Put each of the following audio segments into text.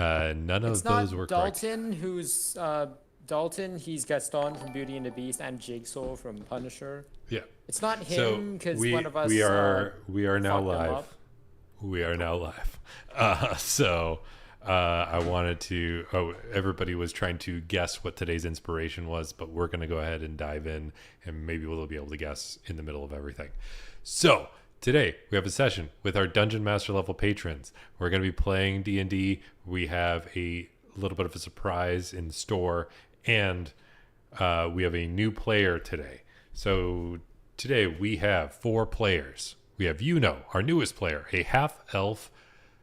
None It's of those not were correct. Dalton who's Dalton. He's Gaston from Beauty and the Beast and Jigsaw from Punisher. Yeah. It's not So him because one we of we us are we are now fucked him live. up. We are now live. So I wanted to. Oh, everybody was trying to guess what today's inspiration was, but we're going to go ahead and dive in, and maybe we'll be able to guess in the middle of everything. So today we have a session with our Dungeon Master level patrons. We're going to be playing D&D. We have a little bit of a surprise in store, and we have a new player today. So today we have 4 players. We have our newest player, a half-elf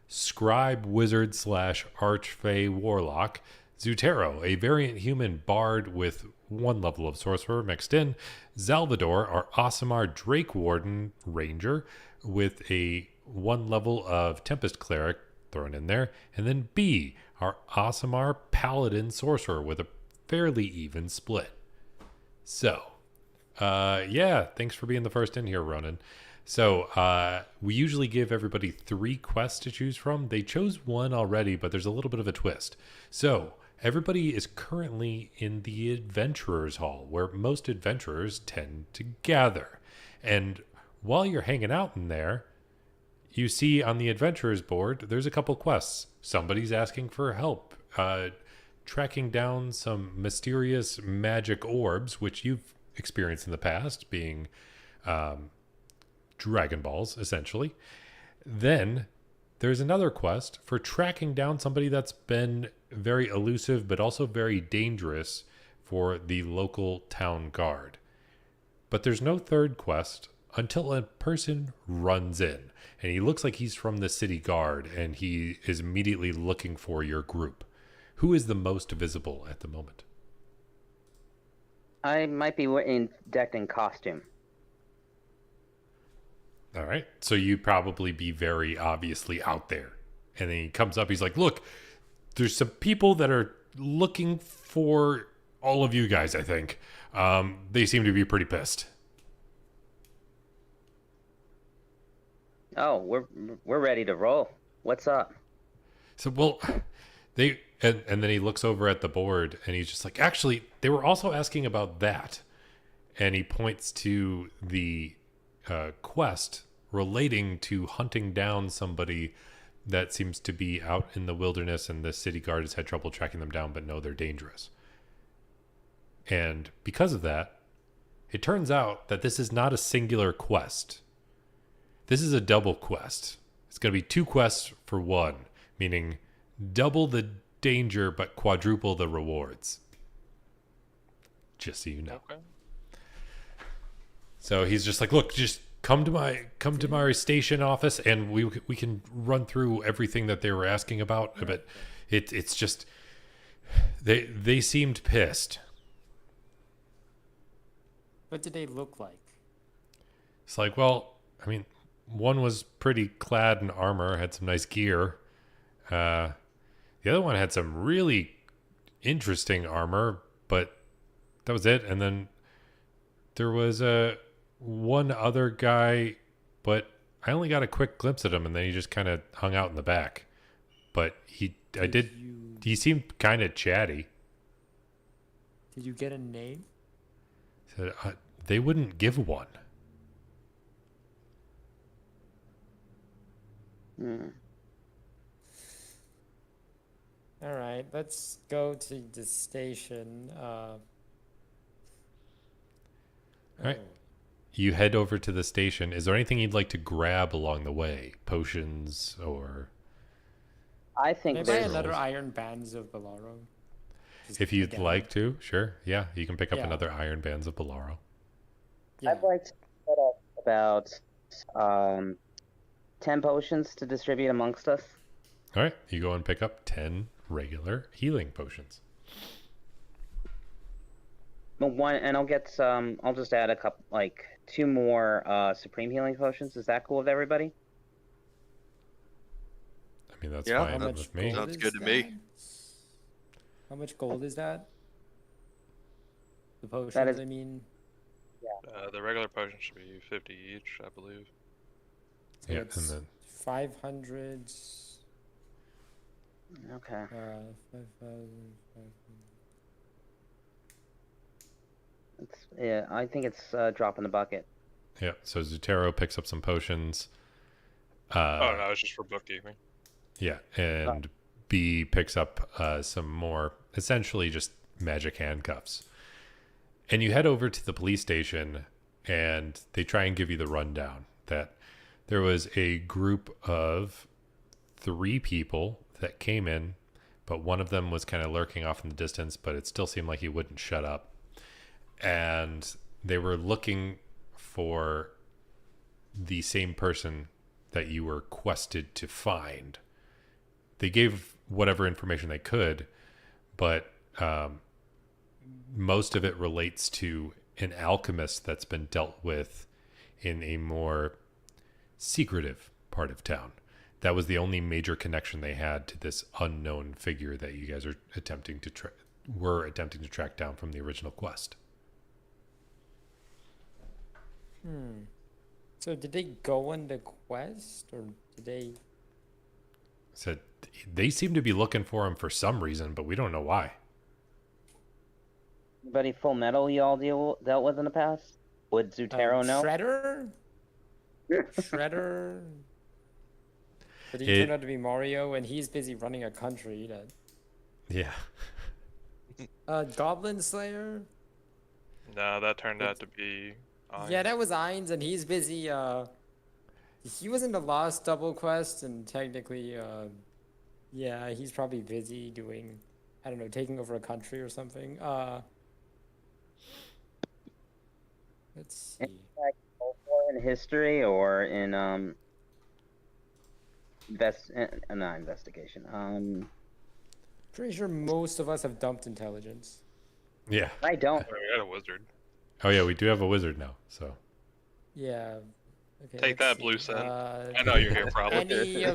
scribe wizard slash archfey warlock. Zutero, a variant human bard with 1 level of sorcerer mixed in. Salvador, our Aasimar Drake Warden ranger with a 1 level of Tempest cleric thrown in there. And then B, our Aasimar paladin sorcerer with a fairly even split. So, yeah, thanks for being the first in here, Ronan. So, we usually give everybody 3 quests to choose from. They chose 1 already, but there's a little bit of a twist. So, everybody is currently in the Adventurers Hall, where most adventurers tend to gather. And while you're hanging out in there, you see on the Adventurers board, there's a couple quests. Somebody's asking for help, tracking down some mysterious magic orbs, which you've experienced in the past, being Dragon Balls, essentially. Then there's another quest for tracking down somebody that's been very elusive, but also very dangerous for the local town guard. But there's no third quest until a person runs in, and he looks like he's from the city guard, and he is immediately looking for your group. Who is the most visible at the moment? I might be decked in costume. All right. So you'd probably be very obviously out there. And then he comes up, he's like, look, there's some people that are looking for all of you guys, I think. They seem to be pretty pissed. Oh, we're ready to roll. What's up? So, well, and then he looks over at the board and he's just like, actually, they were also asking about that. And he points to the quest relating to hunting down somebody that seems to be out in the wilderness, and the city guard has had trouble tracking them down, but no, they're dangerous. And because of that, it turns out that this is not a singular quest. This is a double quest. It's going to be 2 quests for 1, meaning double the danger but quadruple the rewards. Just so you know. Okay. So he's just like, look, just come to my station office, and we can run through everything that they were asking about. But it's just they seemed pissed. What did they look like? It's like, well, I mean, one was pretty clad in armor, had some nice gear. The other one had some really interesting armor, but that was it. And then there was one other guy, but I only got a quick glimpse at him, and then he just kind of hung out in the back. But he seemed kind of chatty. Did you get a name? Said they wouldn't give one. All right, let's go to the station. All right. You head over to the station. Is there anything you'd like to grab along the way? Potions or... I think Maybe there's another Iron Bands of Bolaro. If you'd like to, sure. Yeah, you can pick up Yeah. another Iron Bands of Bolaro. Yeah. I'd like to set up about 10 potions to distribute amongst us. All right. You go and pick up 10 regular healing potions. Well, one, and I'll get some. I'll just add a couple, like 2 more supreme healing potions. Is that cool with everybody? I mean, that's Yeah, fine How with much me. gold Sounds is good to me. that? How much gold is that? The potions, That is- I mean. The regular potion should be 50 each, I believe. So Yeah, it's and then 500. Okay. 5,000. Yeah, I think it's drop in the bucket. Yeah. So Zutero picks up some potions. Oh no, it's just for bookkeeping. Yeah, and B picks up some more, essentially just magic handcuffs. And you head over to the police station, and they try and give you the rundown that there was a group of 3 people that came in, but one of them was kind of lurking off in the distance, but it still seemed like he wouldn't shut up. And they were looking for the same person that you were quested to find. They gave whatever information they could, but most of it relates to an alchemist that's been dealt with in a more secretive part of town. That was the only major connection they had to this unknown figure that you guys are attempting to track down from the original quest. So did they go on the quest, or did they? So they seem to be looking for him for some reason, but we don't know why. Anybody Full Metal y'all dealt with in the past? Would Zutero know? Shredder? Shredder? But he turned out to be Mario, and he's busy running a country. Yeah. Goblin Slayer? No, that turned out to be. Yeah, that was Ainz, and he's busy. He was in the last double quest, and technically, yeah, he's probably busy doing, I don't know, taking over a country or something. Let's see. In history or in not investigation. Pretty sure most of us have dumped intelligence. Yeah. I don't. Oh, we got a wizard. Oh yeah, we do have a wizard now. So Yeah. Okay, Take let's that, Blue see. Sun. I know you're here, probably.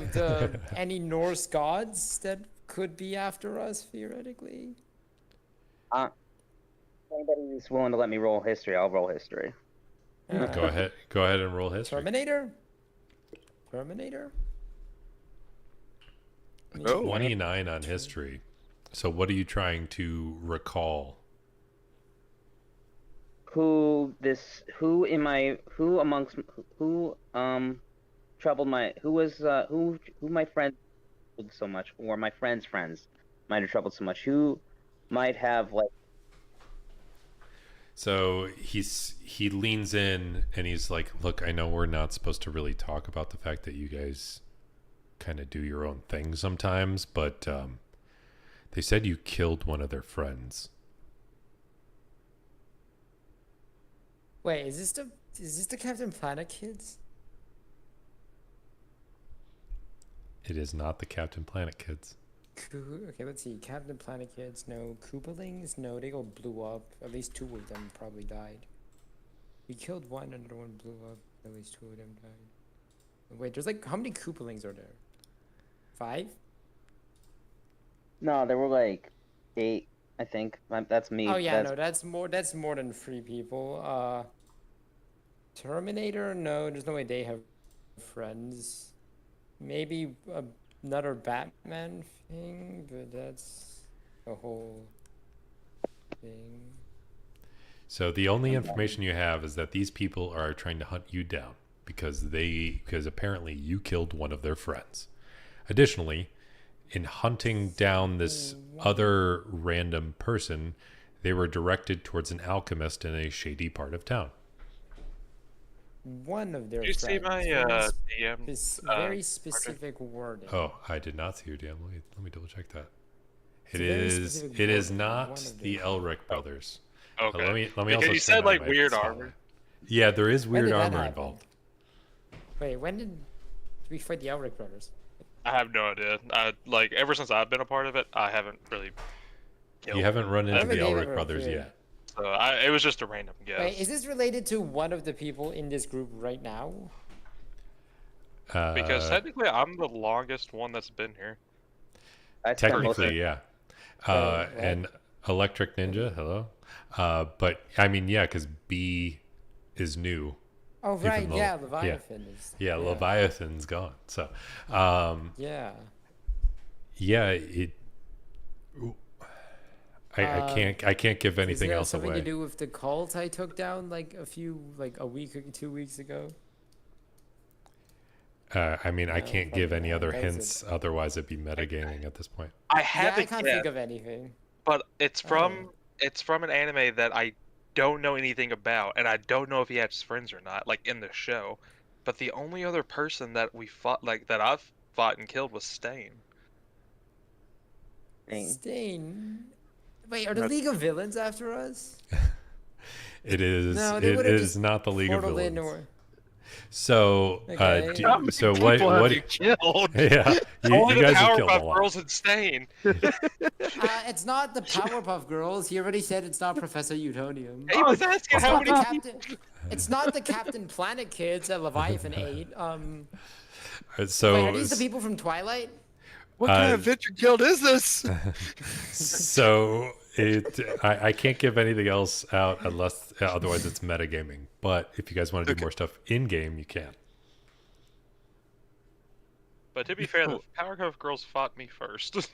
Any Norse gods that could be after us theoretically? Anybody who's willing to let me roll history, I'll roll history. go ahead and roll history. Terminator. Oh. 29 on history. So what are you trying to recall? Who my friend so much, or my friend's friends might have troubled so much, who might have like. So he leans in and he's like, look, I know we're not supposed to really talk about the fact that you guys kind of do your own thing sometimes, but they said you killed one of their friends. Wait, is this the Captain Planet kids? It is not the Captain Planet kids. Okay, let's see. Captain Planet kids, no. Koopalings, no. They all blew up. At least 2 of them probably died. We killed one, another one blew up. At least 2 of them died. Wait, there's like, how many Koopalings are there? 5? No, there were like 8, I think. That's me. Oh yeah, no, that's more than 3 people. Terminator, no, there's no way they have friends. Maybe another Batman thing, but that's a whole thing. So the only information you have is that these people are trying to hunt you down because apparently you killed one of their friends. Additionally, in hunting down this other random person, they were directed towards an alchemist in a shady part of town. One of their Did you friends. see my DM? Very specific wording. Oh, I did not see your DM. Let me double check that. It's a very It specific is wording. not One of the their- Elric brothers. Okay. Let me Because also you turn said on like my weird spotlight. armor. Yeah, there is When weird did that armor happen? involved. Wait, when did we fight the Elric brothers? I have no idea. Like ever since I've been a part of it, I haven't really. You haven't run into the haven't Elric even brothers appeared. yet. So it was just a random guess. Wait, is this related to one of the people in this group right now? Because technically, I'm the longest one that's been here. I spent most of- Technically, yeah. What? And Electric Ninja, hello. But I mean, yeah, because B is new. Oh right, though- yeah, Leviathan is. Yeah, Leviathan's gone. So, Yeah. Yeah, I can't give Is anything that else something away. to do with the cult I took down like a week or 2 weeks ago? I mean, I No, can't give probably any not. other That was it. hints, otherwise it'd be metagaming at this point. I Yeah, have I a can't guess, think of anything. but it's Oh. from an anime that I don't know anything about, and I don't know if he has friends or not, like in the show. But the only other person that we fought, like that I've fought and killed, was Stain. Dang. Stain. Wait, are the That's- League of Villains after us? It is. No, It they would have is just not the League of portaled in Villains. or So, Okay. How many so people what? have you killed? Yeah, Only you the guys have killed a Powerpuff lot. Girls and Stain. it's not the Powerpuff Girls. He already said it's not Professor Utonium. He was asking It's how not the many. Captain. It's not the Captain Planet kids at Leviathan 8. So, Wait, are these the people from Twilight? What kind Uh, of venture guild is this? so I can't give anything else out unless otherwise it's metagaming. But if you guys want to do Okay. more stuff in game, you can. But to be fair, the Powerpuff Girls fought me first.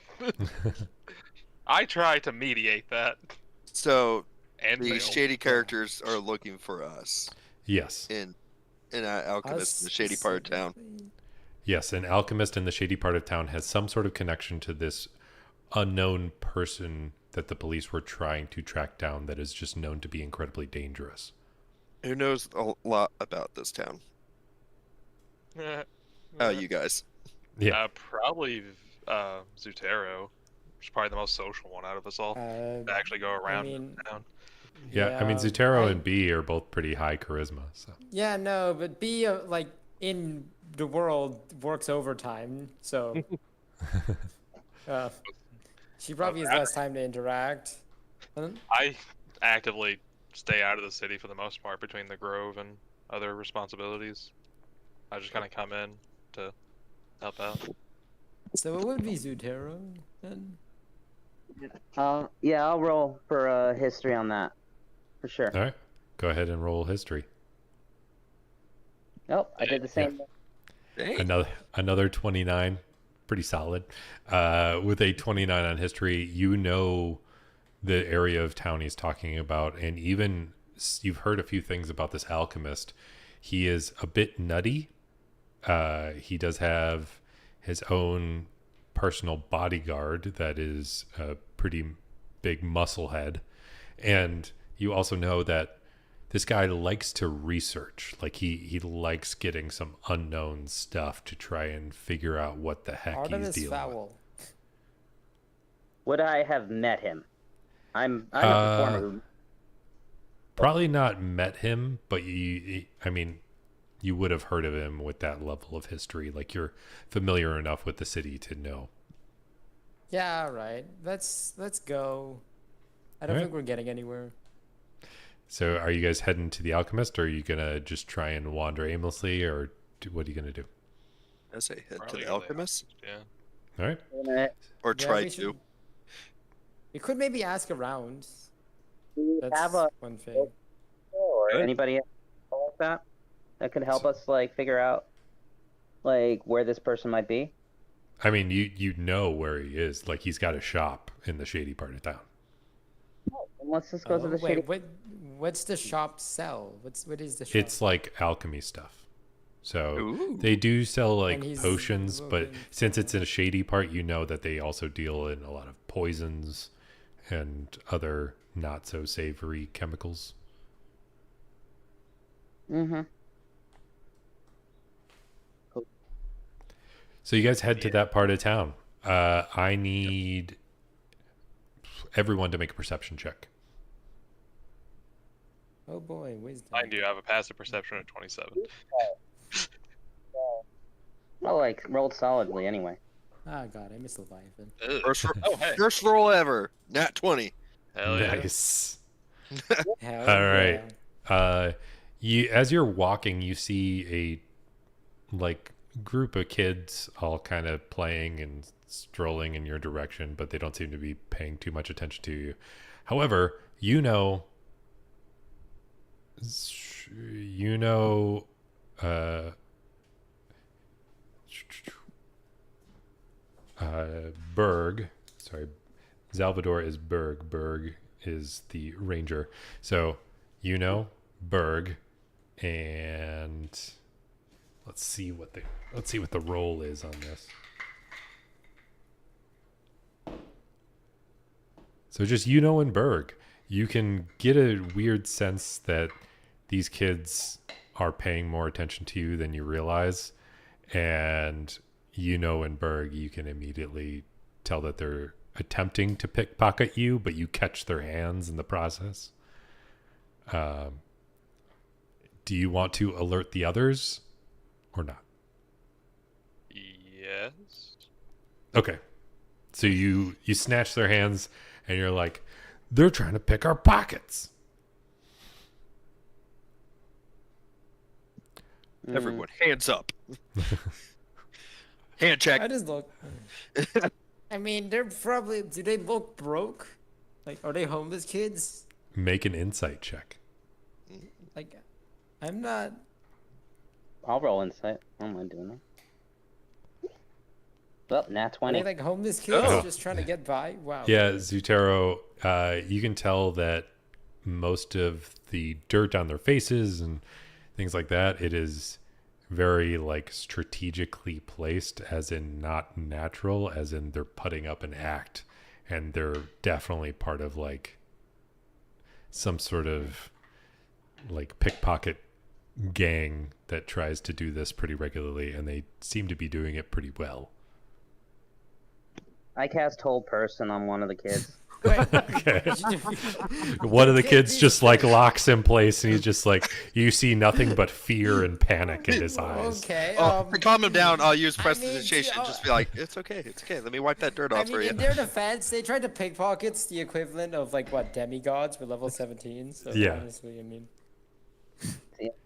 I tried to mediate that. So And the failed. shady characters are looking for us Yes, in Alchemist, in the shady part of town. specifically? yes. An alchemist in the shady part of town has some sort of connection to this unknown person that the police were trying to track down. That is just known to be incredibly dangerous. Who knows a lot about this town? You guys. Yeah. Probably Zutero. She's probably the most social one out of us all. To actually go around mean, town. Yeah, I mean, yeah, Zutero I- and B are both pretty high charisma. So Yeah, no, but B, like, in the world, works overtime, so. She probably has less time to interact. I actively stay out of the city for the most part between the Grove and other responsibilities. I just kind of come in to help out. So it would be Zutero, then. Yeah, I'll roll for history on that, for sure. all right, go ahead and roll history. Oh, I did the same. Dang. Another 29, pretty solid. With a 29 on history, you know the area of town he's talking about, and even you've heard a few things about this alchemist. He is a bit nutty. He does have his own personal bodyguard that is a pretty big muscle head, and you also know that this guy likes to research. Like he likes getting some unknown stuff to try and figure out what the heck he's Artemis dealing with. Fowl. Would I have met him? I'm a performer. Who, Probably not met him, but I mean, you would have heard of him with that level of history. Like you're familiar enough with the city to know. Yeah, all right. Let's go. I don't Alright. think we're getting anywhere. So are you guys heading to the alchemist, or are you gonna just try and wander aimlessly, or what are you gonna do? I say head to Probably the go to alchemist, All right. or Yeah, try we to. should- We could maybe ask around. do you That's have a one thing. or Good. anybody else like that could help us like figure out like where this person might be? I mean, you know where he is. Like he's got a shop in the shady part of town. And let's just go to the shady. Wait, what's the shop sell? What is the shop? It's like alchemy stuff. So Ooh. they do sell And like he's potions, but looking since it's in a shady part, you know that they also deal in a lot of poisons and other not so savory chemicals. Mm-hmm. So you guys head to that part of town. I need everyone to make a perception check. Oh boy, wisdom. I do have a passive perception of 27. Well, like rolled solidly anyway. Ah, God, I missed Leviathan. Ugh. First, hey. first roll ever, nat 20. Hell yeah. Nice. Hell All right. yeah. You as you're walking, you see a like group of kids all kind of playing and strolling in your direction, but they don't seem to be paying too much attention to you. However, you know Berg, sorry, Salvador is Berg. Berg is the ranger. So Berg, and let's see what the roll is on this. So just and Berg, you can get a weird sense that these kids are paying more attention to you than you realize, and and Berg, you can immediately tell that they're attempting to pickpocket you, but you catch their hands in the process. Do you want to alert the others or not? Yes. Okay. So you snatch their hands and you're like, they're trying to pick our pockets. Everyone, hands up. Hand check. I just look. I mean, they're probably. Do they look broke? Like, are they homeless kids? Make an insight check. Like, I'm not. I'll roll insight. I don't mind doing that. Well, nat Are 20. they like homeless kids Oh. just trying to get by? Wow. Yeah, Zutero, you can tell that most of the dirt on their faces and things like that, it is very like strategically placed, as in not natural, as in they're putting up an act, and they're definitely part of like some sort of like pickpocket gang that tries to do this pretty regularly, and they seem to be doing it pretty well. I cast Hold Person on one of the kids. Okay. One of the kids just like locks in place, and he's just like, you see nothing but fear and panic in his eyes. Okay. To calm him down, I'll use I mean, prestidigitation. Just be like, it's okay. Let me wipe that dirt I off mean, for you. in their defense, they tried to pickpockets the equivalent of like what demigods with level 17. So Yeah. honestly, I mean,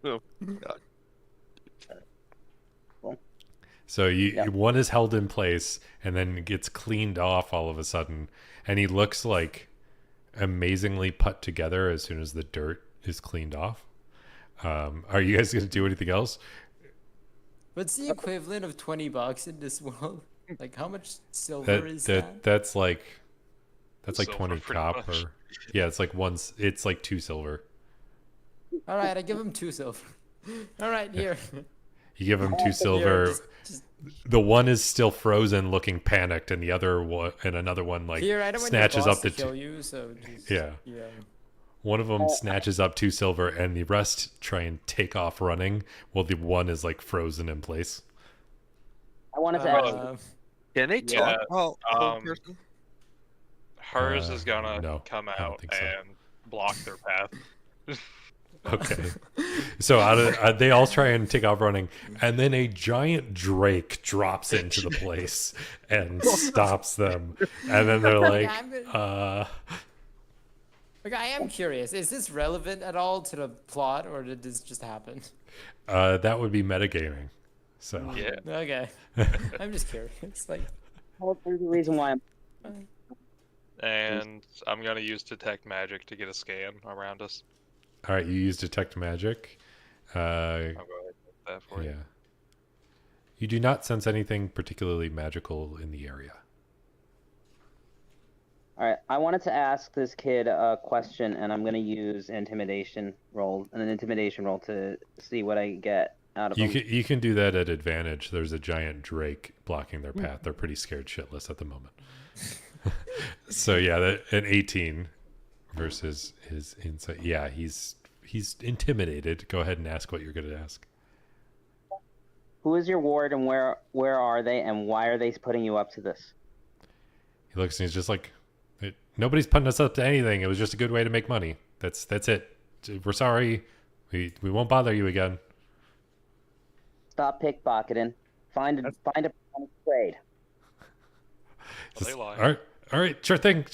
Oh, God. So Yeah. one is held in place and then gets cleaned off all of a sudden, and he looks like amazingly put together as soon as the dirt is cleaned off. Are you guys going to do anything else? what's the equivalent of $20 in this world? Like, how much silver is that? That's like 20 Silver, pretty copper. much. Yeah, it's like 2 silver. All right, I give him 2 silver. All right, here. You give him 2 Here, silver. just The one is still frozen, looking panicked, and the other one and another one like here. I don't want snatches your up boss the to kill you, so just, Yeah. yeah. One of them snatches up 2 silver, and the rest try and take off running, while the one is like frozen in place. I wanted to ask. Can they Yeah, talk about Hold um, Person? Hers is gonna no, come I don't out think so. and block their path. Okay. So they all try and take off running, and then a giant drake drops into the place and stops them. And then they're like, Like, I am curious. Is this relevant at all to the plot, or did this just happen? that would be metagaming. So Yeah. Okay. I'm just curious. Like, Well, there's a reason why I'm. And I'm gonna use detect magic to get a scan around us. all right, you use detect magic. I'll go ahead and do that for Yeah. you. You do not sense anything particularly magical in the area. All right, I wanted to ask this kid a question, and I'm gonna use an intimidation roll to see what I get out of him. You can do that at advantage. There's a giant drake blocking their path. They're pretty scared shitless at the moment. So yeah, an 18 versus his insight. Yeah, he's intimidated. Go ahead and ask what you're going to ask. Who is your ward, and where are they, and why are they putting you up to this? He looks and he's just like, nobody's putting us up to anything. It was just a good way to make money. That's it. We're sorry. We won't bother you again. Stop pickpocketing. Find a trade. Are they lying? All right, sure thing.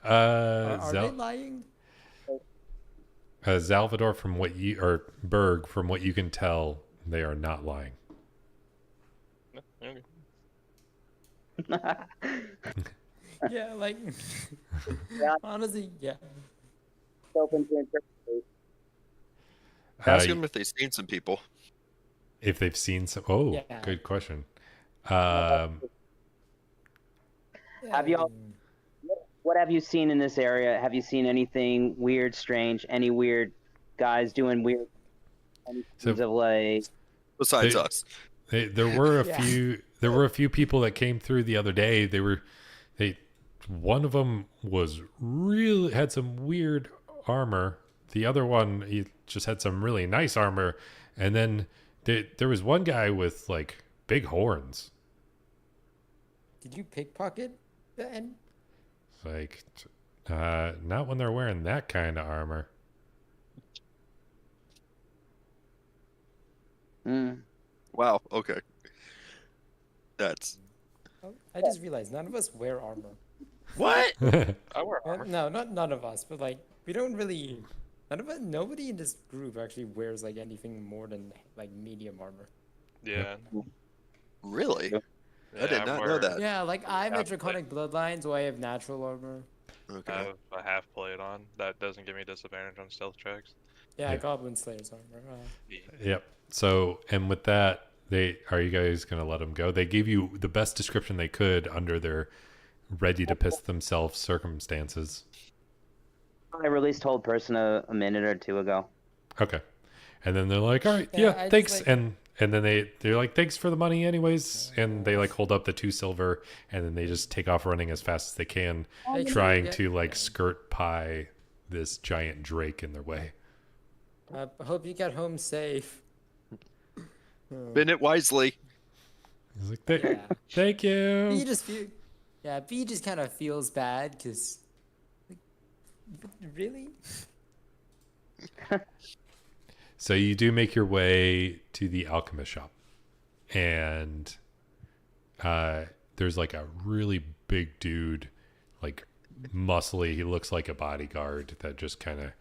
are they lying? Salvador, or Berg, from what you can tell, they are not lying. Okay. Yeah, like, Yeah. honestly, yeah. Open to interpretation. Ask them if they've seen some people. If they've seen some. Oh, Yeah. good question. Have you all? What have you seen in this area? Have you seen anything weird, strange? Any weird guys doing weird? Any So- things of like? Besides They- us. There were a Yeah. few people that came through the other day. One of them was really had some weird armor. The other one, he just had some really nice armor. And then there was one guy with like big horns. Did you pickpocket the end? Like, not when they're wearing that kind of armor. Mm. Wow. Okay. That's Oh, I just realized none of us wear armor. what? I wear armor. No, not none of us, but like we don't really. None of us. Nobody in this group actually wears like anything more than like medium armor. Yeah. Really? I did I'm not know wearing- that. Yeah, like I'm a Yeah, draconic bloodline, so I have natural armor. I Okay. have a half plate on. That doesn't give me disadvantage on stealth checks. Yeah, Yeah. Goblin Slayer's armor. Yep. So, and with that, are you guys going to let them go? They gave you the best description they could under their ready to piss themselves circumstances. I released Hold Person a minute or two ago. Okay. And then they're like, all right, Yeah, yeah, I just thanks. like- And then they're like, thanks for the money anyways. And they like hold up the 2 silver and then they just take off running as fast as they can, Like, trying yeah, to like yeah. skirt by this giant drake in their way. I hope you get home safe. Spin it wisely. He's like, Yeah. thank B you. just feel, yeah, B just kind of feels bad because, like, really? So you do make your way to the alchemist shop, and there's like a really big dude, like muscly. He looks like a bodyguard that just kind of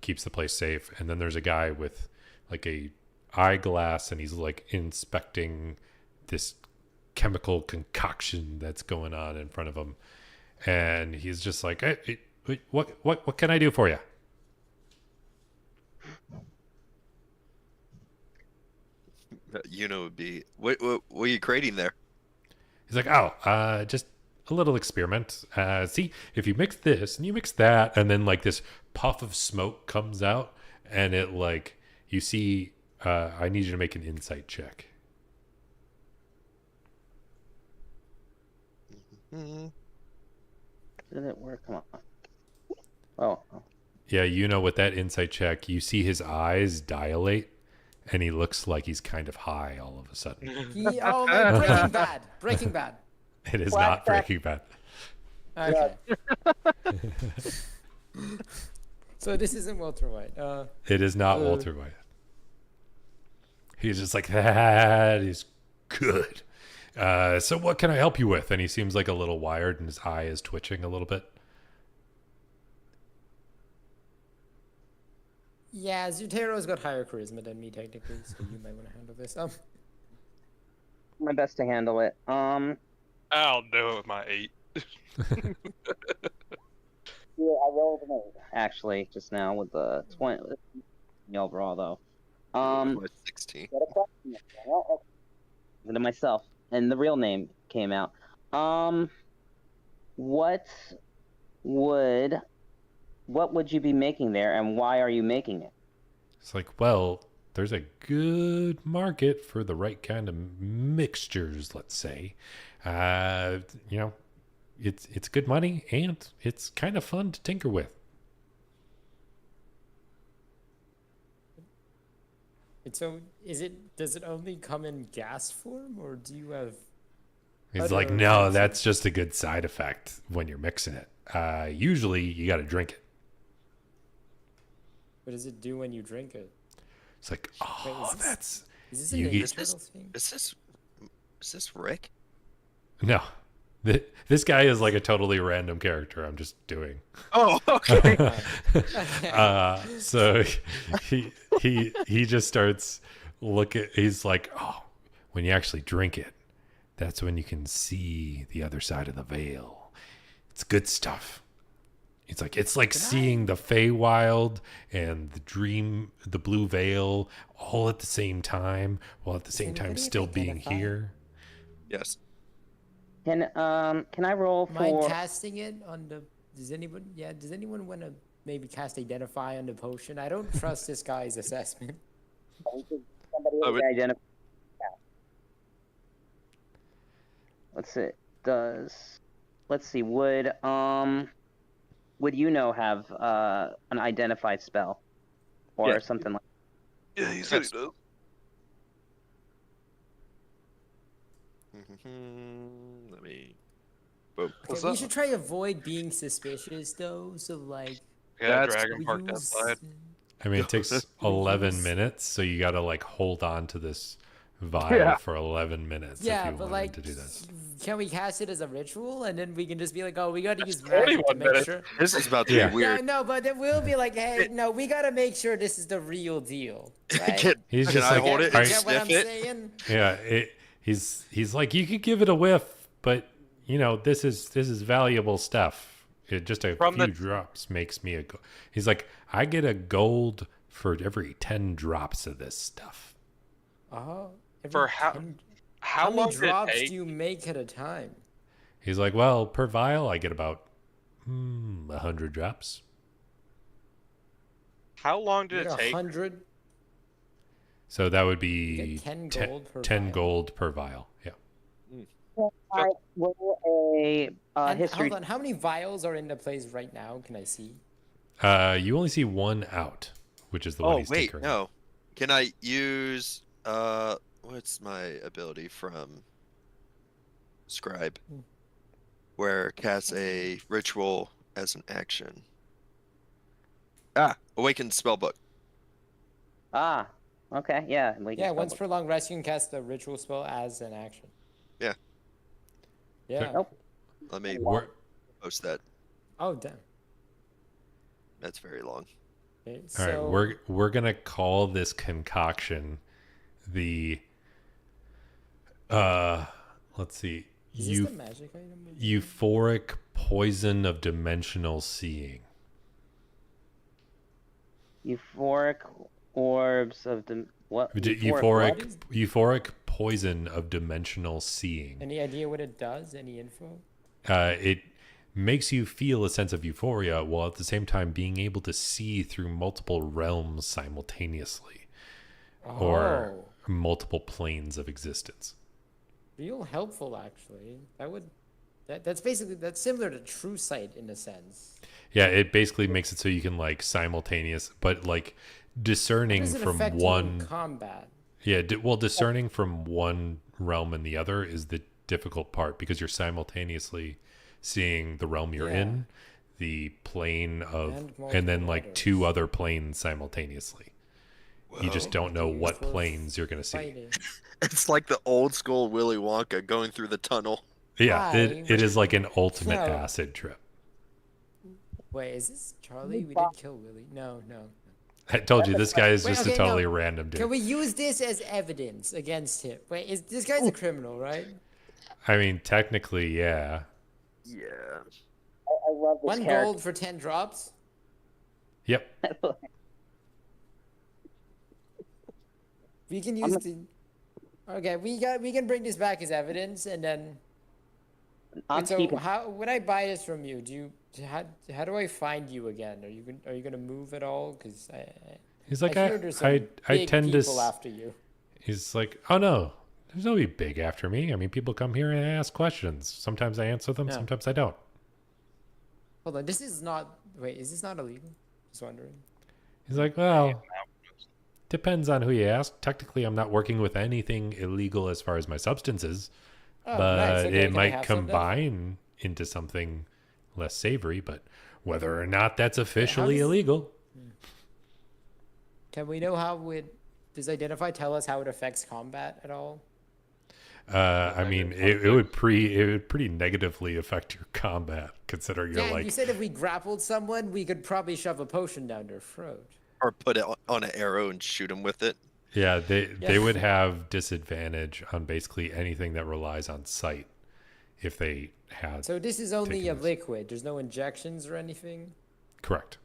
keeps the place safe. And then there's a guy with like a eyeglass, and he's like inspecting this chemical concoction that's going on in front of him. And he's just like, hey, what can I do for you? You know, would be what are you creating there? He's like, oh, just a little experiment. See, if you mix this and you mix that, and then like this puff of smoke comes out, and it like, you see, I need you to make an insight check. Mhm. Did it work? Come on. Oh. Yeah, you know, with that insight check, you see his eyes dilate, and he looks like he's kind of high all of a sudden. Oh, man, Breaking Bad. Breaking Bad. It is not Breaking Bad. Okay. So this isn't Walter White. It is not Walter White. He's just like, that is good. So what can I help you with? And he seems like a little wired, and his eye is twitching a little bit. Yeah, Zutero's got higher charisma than me technically, so you might want to handle this. My best to handle it. I'll do it with my 8. Yeah, I rolled an 8 actually just now with the 20 the overall though. My 16. Got a question. Well, okay. To myself, and the real name came out. What would you be making there, and why are you making it? It's like, well, there's a good market for the right kind of mixtures, let's say. You know, it's good money, and it's kind of fun to tinker with. So does it only come in gas form, or do you have? He's Other like, no, mixes. that's just a good side effect when you're mixing it. Usually, you got to drink it. What does it do when you drink it? It's like, Wait, oh, is this- that's Is this a You Ninja get- Is this- Turtles thing? Is this Rick? no. This guy is like a totally random character. I'm just doing. Oh, okay. So he just starts looking. He's like, oh, when you actually drink it, that's when you can see the other side of the veil. It's good stuff. It's like seeing the Feywild and the blue veil all at the same time, while at the same time anybody still ever being identify? here. Yes. Can I roll Mind for? casting it on the? Does anyone? Yeah. Does anyone want to maybe cast identify on the potion? I don't trust this guy's assessment. Somebody I would- identify. Let's see. Let's see. Would you know have an identify spell or Yeah. something like? Yeah, he said he does. Let me. Boom. What's Okay, we up? should try avoid being suspicious though. So like, Yeah, That's- dragon we parked use. outside. I mean, it takes 11 use- minutes, so you got to like hold on to this vial Yeah. for 11 minutes Yeah, if you but wanted like, to do this. can we cast it as a ritual and then we can just be like, oh, we got to use 21 magic to make minutes. sure. This is about to Yeah. be weird. Yeah, no, but then we'll be like, hey, no, we got to make sure this is the real deal, right? Can, He's can just I like, hold it You and get what sniff I'm it? saying? Yeah, he's like, you could give it a whiff, but you know, this is valuable stuff. It just a From few the- drops makes me a. He's like, I get a gold for every 10 drops of this stuff. Oh, every For how- 10 How many long did it drops take? do you make at a time? He's like, well, per vial, I get about 100 drops. How long You did it get take? 100. So that would You be get 10 te- gold per 10 vial. gold per vial. Yeah. I roll a And history. hold on, how many vials are in the place right now? Can I see? You only see one out, which is the one Oh he's wait, tinkering. no. Can I use what's my ability from Scribe? Where cast a ritual as an action. Awakened spellbook. Ah, okay, yeah. We can Yeah, spell once book. per long rest, you can cast the ritual spell as an action. Yeah. Yeah. Nope. Let me We're- post that. Oh, damn. That's very long. Okay, All so, right, we're gonna call this concoction the let's see, is this the magic item? euphoric poison of dimensional seeing. Euphoric orbs of the what? Euphoric what? euphoric poison of dimensional seeing. Any idea what it does? Any info? It makes you feel a sense of euphoria while at the same time being able to see through multiple realms simultaneously, or Oh, multiple planes of existence. real helpful actually. That's basically that's similar to true sight in a sense. Yeah, it basically makes it so you can like simultaneous, but like How discerning does it from affect you in one. combat? Yeah, well, discerning from one realm and the other is the difficult part because you're simultaneously seeing the realm you're Yeah. in, the plane of, And and then multiple like others. two other planes simultaneously. You just don't know These what were planes you're going to see. Fighting. It's like the old school Willy Wonka going through the tunnel. Yeah, Hi, it is like an ultimate No. acid trip. Wait, is this Charlie? We didn't kill Willie. No. I told you this guy is Wait, just okay, a no. totally random dude. Can we use this as evidence against him? Wait, is this guy's a criminal, right? I mean, technically, yeah. Yeah. I love this One character. gold for 10 drops. Yep. We can use the. Okay, we can bring this back as evidence, and then. I'm Wait, so keeping. how when I buy this from you? How do I find you again? Are you gonna move at all? Because He's like, I hear there's some I big tend to. people after you. He's like, oh no, there's nobody big after me. I mean, people come here and ask questions. Sometimes I answer them, Yeah. sometimes I don't. Hold on, this is not. Wait, is this not illegal? Just wondering. He's like, well, depends on who you ask. Technically, I'm not working with anything illegal as far as my substances, Oh, but nice. Okay, it can I might have some then? combine into something less savory. But whether or not that's officially does- illegal, Can we know how it does identify tell us how it affects combat at all? I mean, it would pretty negatively affect your combat, considering you're Yeah, like, you said if we grappled someone, we could probably shove a potion down their throat. Or put it on an arrow and shoot him with it. yeah, they Yeah. would have disadvantage on basically anything that relies on sight if they had. So this is only a Taking this. liquid. There's no injections or anything. Correct.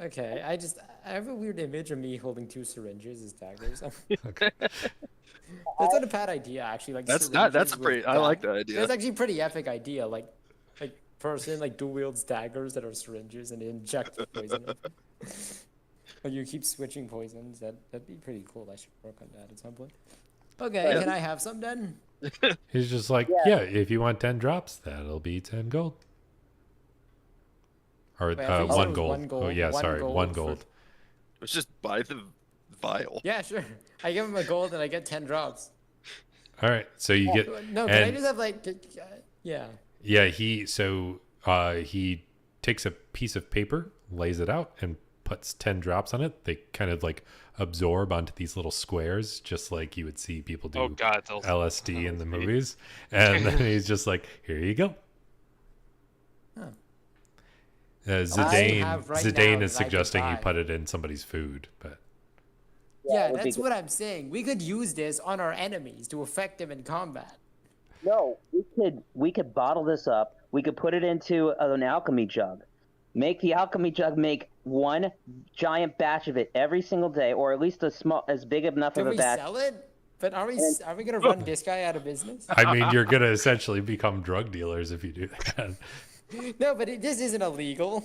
Okay, I have a weird image of me holding 2 syringes as daggers. Okay. That's not a bad idea, actually. Like That's syringes a with pretty. I like that idea. That's actually a pretty epic idea. Like person like dual wields daggers that are syringes and they inject the poison. Like you keep switching poisons. That'd be pretty cool. I should work on that at some point. Okay, Yeah. can I have some then? He's just like, Yeah. yeah, if you want 10 drops, that'll be 10 gold. Or Wait, I thought you said it 1 was gold. 1 gold. Oh, yeah, 1 sorry, 1 for- gold. Let's just buy the vial. Yeah, sure. I give him a gold and I get 10 drops. All right, so you get. No, can I and- just have like, yeah. Yeah, he takes a piece of paper, lays it out, and puts 10 drops on it. They kind of like absorb onto these little squares, just like you would see people do Oh God, those LSD in the LSD. movies. And then he's just like, here you go. Huh. Zidane, have right Zidane now is that I can suggesting you buy. put it in somebody's food, but Yeah, it would be that's good. what I'm saying. We could use this on our enemies to affect them in combat. No, we could bottle this up. We could put it into an alchemy jug. Make the alchemy jug make one giant batch of it every single day, or at least as big enough Can of a we batch. sell it? But are we gonna run this guy out of business? I mean, you're gonna essentially become drug dealers if you do that. No, but this isn't illegal.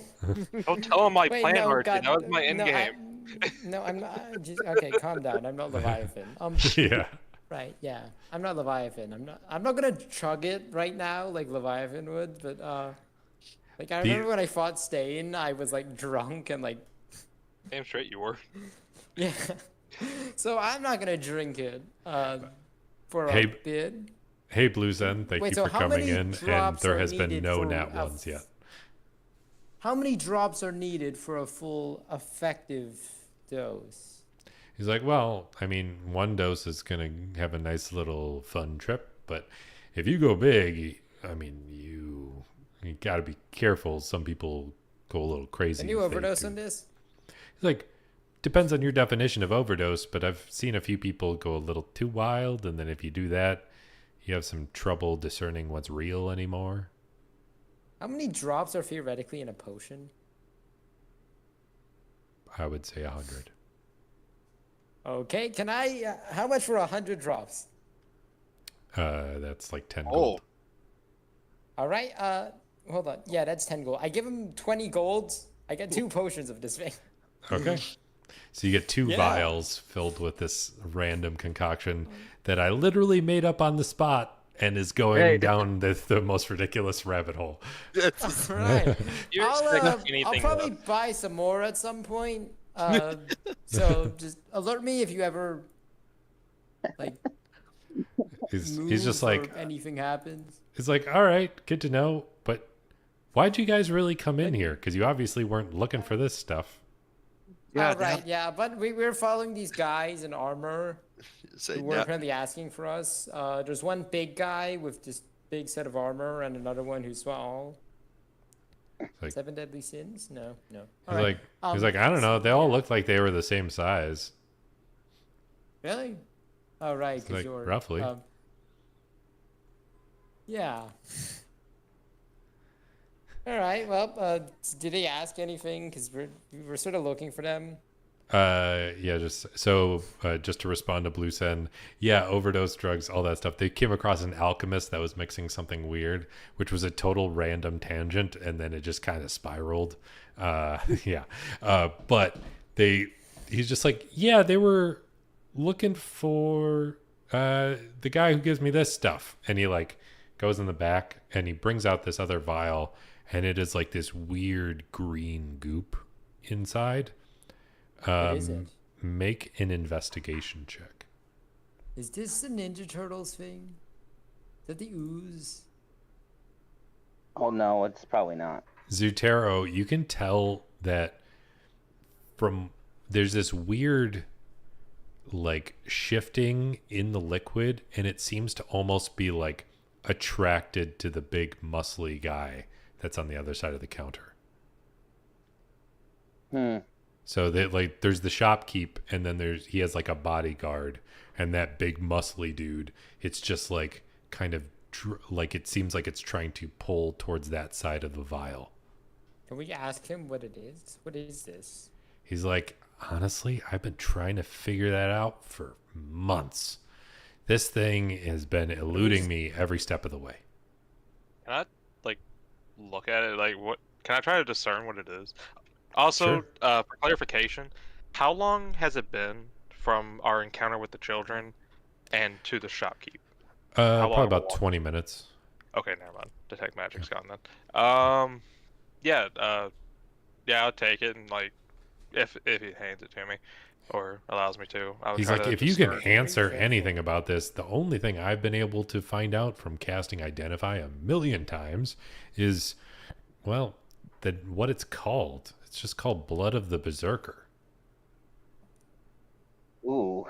Don't tell him my Wait, plan, no, Martin. God, That was my end no, game. No, I'm not. Okay, calm down. I'm not Leviathan. Yeah. Right, yeah. I'm not Leviathan. I'm not gonna chug it right now like Leviathan would, but like I remember when I fought Stain, I was like drunk and like Damn straight you were. yeah. So I'm not gonna drink it for a Hey, bit. Hey, Blue Zen, thank Wait, you so for how coming many in, and drops there are has been needed no for nat a ones yet. How many drops are needed for a full effective dose? He's like, well, I mean, 1 dose is gonna have a nice little fun trip, but if you go big, I mean, you got to be careful. Some people go a little crazy. Can you if they overdose do. on this? He's like, depends on your definition of overdose, but I've seen a few people go a little too wild, and then if you do that, you have some trouble discerning what's real anymore. How many drops are theoretically in a potion? I would say 100. Okay, can I? How much for 100 drops? That's like 10 Oh, gold. All right. Hold on. Yeah, that's 10 gold. I give him 20 golds. I get 2 potions of this thing. Okay. So you get 2 Yeah. vials filled with this random concoction that I literally made up on the spot and is going Hey. down the most ridiculous rabbit hole. that's All right. You I'll, expect anything I'll probably less. buy some more at some point. So just alert me if you ever like He's just move or like, anything happens. it's like, all right, good to know, but why'd you guys really come in here? Because you obviously weren't looking for this stuff. yeah. All right. Yeah, but we're following these guys in armor Say who were no. apparently asking for us. There's one big guy with this big set of armor and another one who's small. Like, 7 deadly sins? No. All he's right. like, I don't know. They all yeah. looked like they were the same size. Really? Oh, right, because like, you're roughly. Yeah. All right. Well, did they ask anything? Because we're sort of looking for them. Yeah, just so just to respond to Blue Sen, yeah, overdose drugs, all that stuff. They came across an alchemist that was mixing something weird, which was a total random tangent, and then it just kind of spiraled. Yeah, but he's just like, yeah, they were looking for the guy who gives me this stuff, and he like goes in the back and he brings out this other vial, and it is like this weird green goop inside. What is it? Make an investigation check. Is this the Ninja Turtles thing? Is that the ooze? Oh no, it's probably not. Zutero, you can tell that there's this weird like shifting in the liquid, and it seems to almost be like attracted to the big muscly guy that's on the other side of the counter. So that like there's the shopkeep, and then he has like a bodyguard, and that big muscly dude. It's just like kind of like it seems like it's trying to pull towards that side of the vial. Can we ask him what it is? What is this? He's like, honestly, I've been trying to figure that out for months. This thing has been eluding me every step of the way. Can I like look at it? Like, what? Can I try to discern what it is? Also, Sure. for clarification, how long has it been from our encounter with the children and to the shopkeep? How long Probably have we about walked? 20 minutes. Okay, never mind. Detect magic's gone then. Yeah, yeah, I'll take it, and like, if he hands it to me, or allows me to, I'll He's try like, to if you can discern. answer careful. anything about this, the only thing I've been able to find out from casting Identify a million times is, well, that what it's called. It's just called Blood of the Berserker. Ooh.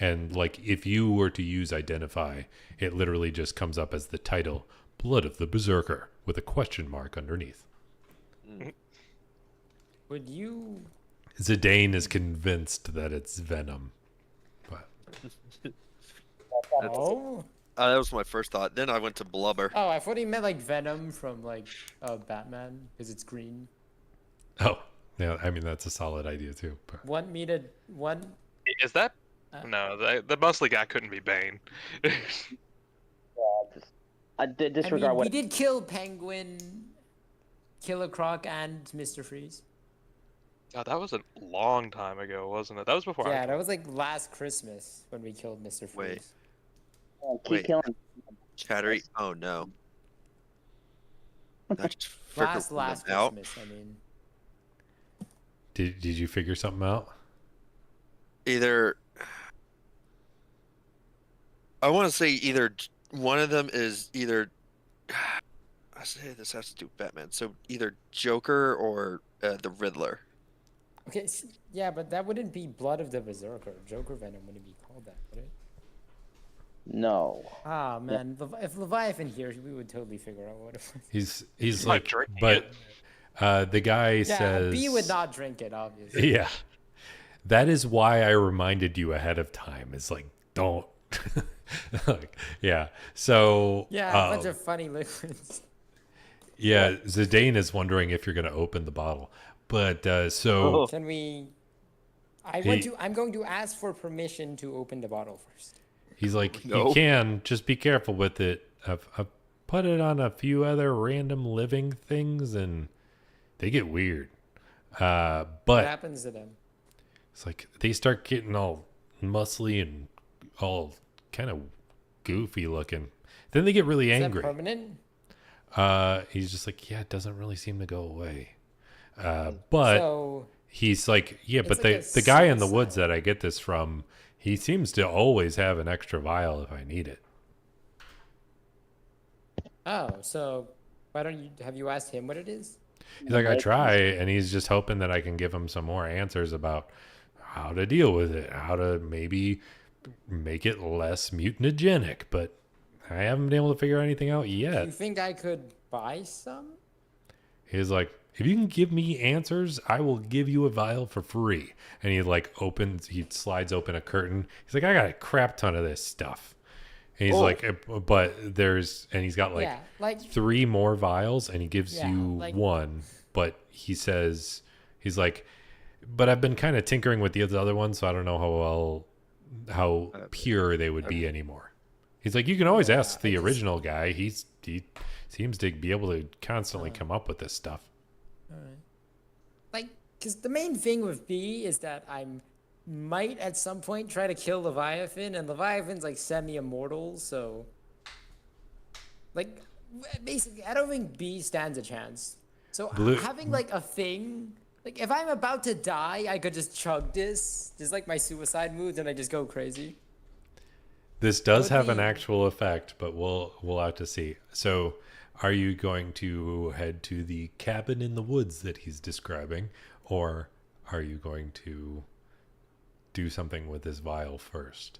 And like, if you were to use Identify, it literally just comes up as the title, Blood of the Berserker, with a question mark underneath. Would you? Zidane is convinced that it's venom. But Oh. That was my first thought. Then I went to blubber. Oh, I thought he meant like Venom from like Batman because it's green. oh, yeah, I mean that's a solid idea too. But Want me to one? Is that? Uh, No, the muscly guy couldn't be Bane. Disregard I mean, what. we did kill Penguin, Killer Croc, and Mr. Freeze. God, that was a long time ago, wasn't it? That was before. Yeah, that was like last Christmas when we killed Mr. Freeze. Wait. Keep Wait. killing. Chattery. Oh no. That just freaking Last out. Christmas. I mean, did you figure something out? Either I want to say either one of them is either. I say this has to do with Batman. So either Joker or the Riddler. okay, yeah, but that wouldn't be Blood of the Berserker. Joker Venom wouldn't be called that, would it? No. Ah man, if Leviathan here, we would totally figure out what it was. He's like like, drinking but the guy Yeah, says, B would not drink it, obviously. yeah, that is why I reminded you ahead of time. It's like, don't, like, yeah. So Yeah, a bunch of funny liquids. yeah, Zidane is wondering if you're going to open the bottle, but so Oh. Can we? He- I'm going to ask for permission to open the bottle first. he's like, No. you can just be careful with it. I've put it on a few other random living things, and they get weird. What But happens to them? it's like they start getting all muscly and all kind of goofy looking. Then they get really Is that angry. permanent? He's just like, yeah, it doesn't really seem to go away. But So he's like, yeah, It's but like the a guy in the suicide. woods that I get this from, he seems to always have an extra vial if I need it. so why don't you have you asked him what it is? He's like, I try, and he's just hoping that I can give him some more answers about how to deal with it, how to maybe make it less mutagenic. But I haven't been able to figure anything out Do you yet. think I could buy some? He's like, if you can give me answers, I will give you a vial for free. And he slides open a curtain. He's like, I got a crap ton of this stuff. And he's like, but he's got like yeah, like 3 more vials, and he gives Yeah, you like- one. But he says, he's like, but I've been kind of tinkering with the other ones, so I don't know how pure they would be anymore. He's like, you can always ask the original guy. He seems to be able to constantly come up with this stuff. like because the main thing with B is that I might at some point try to kill Leviathan, and Leviathan's like semi-immortal, so like basically I don't think B stands a chance. So Blue- having like a thing, like if I'm about to die, I could just chug this, just like my suicide moves, and I just go crazy. This does Would have an be- actual effect, but we'll have to see. So, are you going to head to the cabin in the woods that he's describing, or are you going to do something with this vial first?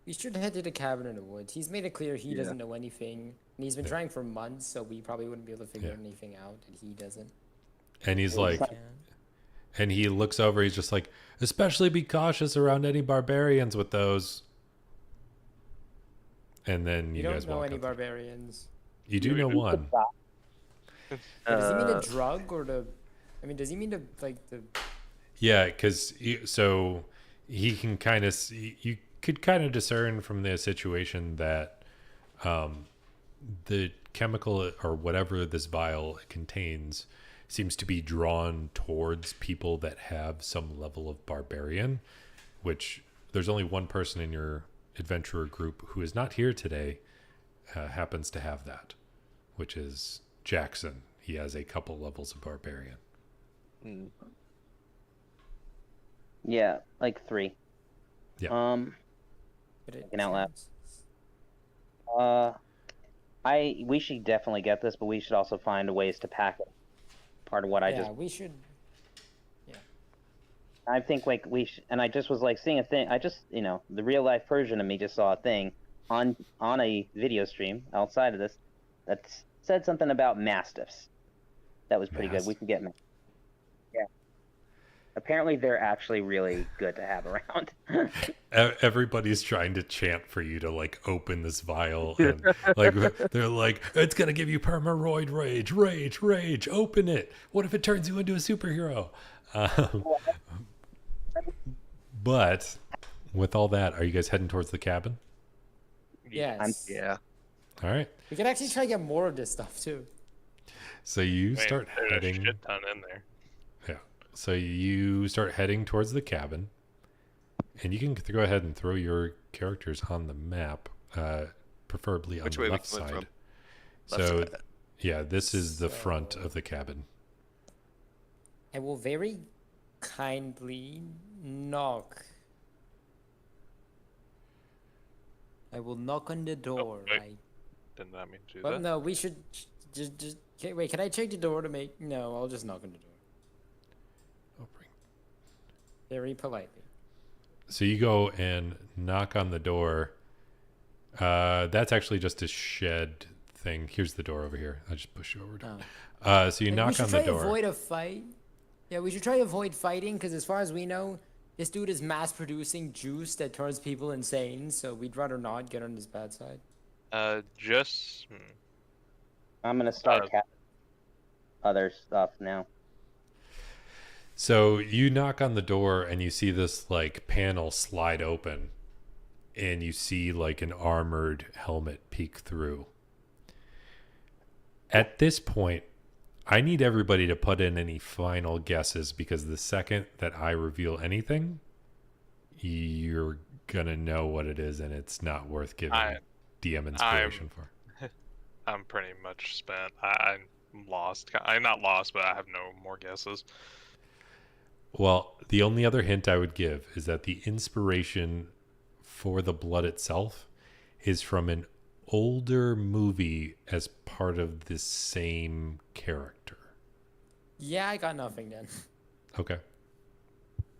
We should head to the cabin in the woods. He's made it clear he Yeah. doesn't know anything, and he's been Yeah. trying for months, so we probably wouldn't be able to figure Yeah. anything out, and he doesn't. And he's like, Yeah. and he looks over. He's just like, especially be cautious around any barbarians with those. And then You you don't guys know walk any up. barbarians. You do know one. Does he mean the drug or the? I mean, does he mean the like the? Yeah, because so he can kind of you could kind of discern from the situation that the chemical or whatever this vial contains seems to be drawn towards people that have some level of barbarian, which there's only one person in your adventurer group who is not here today happens to have that, which is Jackson. He has a couple levels of barbarian. Yeah, like 3. Yeah. Thinking out loud. We should definitely get this, but we should also find ways to pack it. Part of what we should. I think like and I just was like seeing a thing. I just the real life version of me just saw a thing on a video stream outside of this that said something about mastiffs. That was pretty good. We can get them. Yeah. Apparently, they're actually really good to have around. Everybody's trying to chant for you to like open this vial, and like they're like, it's gonna give you permaroid rage, open it. What if it turns you into a superhero? But with all that, are you guys heading towards the cabin? Yes. Yeah. All right. We can actually try to get more of this stuff too. So you I mean, start there's heading. a shit ton in there. Yeah. So you start heading towards the cabin, and you can go ahead and throw your characters on the map, preferably on Which the way we left coming side. from? So, Left side. yeah, this is the front of the cabin. I will very kindly knock. I will knock on the door. wait. Did not mean to do Well, that. no, we should just okay, wait. Can I check the door to make? No, I'll just knock on the door very politely. So you go and knock on the door. That's actually just a shed thing. Here's the door over here. I just push you over. So you We knock should on try the to door. avoid a fight. Yeah, we should try to avoid fighting because, as far as we know, this dude is mass producing juice that turns people insane. So we'd rather not get on his bad side. Just I'm gonna start other stuff now. So you knock on the door and you see this like panel slide open, and you see like an armored helmet peek through. At this point, I need everybody to put in any final guesses, because the second that I reveal anything, you're gonna know what it is, and it's not worth giving DM inspiration for. I'm pretty much spent. I'm lost. I'm not lost, but I have no more guesses. Well, the only other hint I would give is that the inspiration for the blood itself is from an older movie as part of the same character. Yeah, I got nothing then. Okay.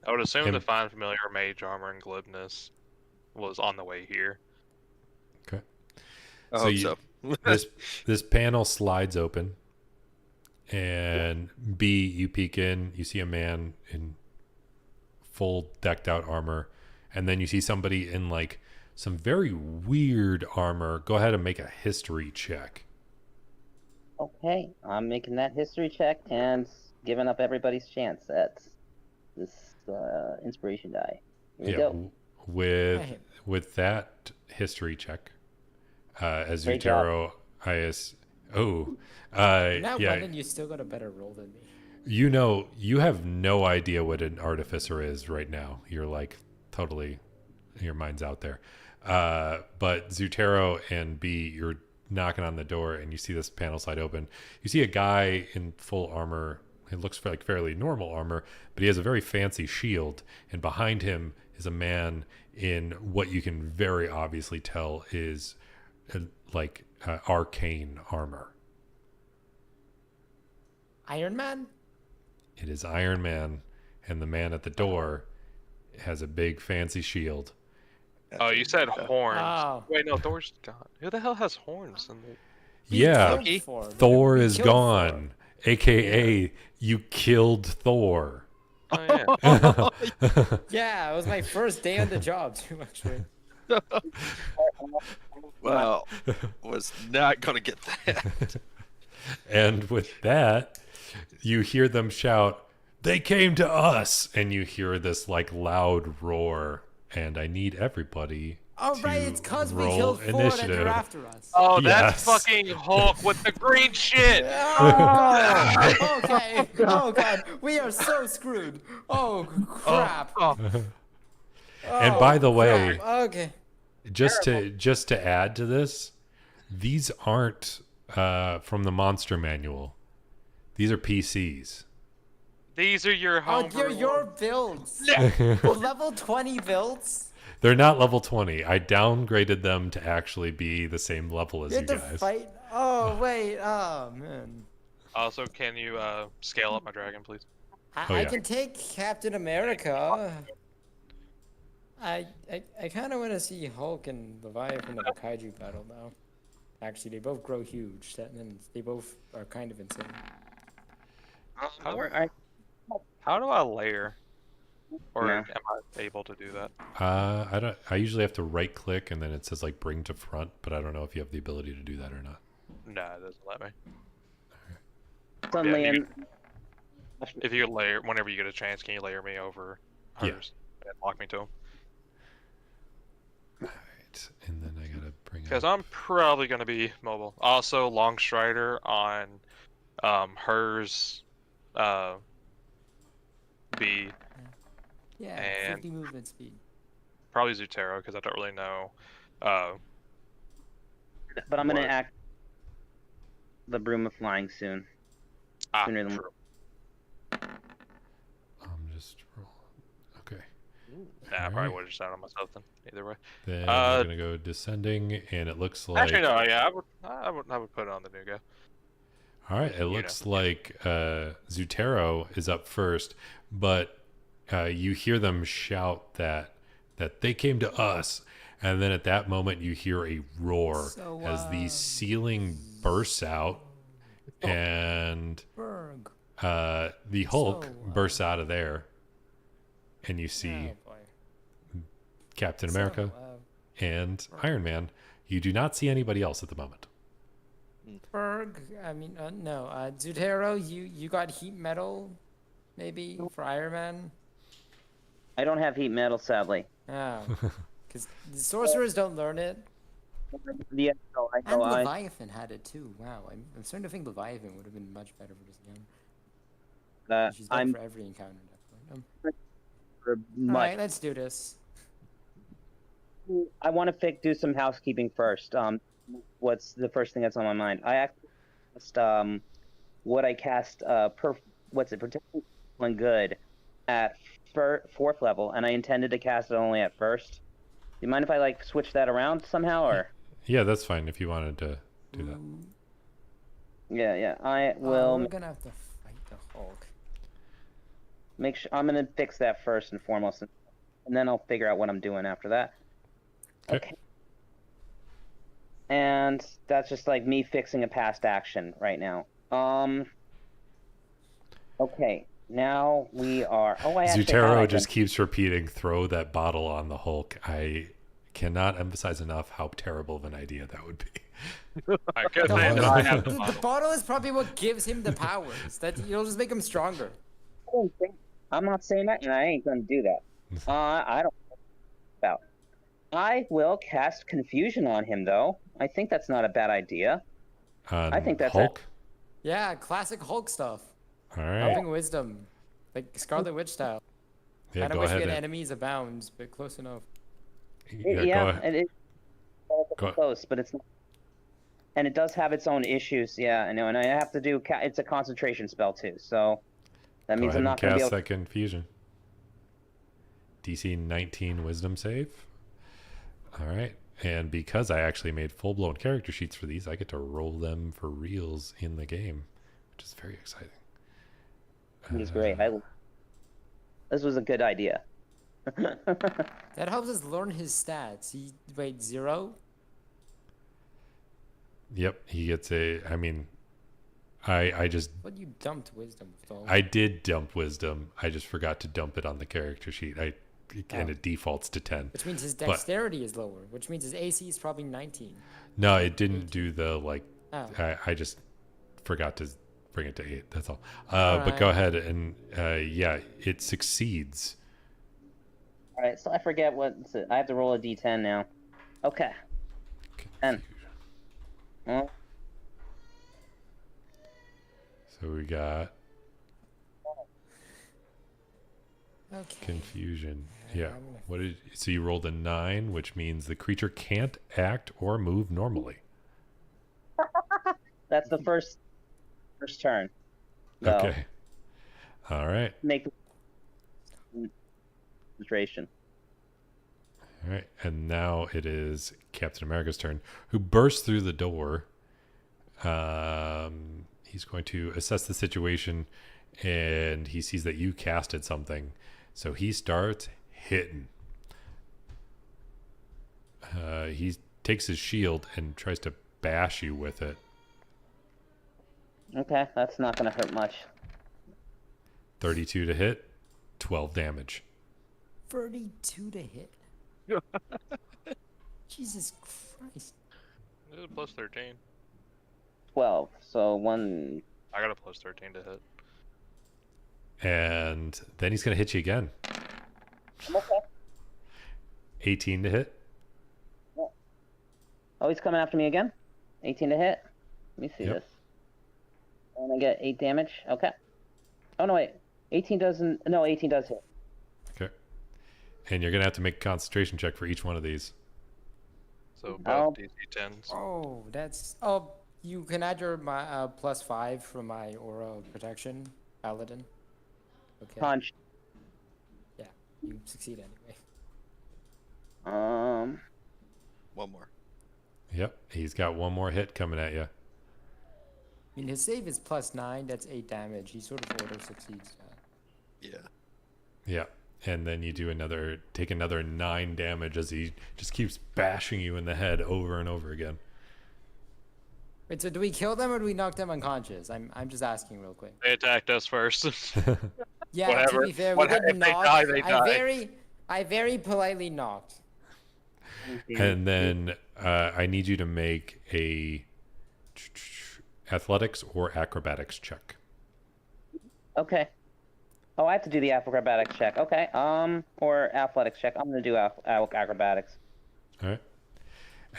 I would assume And- the Fine Familiar Mage Armor and Glibness was on the way here. Okay. I So hope you- so. this panel slides open, and B, you peek in, you see a man in full decked out armor, and then you see somebody in like some very weird armor. Go ahead and make a history check. Okay, I'm making that history check and giving up everybody's chance at this inspiration die. Here we go. With that history check, as Great job. Zutero, Now, yeah, Brendan, you still got a better roll than me. you have no idea what an artificer is right now. You're like totally, your mind's out there. But Zutero and B, you're knocking on the door and you see this panel slide open. You see a guy in full armor. It looks like fairly normal armor, but he has a very fancy shield. And behind him is a man in what you can very obviously tell is arcane armor. Iron Man? It is Iron Man, and the man at the door has a big fancy shield. Oh, you said horns. Oh. Wait, no, Thor's gone. Who the hell has horns? Yeah, killed Thor. Thor We is killed gone, aka you killed Thor. Oh yeah. Yeah, it was my first day on the job too, actually. Well, was not gonna get that. And with that, you hear them shout, "They came to us!" And you hear this like loud roar. And I need everybody Oh, to right, it's because we roll killed 4 and initiative. they're after us. Oh, Yes. that's fucking Hulk with the green shit. Oh, okay. Oh, God. We are so screwed. Oh, crap. And by the way, Crap. Okay. just to add to this, these aren't from the monster manual. These are PCs. These are your home. Oh, your builds. Level 20 builds? They're not level 20. I downgraded them to actually be the same level as You you have to guys. fight. Oh, wait. Oh, man. Also, can you scale up my dragon, please? Oh, I yeah. can take Captain America. I kind of want to see Hulk and Leviathan in a kaiju battle now. Actually, they both grow huge, and they both are kind of insane. How do I layer? Or Yeah. am I able to do that? I don't. I usually have to right click and then it says like bring to front, but I don't know if you have the ability to do that or not. No, it doesn't let me. Suddenly, Yeah, and If you layer, whenever you get a chance, can you layer me over Yeah. hers and lock me to him? Right, and then I gotta bring Because up. I'm probably going to be mobile. Also, Long Strider on hers B. Yeah, And- 50 movement speed. Probably Zutero, because I don't really know. but I'm gonna What? act the broom of flying soon. Sooner than- True. I'm just rolling. Okay. Yeah, I probably Alright. would have just done it myself then. Either way. Then Uh, we're gonna go descending, and it looks like. Actually, no. Yeah, I would put it on the new guy. All right, it You looks know. like Zutero is up first, but you hear them shout that they came to us, and then at that moment you hear a roar So, as the ceiling bursts out, and Berg. the Hulk So, bursts out of there, and you see Oh, boy. Captain So, America and Iron Man. You do not see anybody else at the moment. Berg. I mean, no. Zutero, you got heat metal, maybe for Iron Man. I don't have heat metal, sadly. Oh, because the sorcerers don't learn it. Yeah, no, I And know. Leviathan had it too. Wow, I'm starting to think Leviathan would have been much better for this game. She's better I'm for every encounter, definitely. All much. right, let's do this. I want to do some housekeeping first. What's the first thing that's on my mind? I actually cast what I cast protection and good at fourth level, and I intended to cast it only at first. Do you mind if I like switch that around somehow, or? Yeah, that's fine if you wanted to do that. Ooh. Yeah. I We're will gonna have to fight the Hulk. make sure. I'm gonna fix that first and foremost, and then I'll figure out what I'm doing after that. Okay. And that's just like me fixing a past action right now. Okay, now we are. Oh, I actually Zutero had just keeps repeating, "Throw that bottle on the Hulk." I cannot emphasize enough how terrible of an idea that would be. I could The, say Hulk- that I have the, the the bottle. bottle is probably what gives him the powers. That you'll just make him stronger. I'm not saying that, and I ain't gonna do that. I don't know about. I will cast confusion on him, though. I think that's not a bad idea. I think that's Hulk. Yeah, classic Hulk stuff. All right. Helping wisdom, like Scarlet Witch style. Yeah, Kind of go wish we ahead. had enemies abound, but close enough. Yeah, go Yeah, ahead. and it's Go- close, but it's not. And it does have its own issues. Yeah, I know, and I have to do. It's a concentration spell too, so that Go means ahead I'm and not gonna be cast able. that confusion. DC 19 Wisdom save. All right. And because I actually made full-blown character sheets for these, I get to roll them for reals in the game, which is very exciting. Which is great. This was a good idea. That helps us learn his stats. Wait, 0? Yep, he gets a. I mean, I just But you dumped wisdom. So. I did dump wisdom. I just forgot to dump it on the character sheet. And Oh. it defaults to 10. Which means his But- dexterity is lower, which means his AC is probably 19. No, it didn't do the like. Oh. I just forgot to bring it to 8. That's all. All But go right. ahead and yeah, it succeeds. All right, so I forget I have to roll a d10 now. Okay. 10. Confusion. Well, So we got Okay. confusion. Yeah, Yeah. I'm gonna- What did so you rolled a 9, which means the creature can't act or move normally. that's the first turn. So, Okay. All right. make the concentration. All right. And now it is Captain America's turn, who bursts through the door. He's going to assess the situation, and he sees that you casted something. So he starts hitting. He takes his shield and tries to bash you with it. Okay, that's not gonna hurt much. 32 to hit, 12 damage. 32 to hit. Jesus Christ. This is plus 13. 12. So one. I got a plus 13 to hit. And then he's going to hit you again. I'm okay. 18 to hit. Oh, he's coming after me again. 18 to hit. Let me see Yep. this. And I get 8 damage. Okay. Oh no, wait. 18 doesn't. No, 18 does hit. Okay. And you're going to have to make a concentration check for each one of these. So Oh. both DC 10s. Oh, that's. Oh, you can add your +5 from my aura of protection, paladin. Okay. Punch. Yeah, you succeed anyway. One more. Yep. He's got one more hit coming at you. I mean, his save is +9. That's 8 damage. He sort of auto succeeds that. Yeah. Yeah. And then you take another 9 damage as he just keeps bashing you in the head over and over again. Wait, so do we kill them or do we knock them unconscious? I'm just asking real quick. They attacked us first. Yeah, Whatever. to be fair, we What- didn't if they knock. die, they die. I very politely knocked. And then I need you to make a athletics or acrobatics check. Okay. Oh, I have to do the acrobatics check. Okay. Or athletics check. I'm gonna do acrobatics. All right.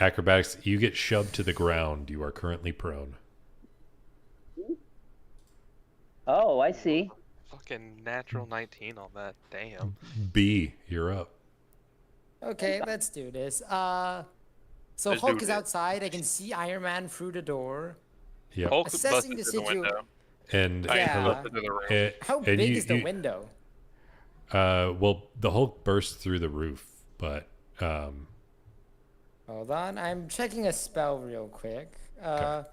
Acrobatics, you get shoved to the ground. You are currently prone. Oh, I see. Fucking natural 19 on that. Damn. B, you're up. Okay, let's do this. So Let's Hulk do is it. outside. I can see Iron Man through the door. Yep. Hulk Assessing busted the through the window. And I Yeah. busted through the room. How and big you- is the you- window? Well, the Hulk bursts through the roof, but Hold on, I'm checking a spell real quick. We're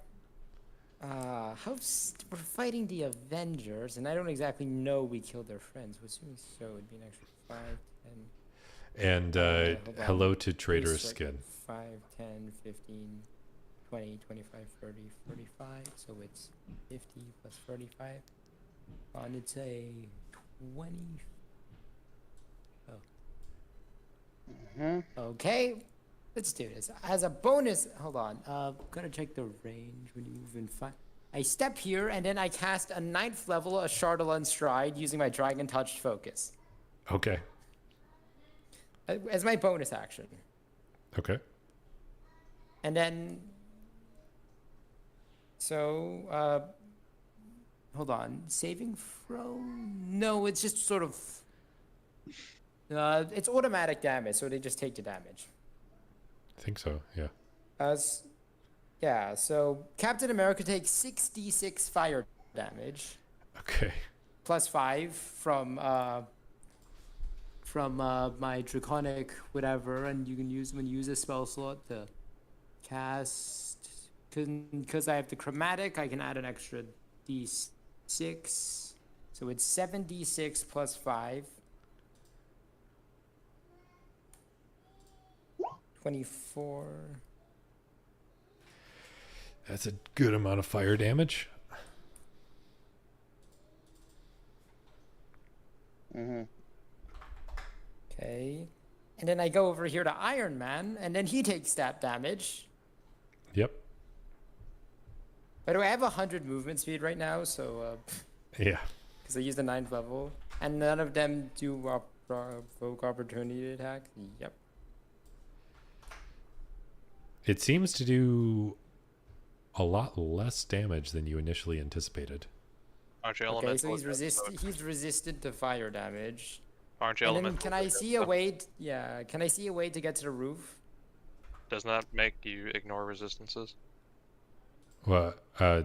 fighting the Avengers, and I don't exactly know we killed their friends. Well, assuming so, it'd be an extra 5, 10. and Hold on. hello to Traitorous It's like Skin. 5, 10, 15, 20, 25, 30, 45. So it's 50 plus 35. And it's a 20. Okay, let's do this. As a bonus, hold on. Gotta check the range when you move in 5. I step here and then I cast a 9th level, a Chardelon Stride, using my Dragon Touched Focus Okay. as my bonus action. Okay. And then, so, hold on. Saving throw? No, it's just sort of, it's automatic damage, so they just take the damage. I think so. Yeah. Yeah, so Captain America takes 6d6 fire damage, Okay. plus 5 from my draconic whatever, and you can use when you use a spell slot to cast. Because I have the chromatic, I can add an extra d6, so it's 7d6 plus 5. 24. That's a good amount of fire damage. Okay. And then I go over here to Iron Man, and then he takes that damage. Yep. By the way, I have 100 movement speed right now, so Yeah. because I use the 9th level, and none of them do provoke opportunity attack. Yep. It seems to do a lot less damage than you initially anticipated. Aren't you Okay, elemental? so he's resistant to fire damage. Aren't you And then elemental? can I see a way? Can I see a way to get to the roof? Doesn't that make you ignore resistances? Well, yeah,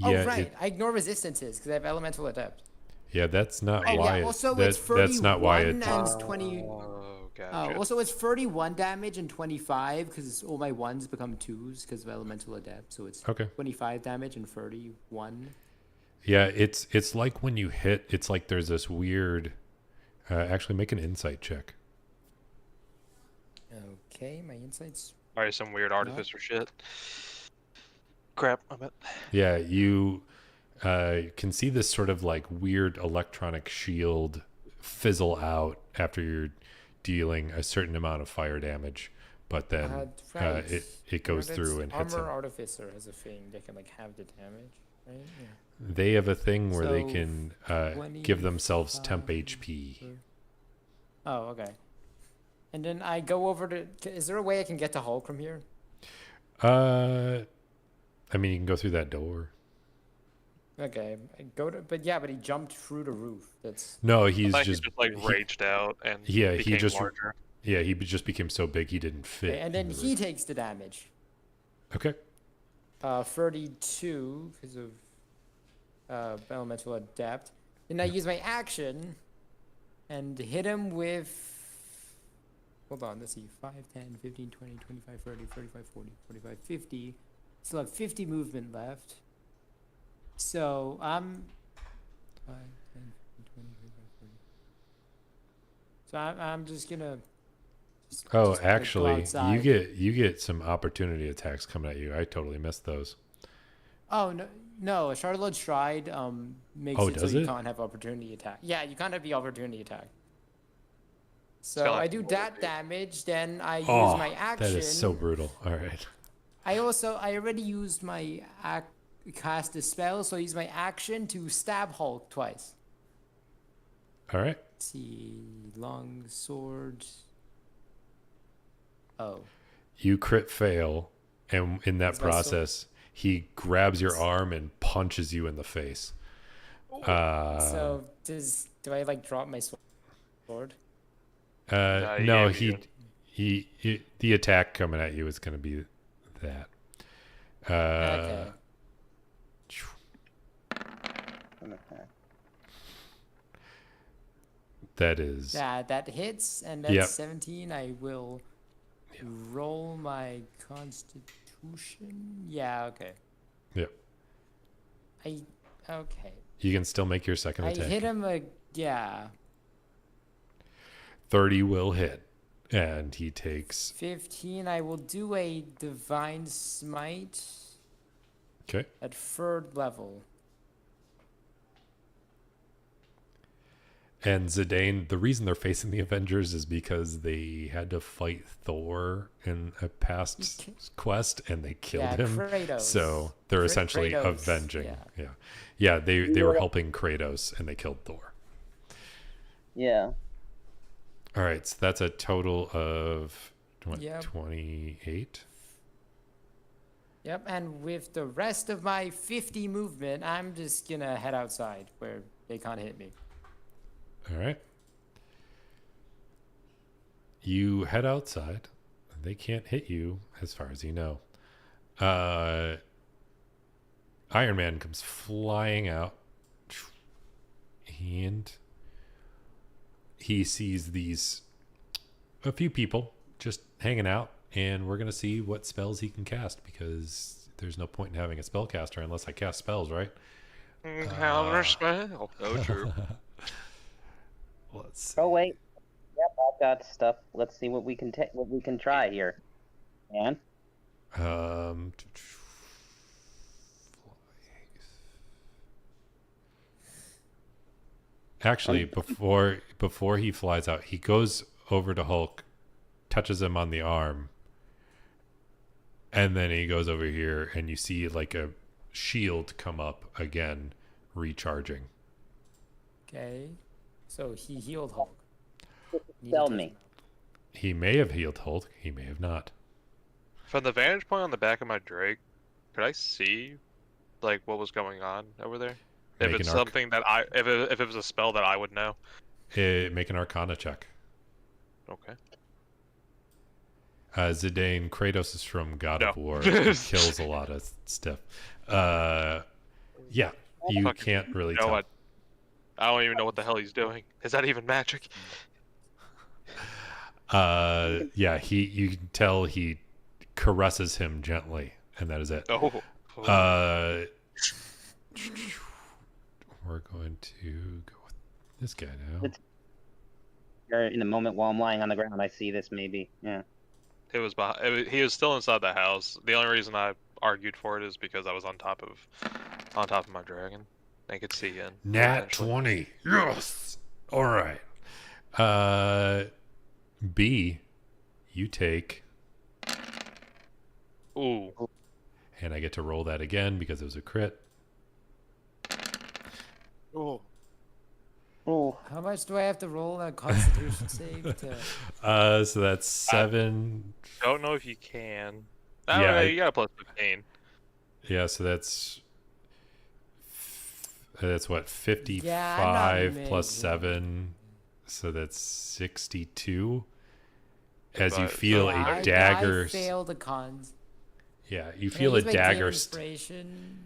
Oh right, I ignore resistances because I have elemental adept. yeah, that's not Oh why. yeah, also that, it's 31 that's not why it. and 20. Oh, gotcha. Also it's 31 damage and 25 because all my ones become 2s because of elemental adept. So it's Okay. 25 damage and 31. Yeah, it's like when you hit. It's like there's this weird. Actually, make an insight check. Okay, my insights. Probably some weird artificer shit. Crap, I bet. Yeah, you can see this sort of like weird electronic shield fizzle out after you're dealing a certain amount of fire damage, but then Right. it goes through and hits him. Armor artificer has a thing that can like have the damage, right? Yeah. They have a thing where they So, can give themselves temp 25. HP. Oh, okay. And then I go over to. Is there a way I can get to Hulk from here? I mean, you can go through that door. Okay, I go to. But yeah, but he jumped through the roof. That's. No, I he's think just he just like raged out and yeah, he became just- larger. yeah, he just became so big he didn't fit. Okay, and then in the he roof. takes the damage. Okay. 32 because of elemental adept. Then I use my action and hit him with. Hold on, let's see. 5, 10, 15, 20, 25, 30, 35, 40, 45, 50. Still have 50 movement left. So I'm 5, 10, 15, 20, 25, 30. So I'm just gonna. Oh, just, like, go actually, outside. you get some opportunity attacks coming at you. I totally missed those. Oh no! Charlotte Stride makes Oh, it so does you it? can't have opportunity attack. Yeah, you can't have the opportunity attack. So Still I have do to that roll it. damage, then I use Oh, my action. that is so brutal. All right. I already used my cast a spell, so I use my action to stab Hulk twice. All right. Let's see, long sword. Oh, You crit fail, and in that Is my sword- process, he grabs your arm and punches you in the face. so do I like drop my sword? you No, gave he the attack coming at you is going to be that. Okay. That is Yeah, that hits, and that's Yep. 17. I will roll my constitution. Yeah, okay. Yep. Okay. You can still make your second I attack. hit him yeah. 30 will hit, and he takes 15. I will do a divine smite okay. at 3rd level. And Zidane, the reason they're facing the Avengers is because they had to fight Thor in a past quest, and they killed Yeah, him. Kratos. So they're essentially Kratos, avenging. yeah. Yeah. They were helping Kratos, and they killed Thor. Yeah. All right, so that's a total of what, Yep. 28. Yep, and with the rest of my 50 movement, I'm just gonna head outside where they can't hit me. All right. You head outside. They can't hit you, as far as you know. Iron Man comes flying out, and he sees a few people just hanging out, and we're gonna see what spells he can cast, because there's no point in having a spellcaster unless I cast spells, right? Counter spell. Oh, true. Let's see. Oh wait. Yep, I've got stuff. Let's see what we can what we can try here. Man. Actually, before he flies out, he goes over to Hulk, touches him on the arm, and then he goes over here, and you see like a shield come up again, recharging. Okay. So he healed Hulk. Need to Tell test me. him out. He may have healed Hulk. He may have not. From the vantage point on the back of my Drake, could I see like what was going on over there? If Make it's an arc- something that if it was a spell that I would know. Make an Arcana check. Okay. Zidane, Kratos is from God of No. War. He kills a lot of stuff. Yeah, you Fucking can't really You know tell. what? I don't even know what the hell he's doing. Is that even magic? Yeah, you can tell he caresses him gently, and that is it. Oh. We're going to go with this guy now. In the moment while I'm lying on the ground, I see this maybe. Yeah. He was he was still inside the house. The only reason I argued for it is because I was on top of my dragon. I could see in. Nat potentially. 20. Yes. All right. B, you take, Ooh. and I get to roll that again because it was a crit. Oh, Oh, How much do I have to roll on a Constitution save to? So that's 7. Don't know if you can. Yeah, You got a plus 15. Yeah, so that's what, 55 Yeah, I'm not plus making- 7, so that's 62. As you But- feel so a I dagger. failed a con. Yeah, you Can I feel a use my DM dagger. inspiration.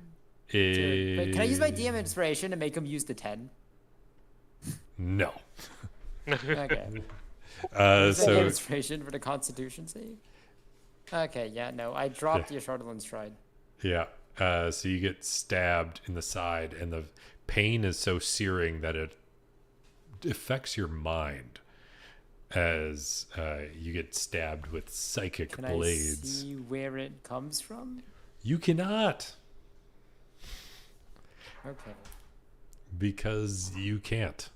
Wait, can I use my DM Eh, inspiration to make him use the 10? No. Okay. Use my DM So inspiration for the Constitution save. Okay, yeah, no, I dropped the Ashardalin Stride. yeah, so you get stabbed in the side, and the pain is so searing that it affects your mind as you get stabbed with psychic Can blades. I see where it comes from? You cannot, Okay. because you can't.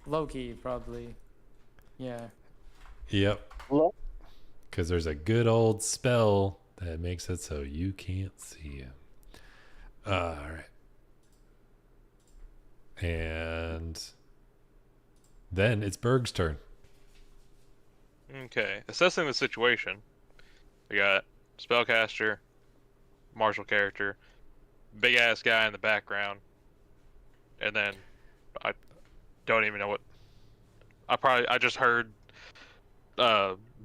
Loki, probably. Yeah. Yep. look. Because there's a good old spell that makes it so you can't see him. All right. And then it's Berg's turn. Okay. Assessing the situation. We got spellcaster, martial character, big ass guy in the background, and then I don't even know what. I just heard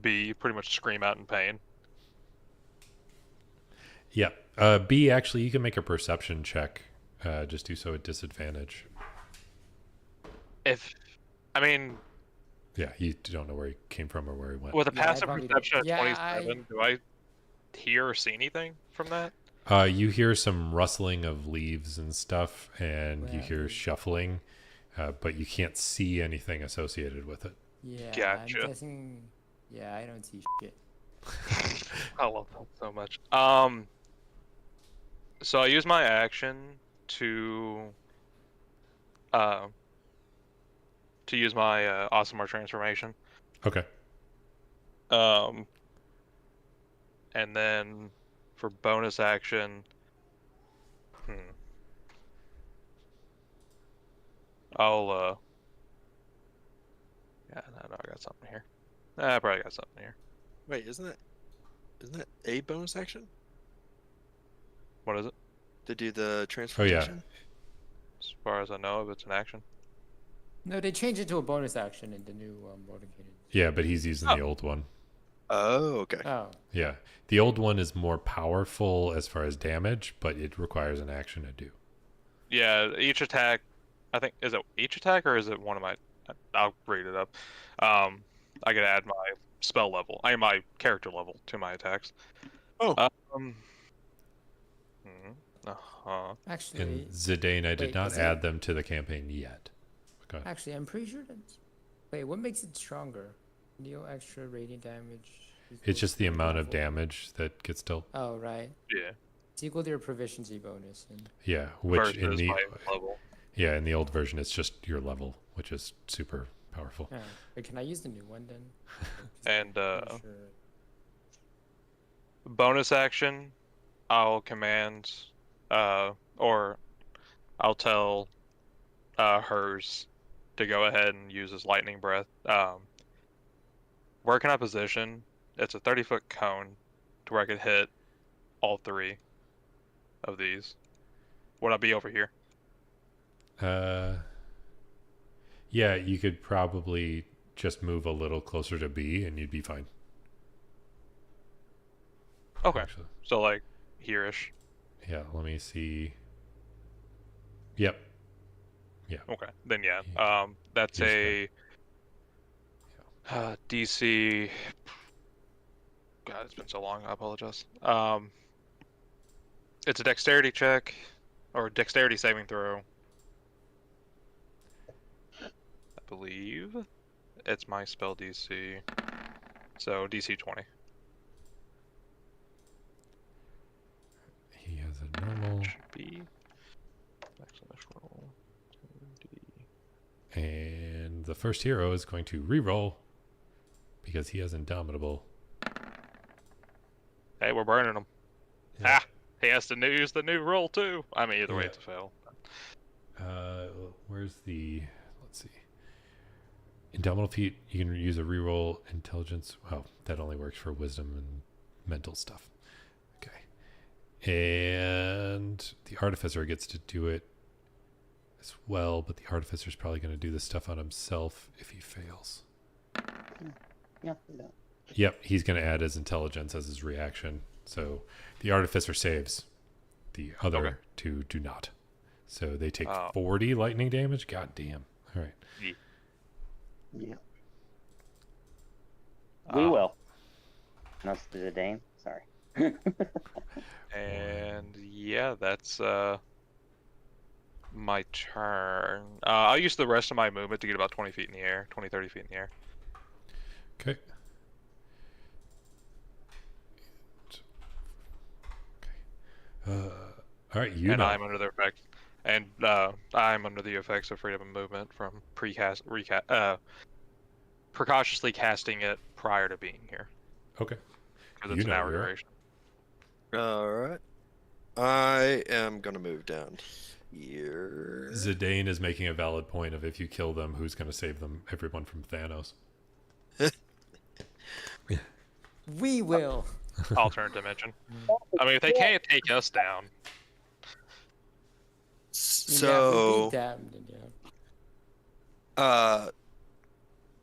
B pretty much scream out in pain. Yep. B, actually, you can make a perception check. Just do so at disadvantage. I mean, Yeah, you don't know where he came from or where he went. with a Yeah, I passive probably don't- perception of Yeah, 27, do I hear or see anything from that? You hear some rustling of leaves and stuff, and you hear Right. shuffling, but you can't see anything associated with it. Yeah, Gotcha. I'm guessing. Yeah, I don't see shit. I love that so much. So I use my action to use my Awesome transformation. Okay. And then for bonus action, I'll yeah, no, I got something here. I probably got something here. wait, isn't that a bonus action What is it? to do the transformation? As far as I know, if it's an action. No, they changed it to a bonus action in the new motivated. Yeah, but he's using the old one. Oh, okay. Oh, Yeah. The old one is more powerful as far as damage, but it requires an action to do. Yeah, each attack. I think is it each attack or is it one of my? I'll read it up. I could add my spell level, my character level to my attacks. Oh. Uh-huh. actually, And Zidane, I did Wait, not is add them to the campaign yet. Go ahead. actually, I'm pretty sure that's. Wait, what makes it stronger? Deal extra radiant damage. It's equals just the your amount of level. damage that gets dealt. Oh, right. Yeah. It's equal to your proficiency bonus. And Yeah, which Versus in the my level. in the old version it's just your level, which is super powerful. oh, wait, can I use the new one then? And Pretty sure. bonus action, I'll command or I'll tell hers to go ahead and use his lightning breath. Where can I position? It's a 30-foot cone to where I could hit all 3 of these. Would I be over here? Yeah, you could probably just move a little closer to B and you'd be fine. Okay. Actually. So like here-ish. Yeah, let me see. Yep. Okay. Then yeah. Yeah. That's Just a DC. God, it's been so long. I apologize. It's a dexterity check or dexterity saving throw. I believe it's my spell DC. So DC 20. He has a normal. Should be. Backslash roll. 2D. And the first hero is going to re-roll because he has Indomitable. Hey, we're burning him. Yeah. Ah, he has to use the new roll too. I mean, either way, Yeah. it's a fail. Where's the? Let's see. Indomitable feat. You can use a reroll intelligence. Well, that only works for wisdom and mental stuff. Okay. And the artificer gets to do it as well, but the artificer's probably going to do this stuff on himself if he fails. Yeah. Yep, he's going to add his intelligence as his reaction. So the artificer saves. The other Okay. 2 do not. So they take Oh. 40 lightning damage. God damn. All right. Yeah. We will. No, the Dame. Sorry. And yeah, that's my turn. I'll use the rest of my movement to get about 20 feet in the air, 20, 30 feet in the air. Okay. All right, you and know. I'm under the effect, and I'm under the effects of freedom of movement from precautiously casting it prior to being here, Okay. because You it's an know hour you're up. duration. All right. I am gonna move down here. Zidane is making a valid point of if you kill them, who's going to save them? Everyone from Thanos. We will. Alternate dimension. I mean, if they can't take us down, Yeah, if we So, beat them, then yeah.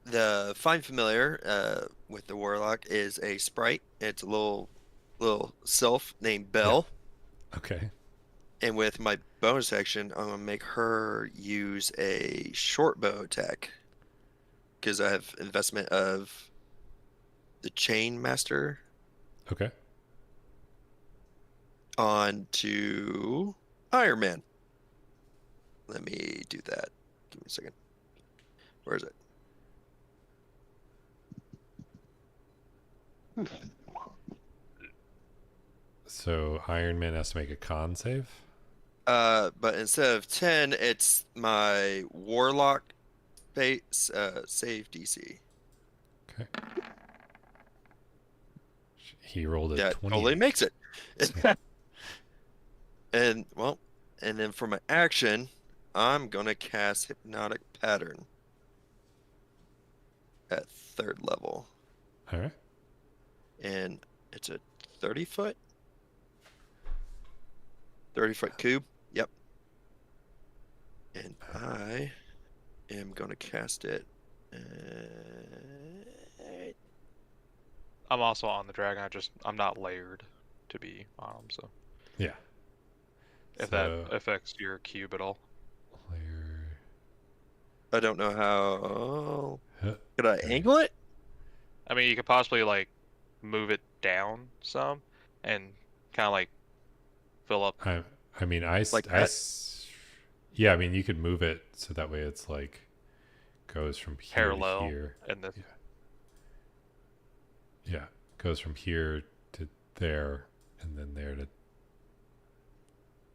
the Find Familiar with the Warlock is a sprite. It's a little sylph named Belle. Okay. And with my bonus action, I'm gonna make her use a short bow attack because I have investment of the Chain Master Okay. onto Iron Man. Let me do that. Give me a second. Where is it? So Iron Man has to make a con save. But instead of 10, it's my Warlock base save DC. Okay. He rolled a That 20. totally makes it. And then for my action, I'm gonna cast Hypnotic Pattern at 3rd level, All right. and it's a 30-foot cube. Yep. And I am gonna cast it. I'm also on the dragon. I'm not layered to be on them, so Yeah. if So, that affects your cube at all. layer. I don't know how. Huh. Could I angle it? I mean, you could possibly like move it down some and kind of like fill up. I mean, Like that? yeah, I mean, you could move it so that way it's like goes from here Parallel. to here. And the Yeah, goes from here to there, and then there to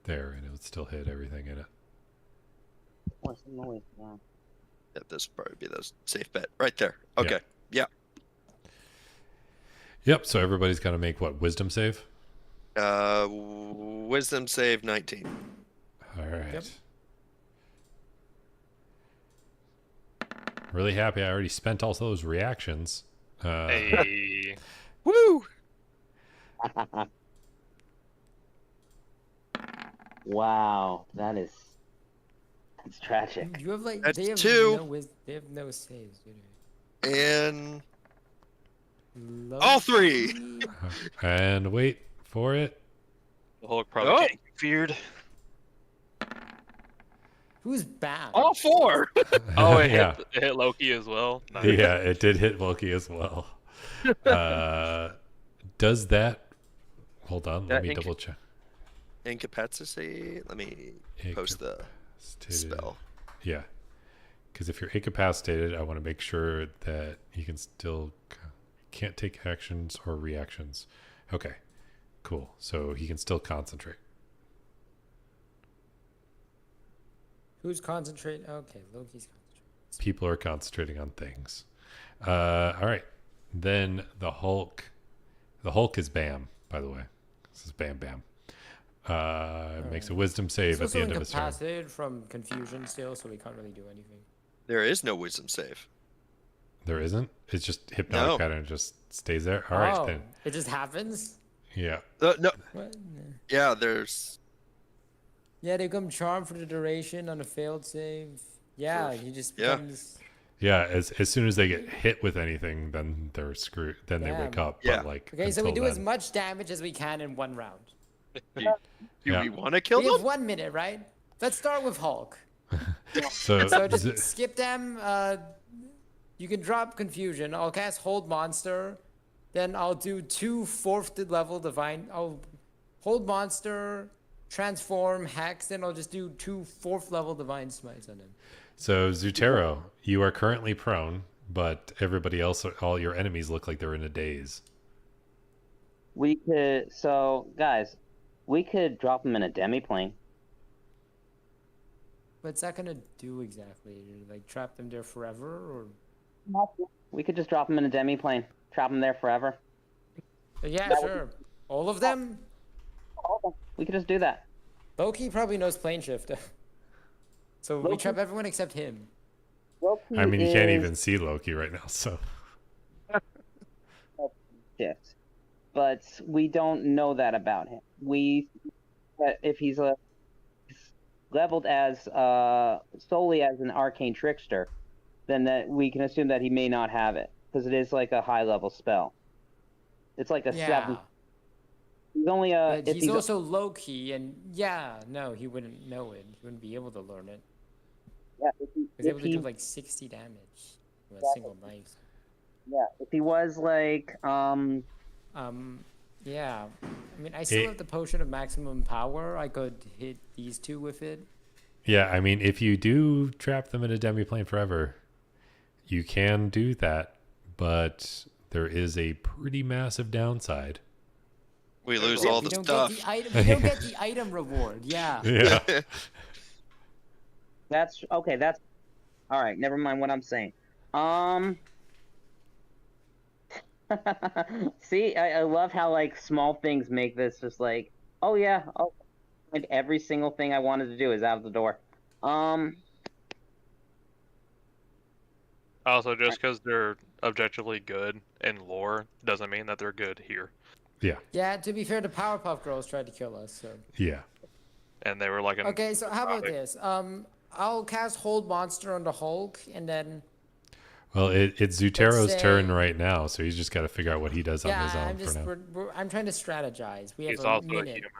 there, and it would still hit everything in it. What's the noise now? Yeah, this would probably be the safe bet right there. Okay. Yeah. Yep. So everybody's got to make what, wisdom save? Wisdom save 19. All right. Yep. Really happy I already spent all those reactions. Hey. Woo! Wow, that's tragic. You have like That's they have two. they have no saves, do they? And all three. Loki? And wait for it. The Hulk probably Oh. can't get feared. Who's bad? All four. Oh, it yeah. hit Loki as well. Nice. Yeah, it did hit Loki as well. Does that? Hold on, let me double check. Incapacitate. Let me post the Incapacitated. spell. Yeah, because if you're incapacitated, I want to make sure that you can still can't take actions or reactions. Okay, cool. So he can still concentrate. Who's concentrate? Okay, Loki's concentrate. People are concentrating on things. All right, then the Hulk. The Hulk is Bam, by the way. This is Bam Bam. Makes a wisdom save He's at the also end of his turn. incapacitated from confusion still, so we can't really do anything. There is no wisdom save. There isn't. It's just hypnotic No. pattern just stays there. All right, Oh, then. it just happens? Yeah. No. What? Yeah, there's. Yeah, they become charmed for the duration on a failed save. Yeah, he just yeah. becomes... Yeah, as soon as they get hit with anything, then they're screwed. Then they wake Damn. up. Yeah. But like, Okay, so we until do as then- much damage as we can in one round. Do Yeah. we want to kill We have them? 1 minute, right? Let's start with Hulk. So, So just skip them. You can drop confusion. I'll cast hold monster. Then I'll do 2 4th level divine. I'll hold monster, transform, hex. Then I'll just do 2 4th level divine smites on him. so Zutero, you are currently prone, but everybody else, all your enemies, look like they're in a daze. We could, so guys, we could drop him in a demi-plane. What's that gonna do exactly? Like trap them there forever, or? We could just drop him in a demi-plane, trap him there forever. Yeah, That would- sure. All of them. We could just do that. Loki probably knows plane shift. So we Loki- trap everyone except him. Loki I mean, you can't is even see Loki right now, so. shift, but we don't know that about him. If he's leveled as solely as an arcane trickster, then that we can assume that he may not have it because it is like a high level spell. It's like a Yeah. 7. He's only a. But if he's also Loki, and yeah, no, he wouldn't know it. He wouldn't be able to learn it. yeah, He's able to do like 60 damage with a single knife. if he was like Yeah. I mean, I still have the potion of maximum power. I could hit these two with it. Yeah, I mean, if you do trap them in a demi-plane forever, you can do that, but there is a pretty massive downside. We lose all we the don't stuff. get the item. We don't get the item reward. Yeah. Yeah. that's okay. That's all right. Never mind what I'm saying. See, I love how like small things make this just like, oh yeah, like every single thing I wanted to do is out the door. Also, just because they're objectively good in lore doesn't mean that they're good here. Yeah. To be fair, the Powerpuff Girls tried to kill us. So. Yeah. And they were like, an Okay. So how about necrotic. this? I'll cast Hold Monster on the Hulk, and then Well, it's Zutero's say- turn right now, so he's just got to figure out what he does on yeah, his own I'm just for now. I'm trying to strategize. We have He's a also a minute. human.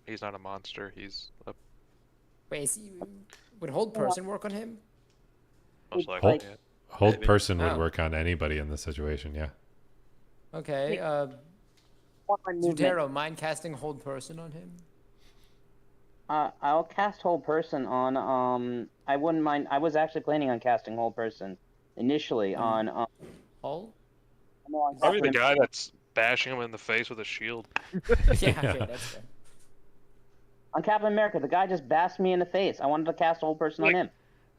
He's not a monster. He's a, Wait, would Hold Person work on him? most likely. Hold- yeah. Hold maybe. person would Oh. work on anybody in this situation, yeah. Okay. Zutero, mind casting Hold Person on him? I'll cast Whole Person on. I wouldn't mind. I was actually planning on casting Whole Person initially on. Hull? Probably the guy that's bashing him in the face with a shield. Yeah, okay, that's fair. On Captain America, the guy just bashed me in the face. I wanted to cast Whole Person on Like- him.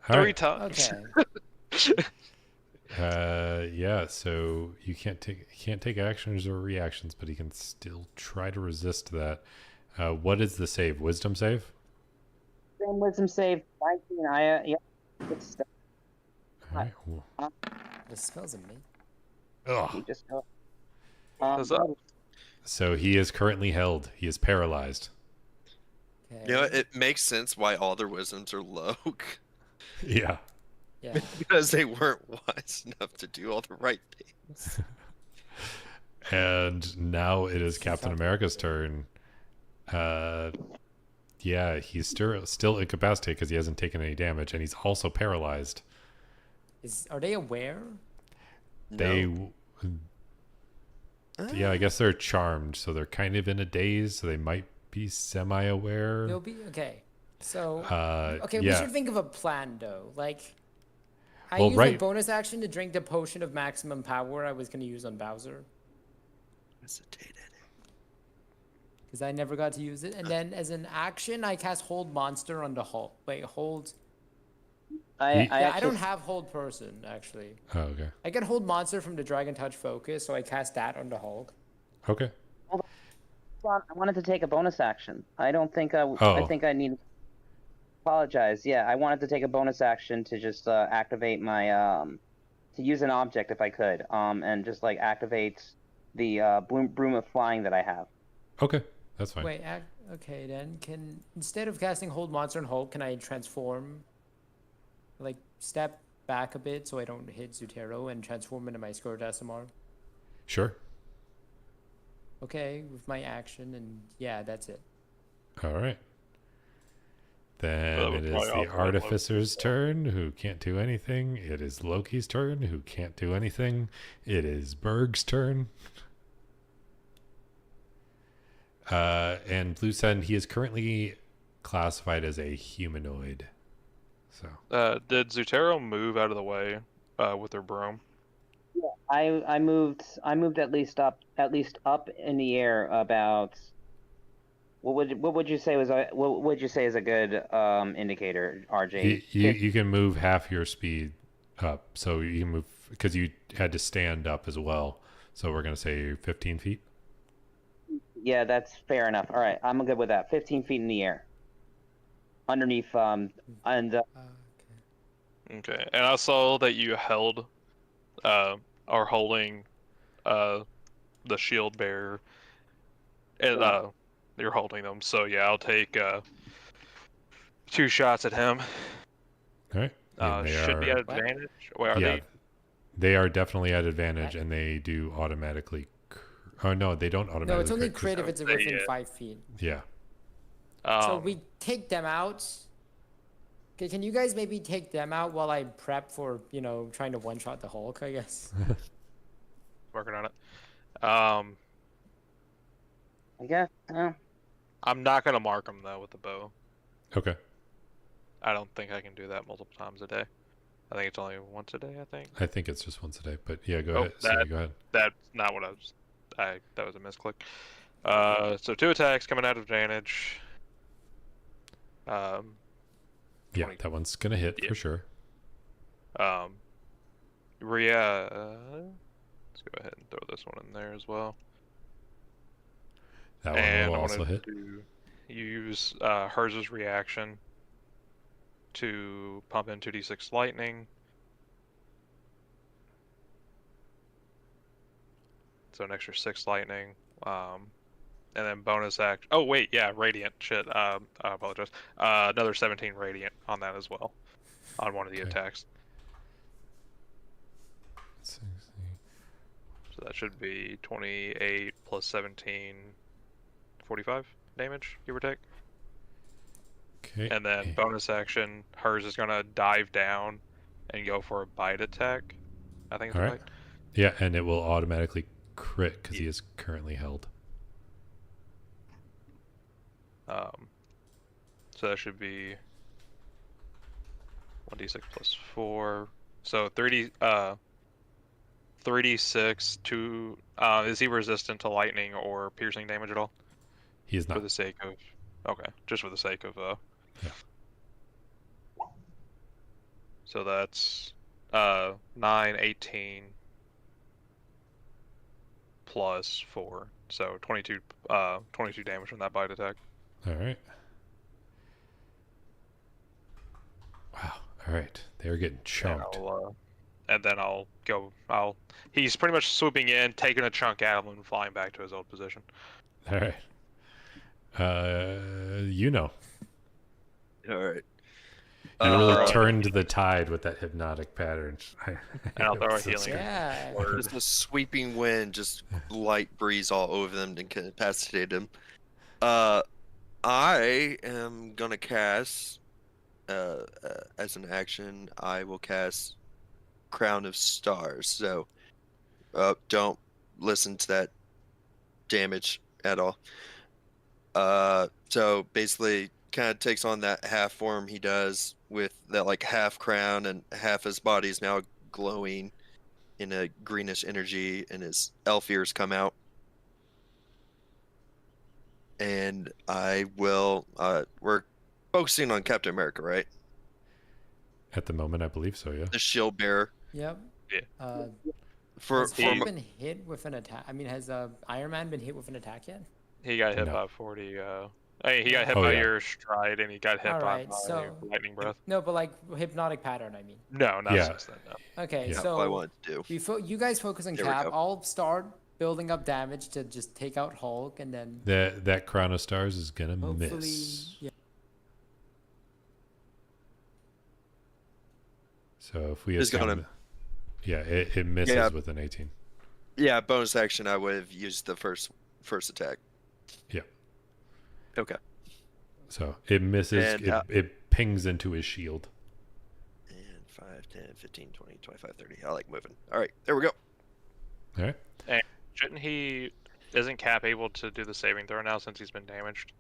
All Three right. times. Okay. Yeah, so you can't take actions or reactions, but he can still try to resist that. What is the save? Wisdom save? Same wisdom save 19. Yeah. It's, All right. Well, The smell's amazing. you ugh. just go. Does that- So he is currently held. He is paralyzed. Okay. You know, it makes sense why all their wisdoms are low Yeah. Yeah. because they weren't wise enough to do all the right things. And now it is This is Captain not- America's turn. Yeah, he's still incapacitated because he hasn't taken any damage, and he's also paralyzed. Are they aware? They, No. yeah, I guess they're charmed, so they're kind of in a daze, so they might be semi-aware. They'll be okay. So okay, yeah. we should think of a plan though. Like, I Well, used my right. bonus action to drink the potion of maximum power I was going to use on Bowser Hesitated. because I never got to use it. And then as an action, I cast Hold Monster on the Hulk. Wait, Hold. I I actually don't have Hold Person actually. Oh, okay. I get Hold Monster from the Dragon Touch Focus, so I cast that on the Hulk. Okay. I wanted to take a bonus action. I don't think I Oh. think I need. Apologize. Yeah, I wanted to take a bonus action to just activate my to use an object if I could and just like activate the broom of flying that I have. Okay, that's fine. Wait, okay then. Instead of casting Hold Monster on Hulk, can I transform? Like step back a bit so I don't hit Zutero and transform into my Scourge SMR. Sure. Okay, with my action, and yeah, that's it. All right. Then That would it is probably the offset Artificer's turn, who can't do anything. It is Loki's turn, who can't do anything. It is Berg's turn. And Blue Sun, he is currently classified as a humanoid. So Did Zutero move out of the way with her broom? I moved at least up in the air about. What would you say is a good indicator, RJ? you can move half your speed up, so you can move because you had to stand up as well. So we're gonna say 15 feet. Yeah, that's fair enough. All right, I'm good with that. 15 feet in the air, underneath and Okay, and I saw that you held, are holding, the shield bearer, and Yeah. you're holding them. So yeah, I'll take 2 shots at him. All right. And they Should be are- at advantage. Wait, are yeah, they are definitely at advantage, and they do automatically. Oh no, they don't automatically. No, it's only crit, 'cause- crit if it's They, within yeah. 5 feet. Yeah. So we take them out. Okay, can you guys maybe take them out while I prep for, trying to one-shot the Hulk, I guess? working on it. I guess. I'm not gonna mark them though with the bow. Okay. I don't think I can do that multiple times a day. I think it's only once a day. I think. I think it's just once a day, but yeah, go Oh, ahead. Sorry, go ahead. That's not what I was. That was a misclick. So 2 attacks coming out of advantage. Yeah, 20. that one's gonna hit Yeah. for sure. Rhea, let's go ahead and throw this one in there as well. That And one I will also wanted hit. to use hers' reaction to pump in 2d6 lightning. So an extra 6 lightning. And then bonus act. Oh wait, yeah, radiant. Shit. I apologize. Another 17 radiant on that as well, on one of the Okay. attacks. 60. So that should be 28 plus 17, 45 damage, give or take. Okay. And then bonus action, hers is gonna dive down and go for a bite attack. I think it's All a right. bite. Yeah, and it will automatically crit because he is currently held. So that should be 1d6 plus 4. So 3d6 to is he resistant to lightning or piercing damage at all? He is For not. the sake of just for the sake of Yeah. So that's 9, 18 plus 4, so 22. 22 damage from that bite attack. All right. Wow. All right. They're getting And chunked. then I'll go. He's pretty much swooping in, taking a chunk out of him, and flying back to his old position. All right. You know. All right. You really throw it. turned the tide with that hypnotic pattern. And I'll throw a So healing. scary. Yeah. Just a sweeping wind, just light breeze all over them and incapacitate them. I am gonna cast, as an action, I will cast Crown of Stars. So, don't listen to that damage at all. So basically, kind of takes on that half form he does with that like half crown, and half his body is now glowing in a greenish energy, and his elf ears come out. And I will. We're focusing on Captain America, right? At the moment, I believe so, yeah. The shield bearer. Yep. Yeah. Has For Hulk been hit with an attack? I mean, has Iron Man been hit with an attack yet? He got hit No. by 40. He got hit Oh, by yeah. your stride, and he got hit by Alright, my so- lightning breath. No, but like hypnotic pattern, I mean. No, not Yeah. since then. No. Okay, Yeah. That's what I so wanted to do. you guys focus on There we Cap. go. I'll start building up damage to just take out Hulk, and then That Crown of Stars is gonna hopefully, miss. yeah. So if we It's assume, gonna- yeah, it misses Yeah. with an 18. Yeah, bonus action. I would have used the first attack. Yeah. Okay. So it misses. And, it pings into his shield. And 5, 10, 15, 20, 25, 30. I like moving. All right, there we go. All right. Shouldn't he? Isn't Cap able to do the saving throw now since he's been damaged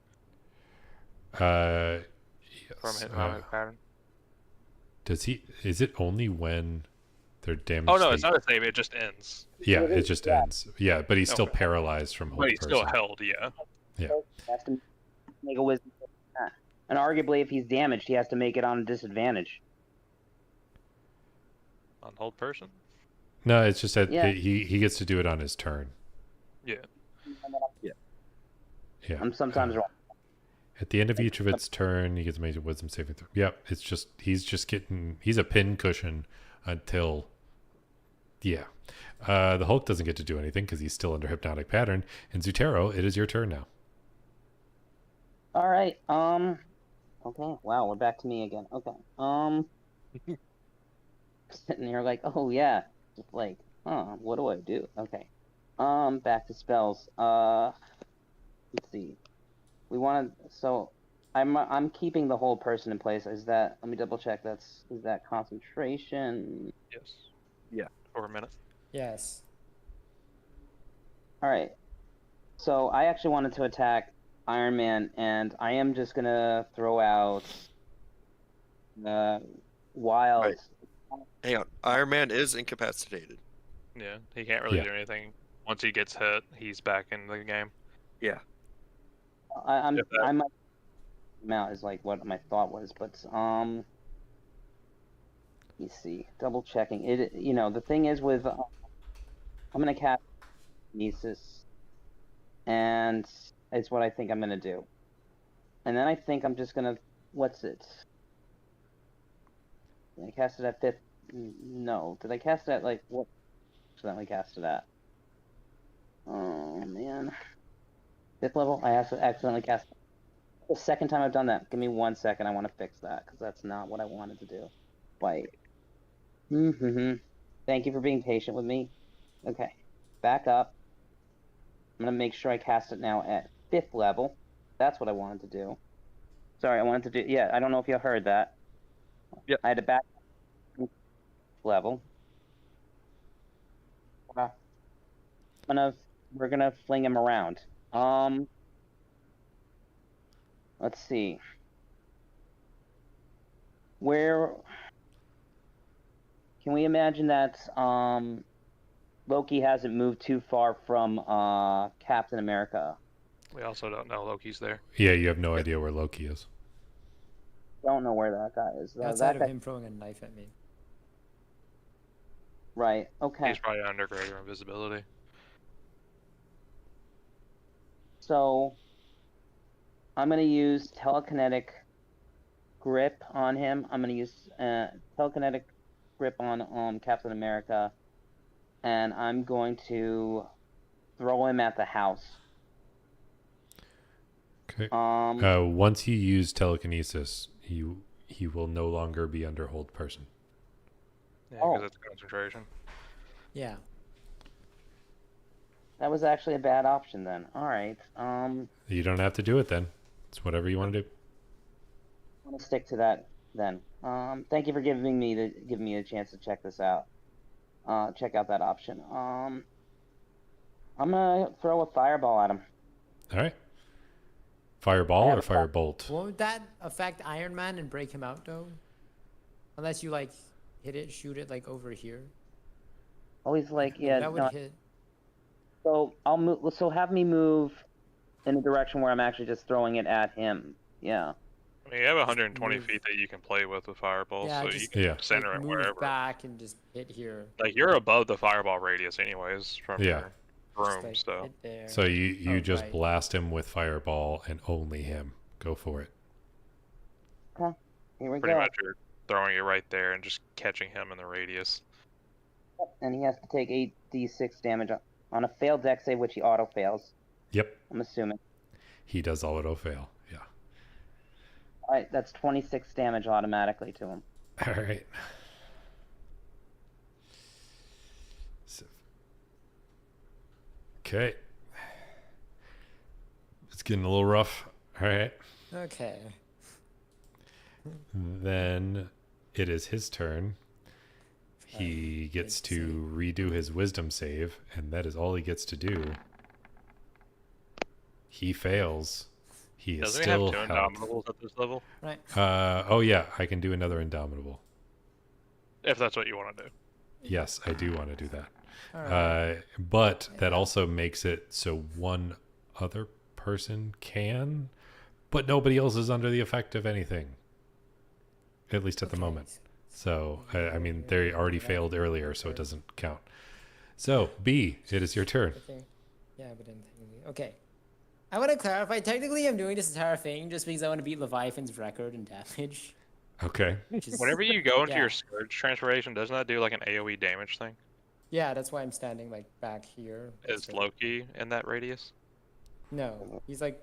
Yes. from hypnotic pattern? Does he? Is it only when they're damaged? Oh no, it's not a save. It just ends. Yeah, it just ends. Yeah, but he's still Okay. paralyzed from hold But he's person. still held. Yeah. Has to make a wisdom. And arguably, if he's damaged, he has to make it on a disadvantage. On hold person. No, it's just that Yeah. he gets to do it on his turn. Yeah. Yeah. I'm sometimes wrong. At the end of each of its turn, he gets to make a wisdom saving throw. Yep, it's just he's a pin cushion until. Yeah. The Hulk doesn't get to do anything because he's still under hypnotic pattern. And Zutero, it is your turn now. All right. Okay. Wow, we're back to me again. Okay. Sitting here like, oh yeah, just like, what do I do? Okay. Back to spells. Let's see. We want to. So, I'm keeping the whole person in place. Is that? Let me double check. Is that concentration? Yes. Yeah. For a minute. Yes. All right. So I actually wanted to attack Iron Man, and I am just gonna throw out wild. Right. Hang on. Iron Man is incapacitated. Yeah. He can't really Yeah. do anything. Once he gets hit, he's back in the game. Yeah. I'm If that- I might amount is like what my thought was, but let me see. Double checking it. You know, the thing is with I'm gonna cast Nesis, and it's what I think I'm gonna do. And then I think I'm just gonna what's it? Did I cast it at 5th? No. Did I cast it at like what? Accidentally cast it at. Oh man. 5th level? I accidentally cast it. The second time I've done that. Give me 1 second. I want to fix that because that's not what I wanted to do. Wait. Thank you for being patient with me. Okay. Back up. I'm going to make sure I cast it now at 5th level. That's what I wanted to do. Sorry, I wanted to do... Yeah, I don't know if you heard that. Yep. I had to back level. We're gonna fling him around. Let's see. Where can we imagine that Loki hasn't moved too far from Captain America? We also don't know Loki's there. Yeah, you have no idea where Loki is. Don't know where that guy is. Outside That of guy, him throwing a knife at me. Right. Okay. He's probably under greater invisibility. So I'm gonna use telekinetic grip on him. I'm gonna use telekinetic grip on Captain America, and I'm going to throw him at the house. Okay. Um. Once you use telekinesis, he will no longer be under hold person. Yeah, Oh. because it's concentration. Yeah. That was actually a bad option then. All right. You don't have to do it then. It's whatever you want to do. I'm gonna stick to that then. Thank you for giving me a chance to check this out. Check out that option. I'm gonna throw a fireball at him. All right. Fireball or firebolt? Won't that affect Iron Man and break him out though? Unless you like hit it, shoot it like over here. Always like, yeah. That would No, hit. so I'll move. So have me move in a direction where I'm actually just throwing it at him. Yeah. I mean, you have 120 move. feet that you can play with fireball, Yeah, so just, you can Yeah. center like, it move wherever. back and just hit here. Like you're above the fireball radius, anyways, from Yeah. your Just, room. like, So hit there. So you Oh, just right. blast him with fireball and only him. Go for it. Here we pretty go. much you're throwing it right there and just catching him in the radius. And he has to take 8d6 damage on a failed dex save, which he auto fails. Yep. I'm assuming. He does auto fail. Yeah. All right, that's 26 damage automatically to him. All right. Okay. It's getting a little rough. All right. Okay. Then it is his turn. He gets good to redo his wisdom save, and that is all he gets to do. He fails. He is Doesn't he have still two held. Indomitables at this level? Right. Oh yeah, I can do another Indomitable. If that's what you want to do. Yes, I do want to do that. All right. But that also makes it so one other person can, but nobody else is under the effect of anything. At least at the Okay. moment. So, I mean, they already failed earlier, so it doesn't count. So, B, it is your turn. Okay. Yeah, but then technically. Okay. I want to clarify. Technically, I'm doing this entire thing just because I want to beat Leviathan's record in damage. Okay. Which is, Whenever you go into Yeah. your Scourge transformation, doesn't that do like an AoE damage thing? Yeah, that's why I'm standing like back here. Is That's Loki in that radius? No, he's like.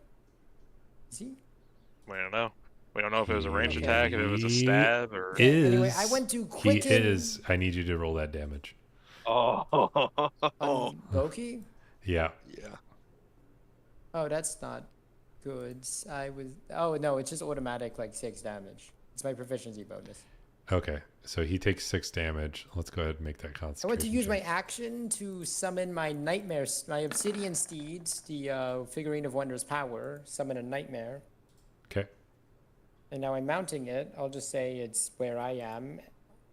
Is he? We don't know. We don't know if it was a ranged Okay. attack, if it was a stab, or. Anyway, I went to He quicken. is. I need you to roll that damage. Oh. Loki? Yeah. Yeah. Oh, that's not good. I was. Oh no, it's just automatic like 6 damage. It's my proficiency bonus. Okay. So he takes 6 damage. Let's go ahead and make that I concentration. want to use my check. action to summon my nightmares, my obsidian steeds, the figurine of wondrous power. Summon a nightmare, Okay. and now I'm mounting it. I'll just say it's where I am.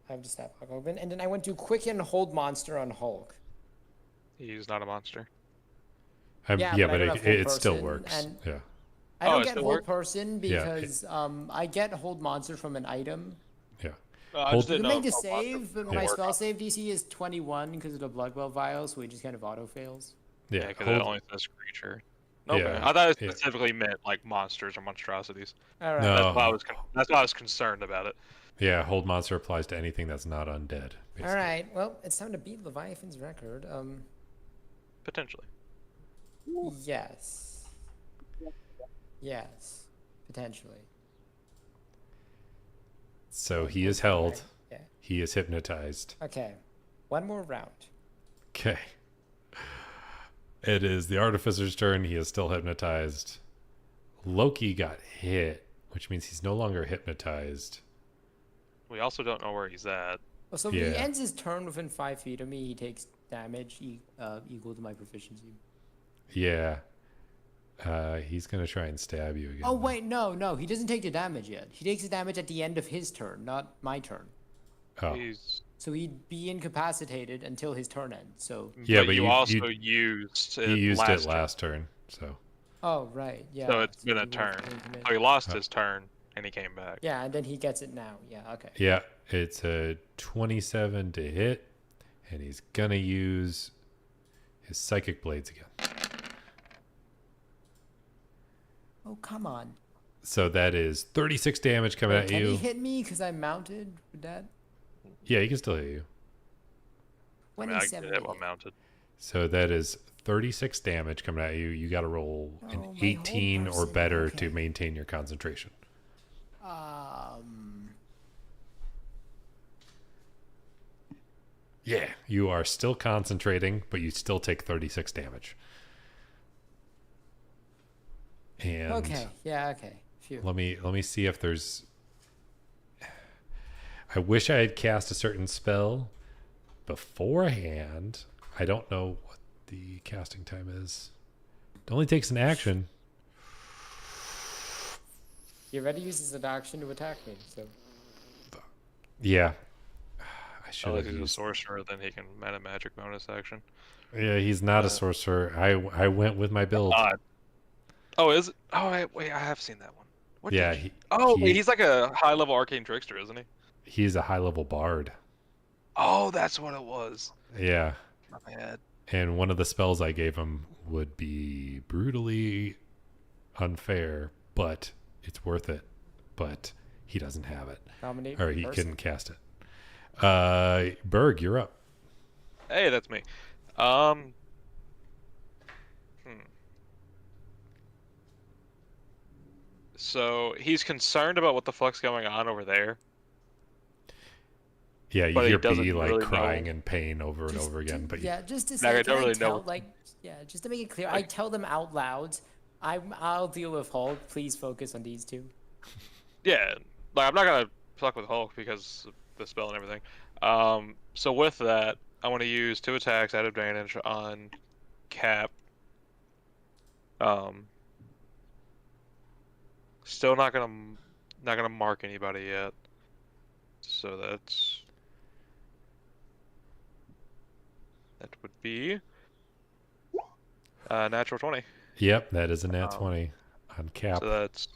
I have the stat block open, and then I went to quicken hold monster on Hulk. He's not a monster. Yeah, Yeah, but I but don't it, have full it still person, works. and- Yeah. I Oh, don't it get still hold works? person Yeah, because I get hold monster from an item. Yeah. I Hold- just You didn't can know make the if Hulk monster save, but would my work. spell save DC is 21 because of the Bloodwell vial, so it just kind of auto fails. Yeah, Yeah. because Hold- it only says creature. Okay. Yeah, I thought it yeah. specifically meant like monsters or monstrosities. All right. No. That's why I was concerned about it. Yeah, hold monster applies to anything that's not undead. Basically. All right. Well, it's time to beat Leviathan's record. Potentially. Yes. Yes. Potentially. So he is held. Right, yeah. He is hypnotized. Okay. One more round. Okay. It is the artificer's turn. He is still hypnotized. Loki got hit, which means he's no longer hypnotized. We also don't know where he's at. Oh, so if Yeah. he ends his turn within 5 feet of me, he takes damage equal to my proficiency. Yeah. He's going to try and stab you again. Oh, wait. No. He doesn't take the damage yet. He takes the damage at the end of his turn, not my turn. Oh. He's. So he'd be incapacitated until his turn ends. So. Yeah, but you you- also you- used it He used it turn. last turn, so. Oh, right. Yeah. So it's been he a won't turn. commit. So he lost his turn and he came back. Yeah, and then he gets it now. Yeah, okay. Yeah, it's a 27 to hit, And he's going to use his psychic blades again. Oh, come on. So that is 36 damage coming Wait, at can you. he hit me because I'm mounted with that? Yeah, he can still hit you. I mean, I can get it while mounted. So that is 36 damage coming at you. You got to roll Oh, an my whole 18 or person. better Okay. to maintain your concentration. Yeah, you are still concentrating, but you still take 36 damage. And Okay. Yeah. Okay. Phew. let me see if there's. I wish I had cast a certain spell beforehand. I don't know what the casting time is. It only takes an action. He already uses an action to attack me. So. Yeah, I should Unless have he's a used. sorcerer, then he can meta magic bonus action. Yeah, he's not a sorcerer. I went with my build. Oh, is it? Oh, wait, I have seen that one. What Yeah, did you- he- he's like a high level arcane trickster, isn't he? he's a high level bard. Oh, that's what it was. Yeah. My bad. And one of the spells I gave him would be brutally unfair, but it's worth it. But he doesn't have it. Dominate. Or he person. couldn't cast it. Berg, you're up. Hey, that's me. So he's concerned about what the fuck's going on over there. Yeah, you But he hear doesn't B like really crying know. in pain over and Just over again. to- But yeah, just to Like, say, I can don't really tell, know. like, yeah, just to make it clear, I tell them out loud. I'll deal with Hulk. Please focus on these two. Yeah, like I'm not gonna fuck with Hulk because of the spell and everything. So with that, I want to use 2 attacks at advantage on Cap. Still not gonna mark anybody yet. So that would be natural 20. yep, that is a nat 20 on Cap. So that's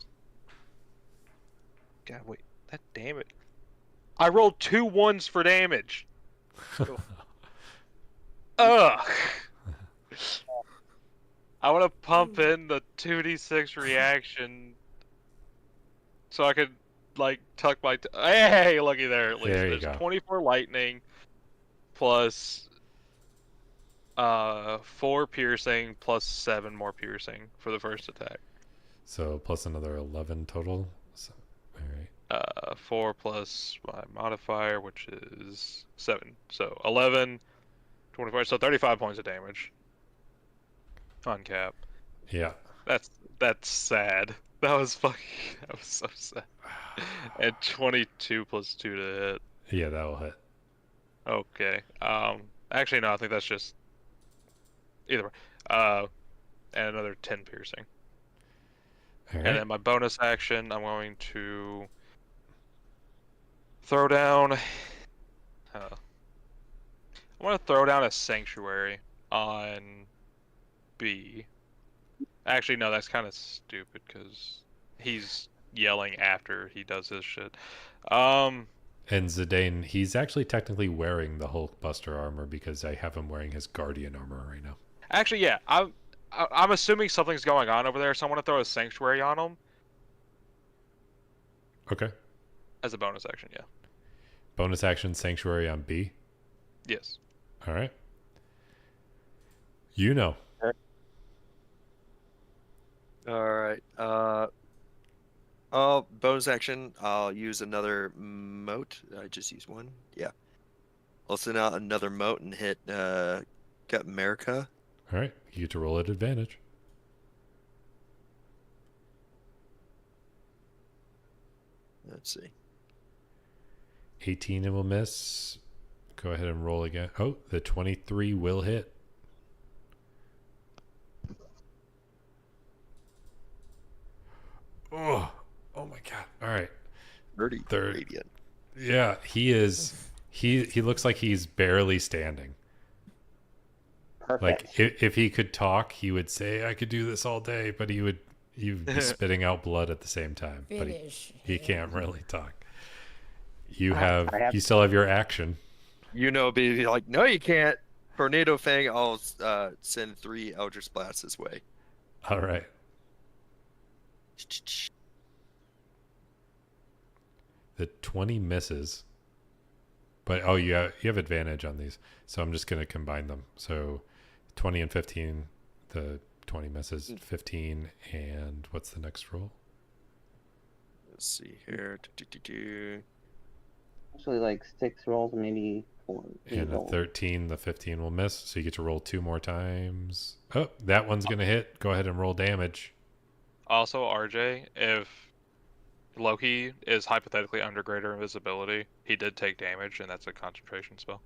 God. Wait, that damn it! I rolled 2 1s for damage. Ugh. I want to pump in the 2d6 reaction so I could like tuck my. Hey, looky there. At least There you there's go. 24 lightning plus 4 piercing plus 7 more piercing for the first attack. So plus another 11 total. So, all right. 4 plus my modifier, which is 7. So 11, 24. So 35 points of damage on Cap. Yeah. That's sad. That was so sad. And 22 plus 2 to hit. Yeah, that will hit. Okay. Actually, no, I think that's just either way. And another 10 piercing. All right. And then my bonus action, I'm going to throw down. I want to throw down a sanctuary on B. Actually, no, that's kind of stupid because he's yelling after he does his shit. And Zidane, he's actually technically wearing the Hulkbuster armor because I have him wearing his Guardian armor right now. Actually, yeah, I'm assuming something's going on over there, so I want to throw a sanctuary on him Okay. as a bonus action. Yeah. Bonus action Sanctuary on B. Yes. All right. You know. All right. Bonus action. I'll use another moat. I just used one. Yeah. I'll send out another moat and hit got America. All right. You get to roll at advantage. Let's see. 18 it will miss. Go ahead and roll again. Oh, the 23 will hit. Oh my god. All right. 30 Third. radiant. Yeah, he is. He looks like he's barely standing. Perfect. Like if he could talk, he would say, "I could do this all day," but you'd be spitting out blood at the same time. But Finish. he can't really talk. You I have have- you still have your action. be like, no, you can't. Tornado Fang, I'll send 3 Eldritch Blasts his way. All right. The 20 misses. But you have advantage on these. So I'm just going to combine them. So 20 and 15, the 20 misses, 15, and what's the next roll? Let's see here. Actually, like 6 rolls, maybe 4. And a 13, the 15 will miss. So you get to roll 2 more times. Oh, that one's going to hit. Go ahead and roll damage. Also, RJ, if Loki is hypothetically under greater invisibility, he did take damage, and that's a concentration spell.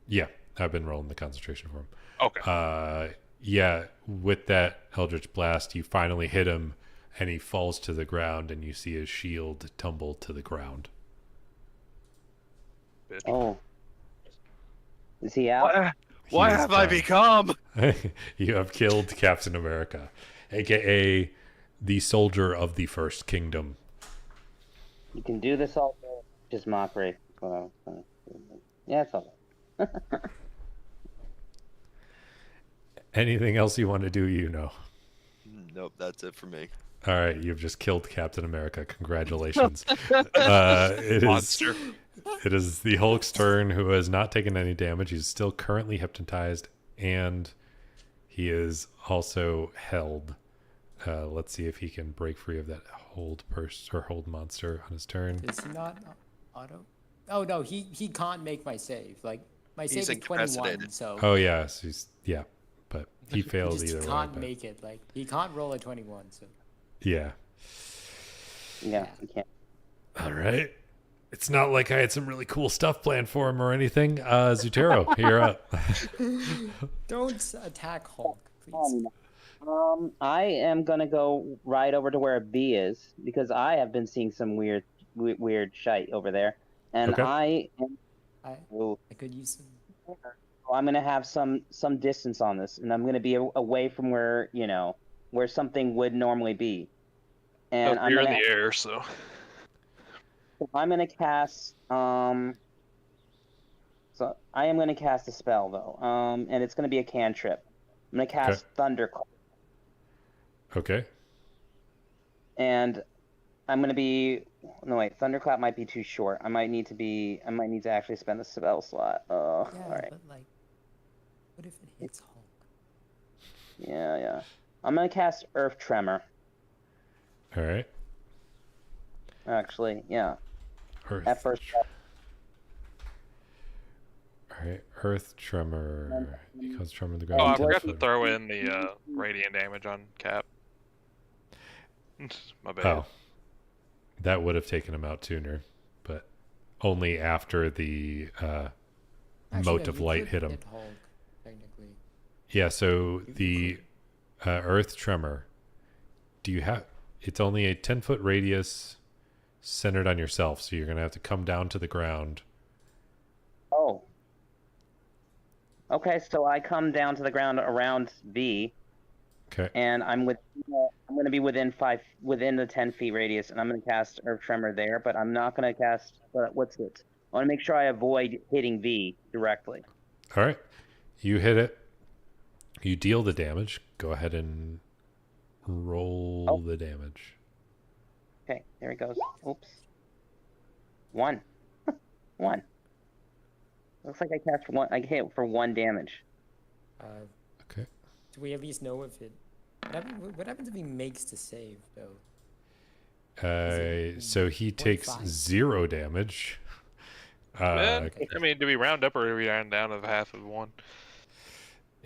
Yeah, I've been rolling the concentration for him. Okay. Yeah, with that Eldritch Blast, you finally hit him, and he falls to the ground, and you see his shield tumble to the ground. Bitch. Oh. Is he out? What He is have I done. become? You have killed Captain America, aka the soldier of the First Kingdom. You can do this all day. Just mockery. Well, yeah, it's all right. Anything else you want to do, Nope, that's it for me. All right, you've just killed Captain America. Congratulations. Monster. It is the Hulk's turn, who has not taken any damage. He's still currently hypnotized, and he is also held. Let's see if he can break free of that hold monster on his turn. Is he not auto? Oh no, he can't make my save. Like my He's save is 21, incapacitated. so Oh yeah, so but he he failed just either way. can't but- make it. Like he can't roll a 21. So Yeah. Yeah, you can't. All right. It's not like I had some really cool stuff planned for him or anything. Zutero, you're up. don't attack Hulk, please. I am gonna go right over to where B is because I have been seeing some weird shite over there, and Okay. I could use some. I'm gonna have some distance on this, and I'm gonna be away from where where something would normally be, and Oh, you're in the air, so. I'm gonna cast So I am gonna cast a spell though, and it's gonna be a cantrip. I'm gonna cast Thunderclap. Okay. And I'm gonna be Thunderclap might be too short. I might need to actually spend the spell slot. Yeah, alright. but like, what if it hits Hulk? Yeah. I'm gonna cast Earth Tremor. All right. Actually, yeah. Earth. At first. All right. Earth tremor. He causes tremor in the Oh, ground. I 10 forgot to foot. throw in the radiant damage on Cap. My bad. Oh. That would have taken him out sooner, but only after the mote of you light could hit him. Hulk, technically. Yeah, so the Earth tremor, it's only a 10-foot radius centered on yourself, so you're going to have to come down to the ground. Oh. Okay, so I come down to the ground around B, Okay. and I'm going to be within the 10 feet radius, and I'm going to cast Earth Tremor there, but I'm not going to cast. What's it? I want to make sure I avoid hitting V directly. All right. You hit it. You deal the damage. Go ahead and roll the damage. Okay, there he goes. Oops. 1. 1. Looks like I cast 1. I hit for 1 damage. Okay. Do we at least know if it? What happens if he makes the save though? So he takes 45? 0 damage. I mean, do we round up or do we round down of half of 1?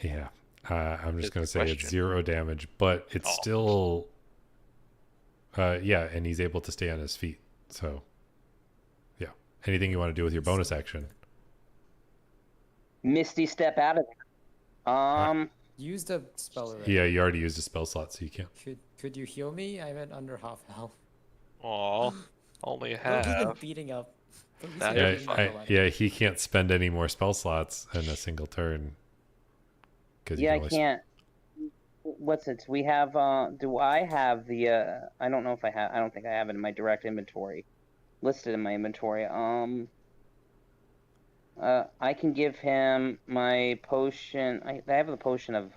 Yeah. I'm just Good going to say it's question. 0 damage, but it's Oh. still. Yeah, and he's able to stay on his feet. So, yeah. Anything you want to do with your bonus action? Misty Step out of there. Use the spell already. Yeah, you already used a spell slot, so you can't. Could you heal me? I'm at under half health. Aw, only Look, he's been half. beating up. Look, he's That been Yeah, is beating up fine. a lot. yeah, he can't spend any more spell slots in a single turn. Yeah, I can't. What's it? We have. Do I have the? I don't know if I have. I don't think I have it in my direct inventory, listed in my inventory. I can give him my potion. I have the potion of You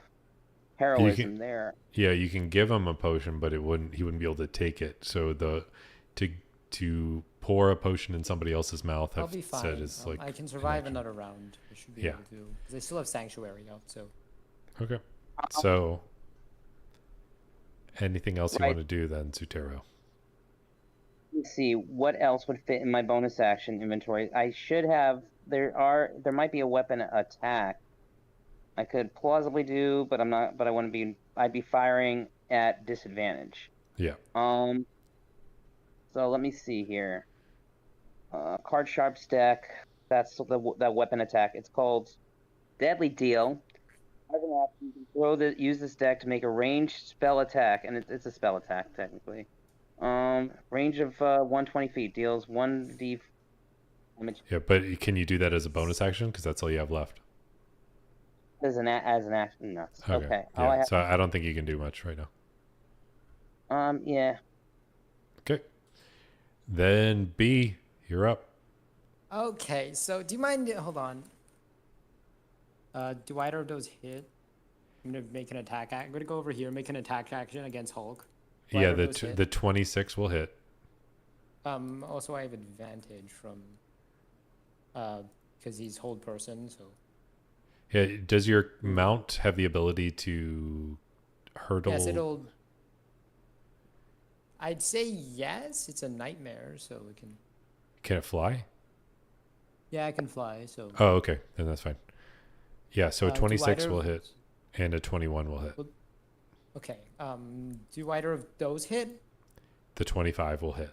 heroism can, there. yeah, you can give him a potion, but he wouldn't be able to take it. So to to pour a potion in somebody else's mouth, I'll I've be said fine. is like I can survive action. another round. I should be Yeah. able to, because I still have sanctuary up. So Okay. So anything else you Right. want to do then, Sutero? Let's see what else would fit in my bonus action inventory. I should have. There might be a weapon attack I could plausibly do, but I'm not. But I want to be. I'd be firing at disadvantage. Yeah. So let me see here. Card sharp stack. That's that weapon attack. It's called Deadly Deal. As an action, you can use this deck to make a ranged spell attack, and it's a spell attack technically. Range of 120 feet, deals 1d damage Yeah, but can you do that as a bonus action? Because that's all you have left. as an action. No. Okay. All Yeah. I have. So I don't think you can do much right now. Yeah. Okay. Then B, you're up. okay. So do you mind? Hold on. Do either of those hit? I'm gonna make an attack. I'm gonna go over here, make an attack action against Hulk. Do Yeah, either of those hit? the 26 will hit. Also I have advantage from because he's hold person. So Yeah, does your mount have the ability to hurdle? yes, it'll. I'd say yes. It's a nightmare, so it can. Can it fly? Yeah, I can fly. So. Oh, okay. Then that's fine. Yeah, so a do 26 either will of- hit and a 21 will hit. Okay. Do either of those hit? The 25 will hit.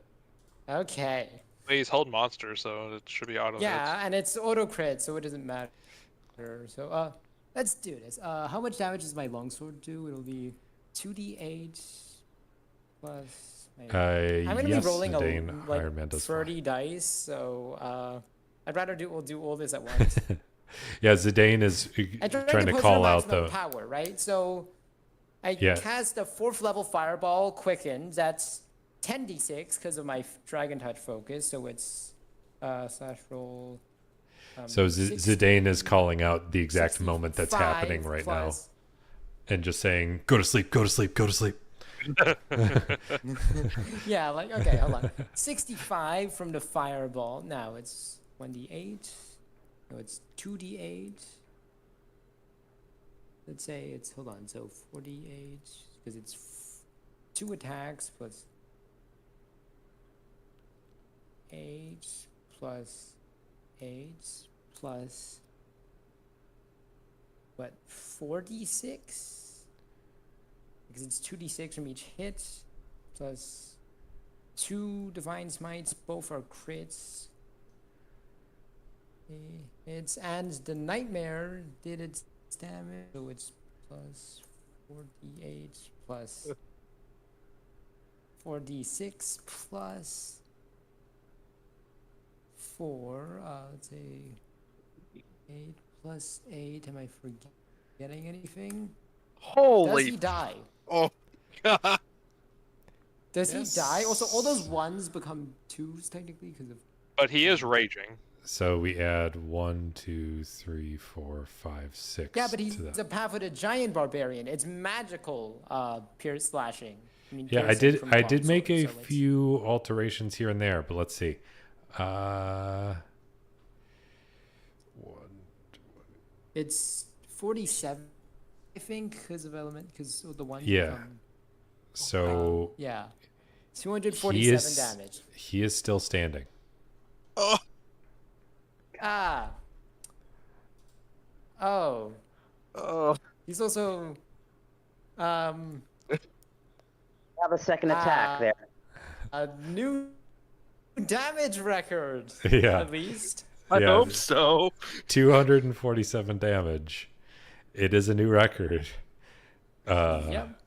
Okay. He's hold monster, so it should be auto hits. Yeah, and it's auto crit, so it doesn't matter. So let's do this. How much damage does my longsword do? It'll be 2d8 plus. I'm gonna Yes, be rolling Zidane, like Iron Man does fly. 30 dice, so I'd rather we'll do all this at once. Yeah, Zidane is And trying to push call the out maximum the. power, right? So I Yeah. cast a 4th level fireball, quicken. That's 10d6 because of my dragon touch focus. So it's slash roll. So 60 Zidane is calling out the exact moment that's 65 happening right now plus- and just saying, go to sleep, go to sleep, go to sleep. Yeah, like, okay, hold on. 65 from the fireball. Now it's 1d8. No, it's 2d8. Let's say it's, hold on, so 48, because it's 2 attacks plus 8 plus 8 plus, what, 4d6? Because it's 2d6 from each hit, plus 2 divine smites, both are crits. And the nightmare did its damage, so it's plus 4d8 plus 4d6 plus 4. Let's say 8 plus 8. Am I forgetting anything? Holy! Does he die? Oh, God. Does he die? Also, all those ones become 2s technically because of. But he is raging. So we add 1, 2, 3, 4, 5, 6. Yeah, but he's to that. a path-footed giant barbarian. It's magical pierce slashing. I mean, Yeah, piercing from I did longsword, make a so it's- few alterations here and there, but let's see. It's 47, I think, because of element, because the one. Yeah. So Yeah. he 247 is damage. he is still standing. Oh, Ah. Oh. oh. He's also. Have a second attack there. A new damage record. Yeah. At least. I Yeah. hope so. 247 damage. It is a new record. Yep.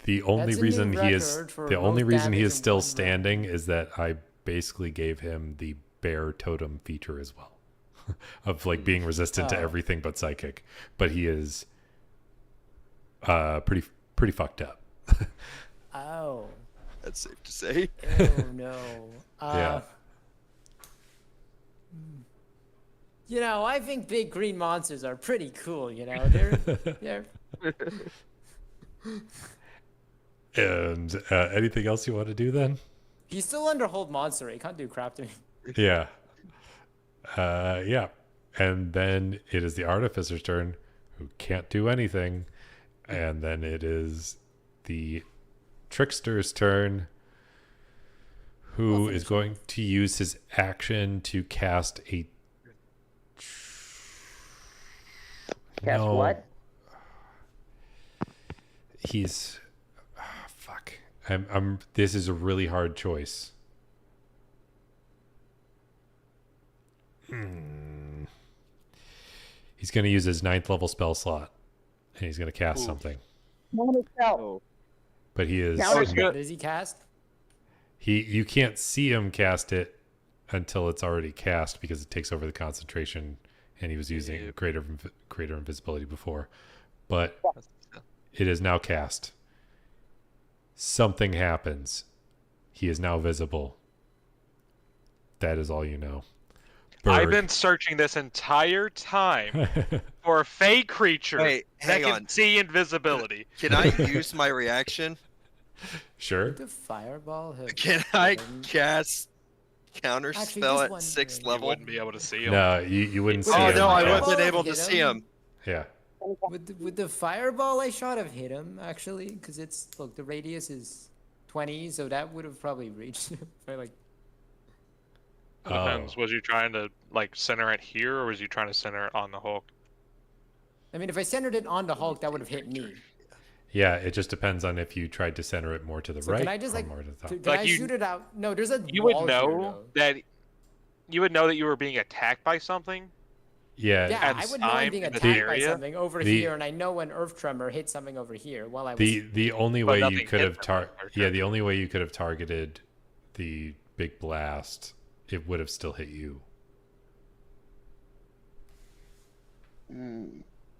The only That's a reason new he is record for the only most reason he damage is in still one round. standing is that I basically gave him the bear totem feature as well. Of like being resistant to Oh. everything but psychic. But he is pretty fucked up. Oh. That's safe to say. Oh no. Yeah. You know, I think big green monsters are pretty cool. You know, they're And anything else you want to do then? he's still under hold monster. He can't do crap to me. Yeah. Yeah. And then it is the artificer's turn, who can't do anything. And then it is the trickster's turn, who is going to use his action to cast a. Cast No. what? He's. Fuck. I'm. This is a really hard choice. He's going to use his 9th level spell slot, and he's going to cast something. Counter spell. Oh. But he is. Counter spell. What does he cast? You can't see him cast it until it's already cast because it takes over the concentration, and he was using greater invisibility before. But it is now cast. Something happens. He is now visible. That is all you know. I've Berg. been searching this entire time for a fey creature Wait, that hang can on. see invisibility. Can I use my reaction? Sure. The fireball. Have Can I hit him? cast counter Actually, spell just at one 6th thing. You level? wouldn't be able to see him. No, you wouldn't see Wait, Oh him. no, I Fireball wasn't have able to hit see him? him. Yeah. With the fireball I shot have hit him actually, because it's look the radius is 20, so that would have probably reached. By like Depends. Was you trying to like center it here, or was you trying to center it on the Hulk? I mean, if I centered it on the Hulk, that would have hit me. Yeah, it just depends on if you tried to center it more to the So right can I just or like more to the top. can Like I you- shoot it out? No, there's a You would wall here, know though. that you were being attacked by something. Yeah, Yeah, at I would know I'm time being in this attacked by area, something over the- here, and I know an earth tremor hit something over here while I was. the only But way you nothing could hit have them, the only way you could have targeted the big blast, it would have still hit you.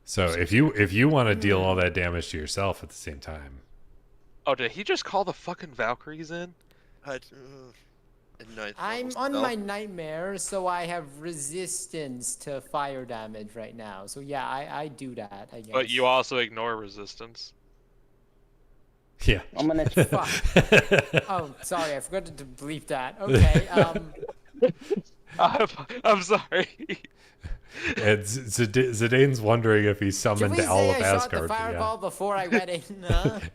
So if you want to deal all that damage to yourself at the same time, Oh, did he just call the fucking Valkyries in? At 9th I'm level on spell. my nightmare, so I have resistance to fire damage right now. So yeah, I do that. I guess. But you also ignore resistance. yeah. I'm gonna. Fuck. Oh, sorry, I forgot to bleep that. Okay. I'm sorry. And Zidane's wondering if he Should summoned we all say of I shot Asgard. the but fireball before I went in?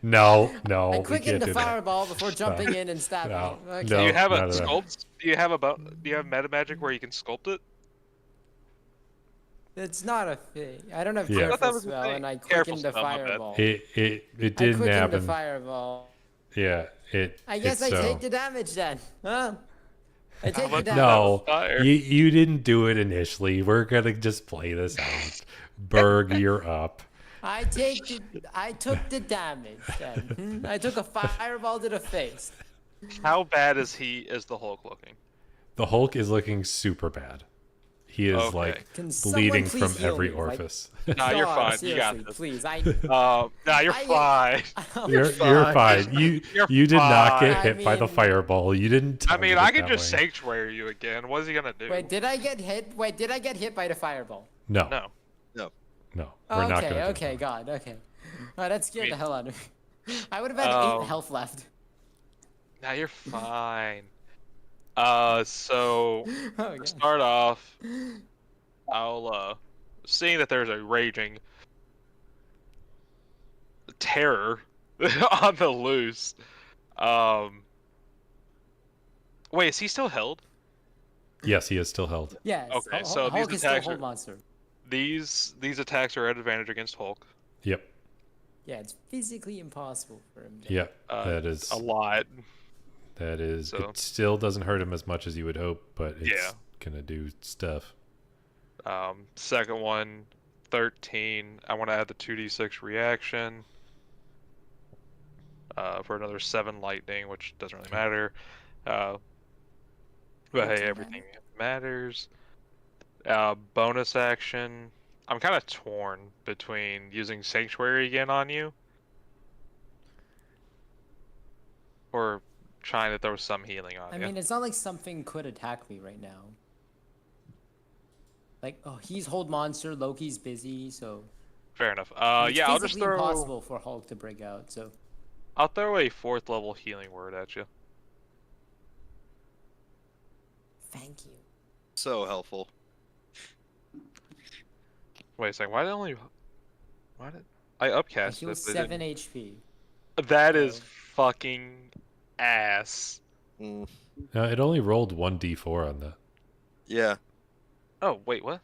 No, I we quickened can't the do that. fireball before jumping in and stabbing. No, Okay. Do no. you have a none of that. sculpt? Do you have meta magic where you can sculpt it? It's not a thing. I don't have Yeah. I thought that careful was a spell, thing. and I Careful quickened the spell, my bad. fireball. It I didn't quickened happen. the fireball. Yeah, it. I guess I so. take the damage then, huh? I take the much- damage. No, Fire. you didn't do it initially. We're gonna just play this out. Berg, you're up. I took the damage then. I took a fireball to the face. How bad is the Hulk looking? The Hulk is looking super bad. He is Okay. like Can someone bleeding please from heal every me? Like, orifice. Nah, you're God, fine. You got seriously, this. please. I. Nah, you're I- fine. You're fine. You're You did not get fine. hit by the I mean- fireball. You didn't. I mean, target I it can that just way. sanctuary you again. What is he gonna do? Wait, did I get hit? Wait, did I get hit by the fireball? No, No. no. We're not Okay, gonna. do okay, that. God, okay. That scared Me- the hell out of me. I would have had 8 health left. Nah, you're fine. So Oh, to God. start off, I'll seeing that there's a raging terror on the loose. Wait, is he still held? Yes, he is still held. Yes. Okay, so Hulk these is still attacks hold are- monster. These attacks are at advantage against Hulk. Yep. Yeah, it's physically impossible for him to. Yep. Uh, that is. A lot. That is. So- It still doesn't hurt him as much as you would hope, but it's Yeah. gonna do stuff. Second one, 13. I want to add the 2d6 reaction for another 7 lightning, which doesn't really matter. But hey, 14 everything matters. Bonus action. I'm kind of torn between using Sanctuary again on you or trying to throw some healing on I you. mean, it's not like something could attack me right now. Like, oh, he's hold monster, Loki's busy, so Fair enough. it's Yeah, I'll just physically throw. impossible for Hulk to break out. So I'll throw a 4th level healing word at you. thank you. So helpful. Wait a second. Why did I I upcast heal it? But it 7 HP. That is So- fucking ass. Mm, It only rolled 1d4 on that. yeah. Oh wait, what?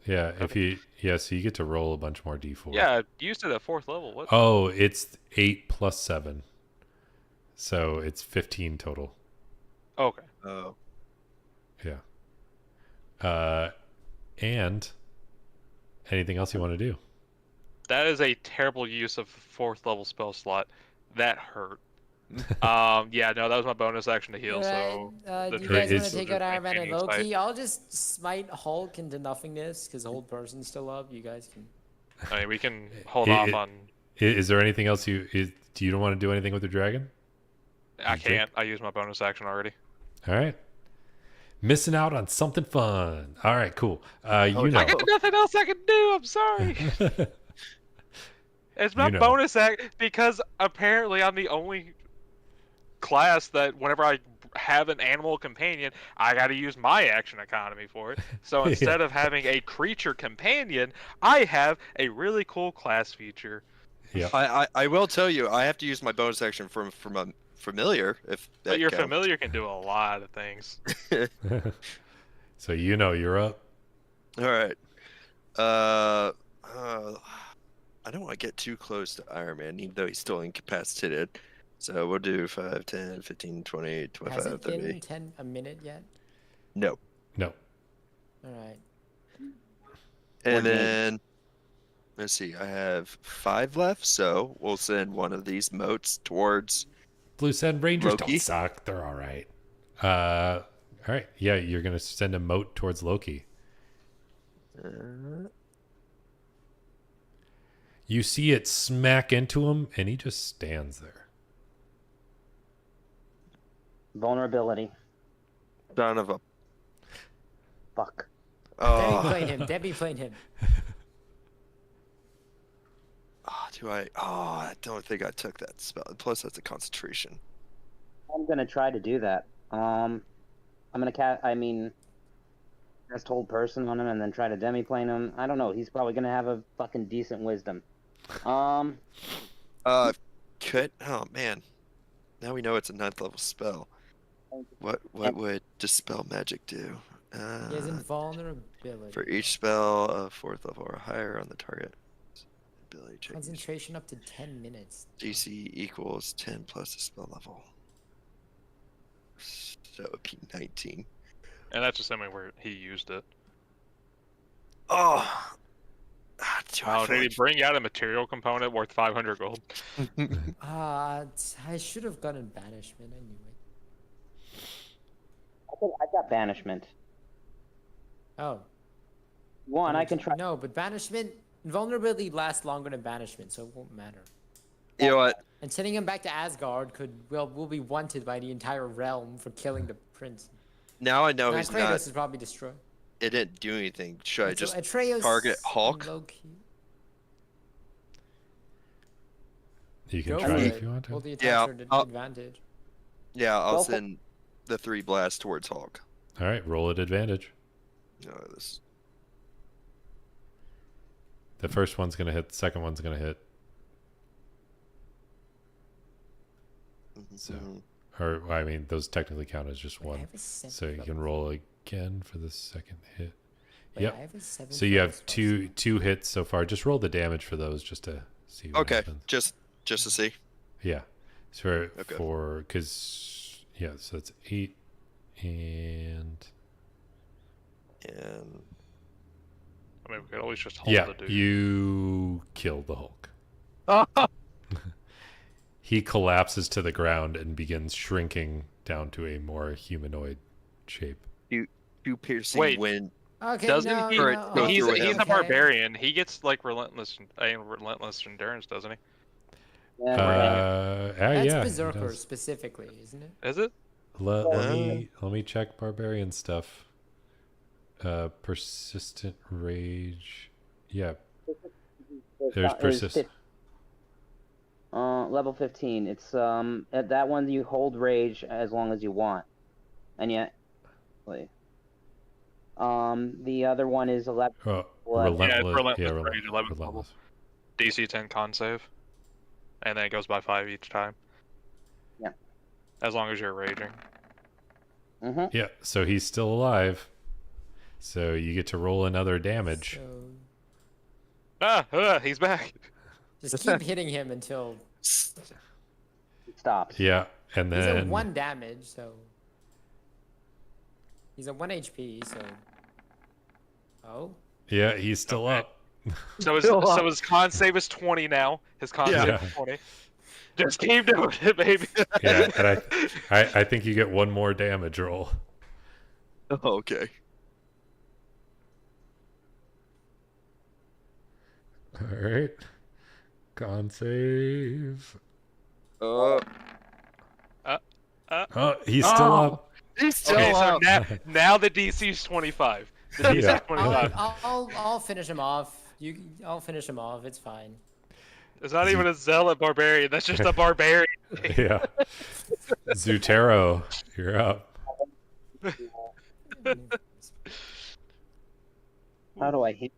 Yeah, if you so you get to roll a bunch more d4. Yeah, you said at 4th level. What? Oh, it's 8 plus 7. So it's 15 total. Okay. Oh. Yeah. And anything else you want to do? That is a terrible use of 4th level spell slot. That hurt. Yeah, no, that was my bonus action to heal. So do the you trade guys want is to take just out Iron Man and maintaining sight. Loki? I'll just smite Hulk into nothingness because the whole person's still up. You guys can. I mean, we can hold It- off it- on. Is there anything else do you don't want to do anything with the dragon? I you drink? can't. I used my bonus action already. All right. Missing out on something fun. All right, cool. You I know. I got nothing else I can do. I'm sorry. It's my You know. bonus act because apparently I'm the only class that whenever I have an animal companion, I got to use my action economy for it. So Yeah. instead of having a creature companion, I have a really cool class feature. Yeah. I will tell you, I have to use my bonus action from a familiar, if that But your counts. familiar can do a lot of things. So you're up. All right. I don't want to get too close to Iron Man, even though he's still incapacitated. So we'll do 5, 10, 15, 20, Has 25, it 30. been a minute yet? No. No. All right. And 48. then, let's see, I have 5 left, so we'll send one of these motes towards. Blue Sand Rangers Loki? don't suck. They're all right. All right. Yeah, you're gonna send a mote towards Loki. You see it smack into him, and he just stands there. Vulnerability. Son of a. Fuck. Oh, Debbie played him. Debbie played him. do I? Oh, I don't think I took that spell. Plus, that's a concentration. I'm gonna try to do that. I'm gonna cast hold person on him and then try to demi-plane him. I don't know. He's probably gonna have a fucking decent wisdom. Oh man. Now we know it's a 9th level spell. What would dispel magic do? He has invulnerability. For each spell of 4th level or higher on the target. Ability check. Concentration up to 10 minutes. DC equals 10 plus the spell level. So it would be 19. And that's assuming where he used it. Oh. Do I Oh, feel did he like- bring out a material component worth 500 gold? I should have gotten banishment anyway. I got banishment. Oh. One, I can try. No, but banishment, invulnerability lasts longer than banishment, so it won't matter. You know what? And sending him back to Asgard will be wanted by the entire realm for killing the prince. Now I know Now he's Kratos not. is probably destroyed. It didn't do anything. Should I And so just Atreus target and Hulk? Loki. You can Go try for if it. you want Roll to. the Yeah, attacks are I'll- advantage. Yeah, I'll Go for- send the 3 blasts towards Hulk. All right, roll at advantage. No, this. The first one's gonna hit. The second one's gonna hit. So- Mhm. Or I mean, those technically count as just Wait, I one. have a seven So you level can spell. roll again for the second hit. Wait, Yep. I have a seven So you level have spell two hits so far. Just roll the damage for those just to see what Okay, happens. just to see. Yeah. So Okay. because so that's 8 and And I mean, we could always just hold yeah, the dude. you killed the Hulk. He collapses to the ground and begins shrinking down to a more humanoid shape. 2 piercing Wait. wind. Okay, Doesn't no, he? Or no, go He's through it. a okay. barbarian. He gets like relentless endurance, doesn't he? Yeah, That's Yeah. he Berserker does. specifically, isn't it? Is it? Let me check barbarian stuff. Persistent rage. Yeah, It's there's not- it was persist. level 15. It's at that one you hold rage as long as you want, and yet, wait. The other one is 11. Yeah, it's relentless rage, 11th level. relentless. DC 10 con save, and then it goes by 5 each time. Yeah. As long as you're raging. Mm-hmm. Yeah, so he's still alive. So you get to roll another damage. So He's back. just keep hitting him until It stops. Yeah, and he's then at 1 damage. So he's at 1 HP. So yeah, he's still Okay. up. So his con save is 20 now. His con Yeah. save is 20. Just keep doing it, baby. Yeah, and I think you get one more damage roll. Oh, okay. All right, con save. Uh, Oh, he's still up. he's still Okay, so up. now the DC is 25. The DC Yeah. is 25. I'll finish him off. I'll finish him off. It's fine. It's not even a zealot barbarian. That's just a barbarian. Yeah, Zutero, you're up. How do I hit?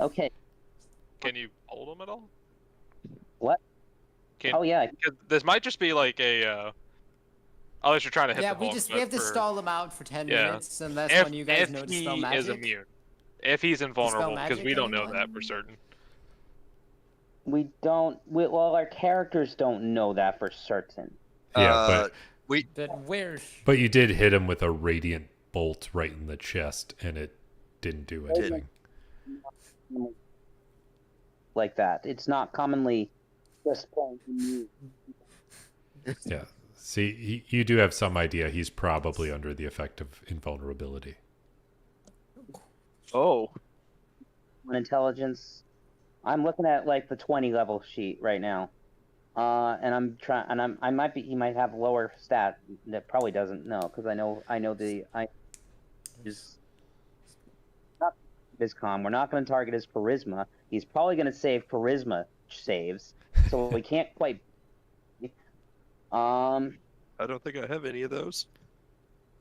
Okay. Can you hold him at all? What? Can, Oh yeah. This might just be like a. Unless you're trying to hit Yeah, the we Hulk, we but have to for- stall him out for 10 Yeah. minutes, unless If, one of you guys if know to he spell is magic. immune. If he's invulnerable, because magic, we don't know that anyone? for certain. We don't. Well, our characters don't know that for certain. Yeah, But where? but you did hit him with a radiant bolt right in the chest, and it didn't do anything. Like that. It's not commonly just playing immune. Yeah. See, you do have some idea he's probably under the effect of invulnerability. Oh. On intelligence, I'm looking at like the 20 level sheet right now, and I'm trying, and I might be, he might have lower stat that probably doesn't know because I know is not Viscom. We're not going to target his charisma. He's probably going to save charisma saves, so we can't quite. I don't think I have any of those.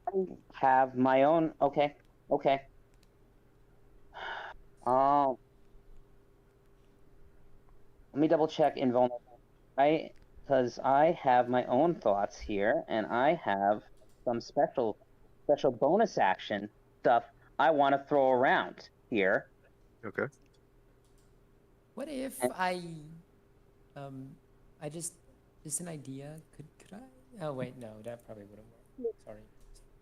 I have my own. Okay. Let me double check invulnerable, right? Because I have my own thoughts here, and I have some special bonus action stuff I want to throw around here. Okay. What if And- I just an idea. Could I? Oh wait, no, that probably wouldn't work. Sorry.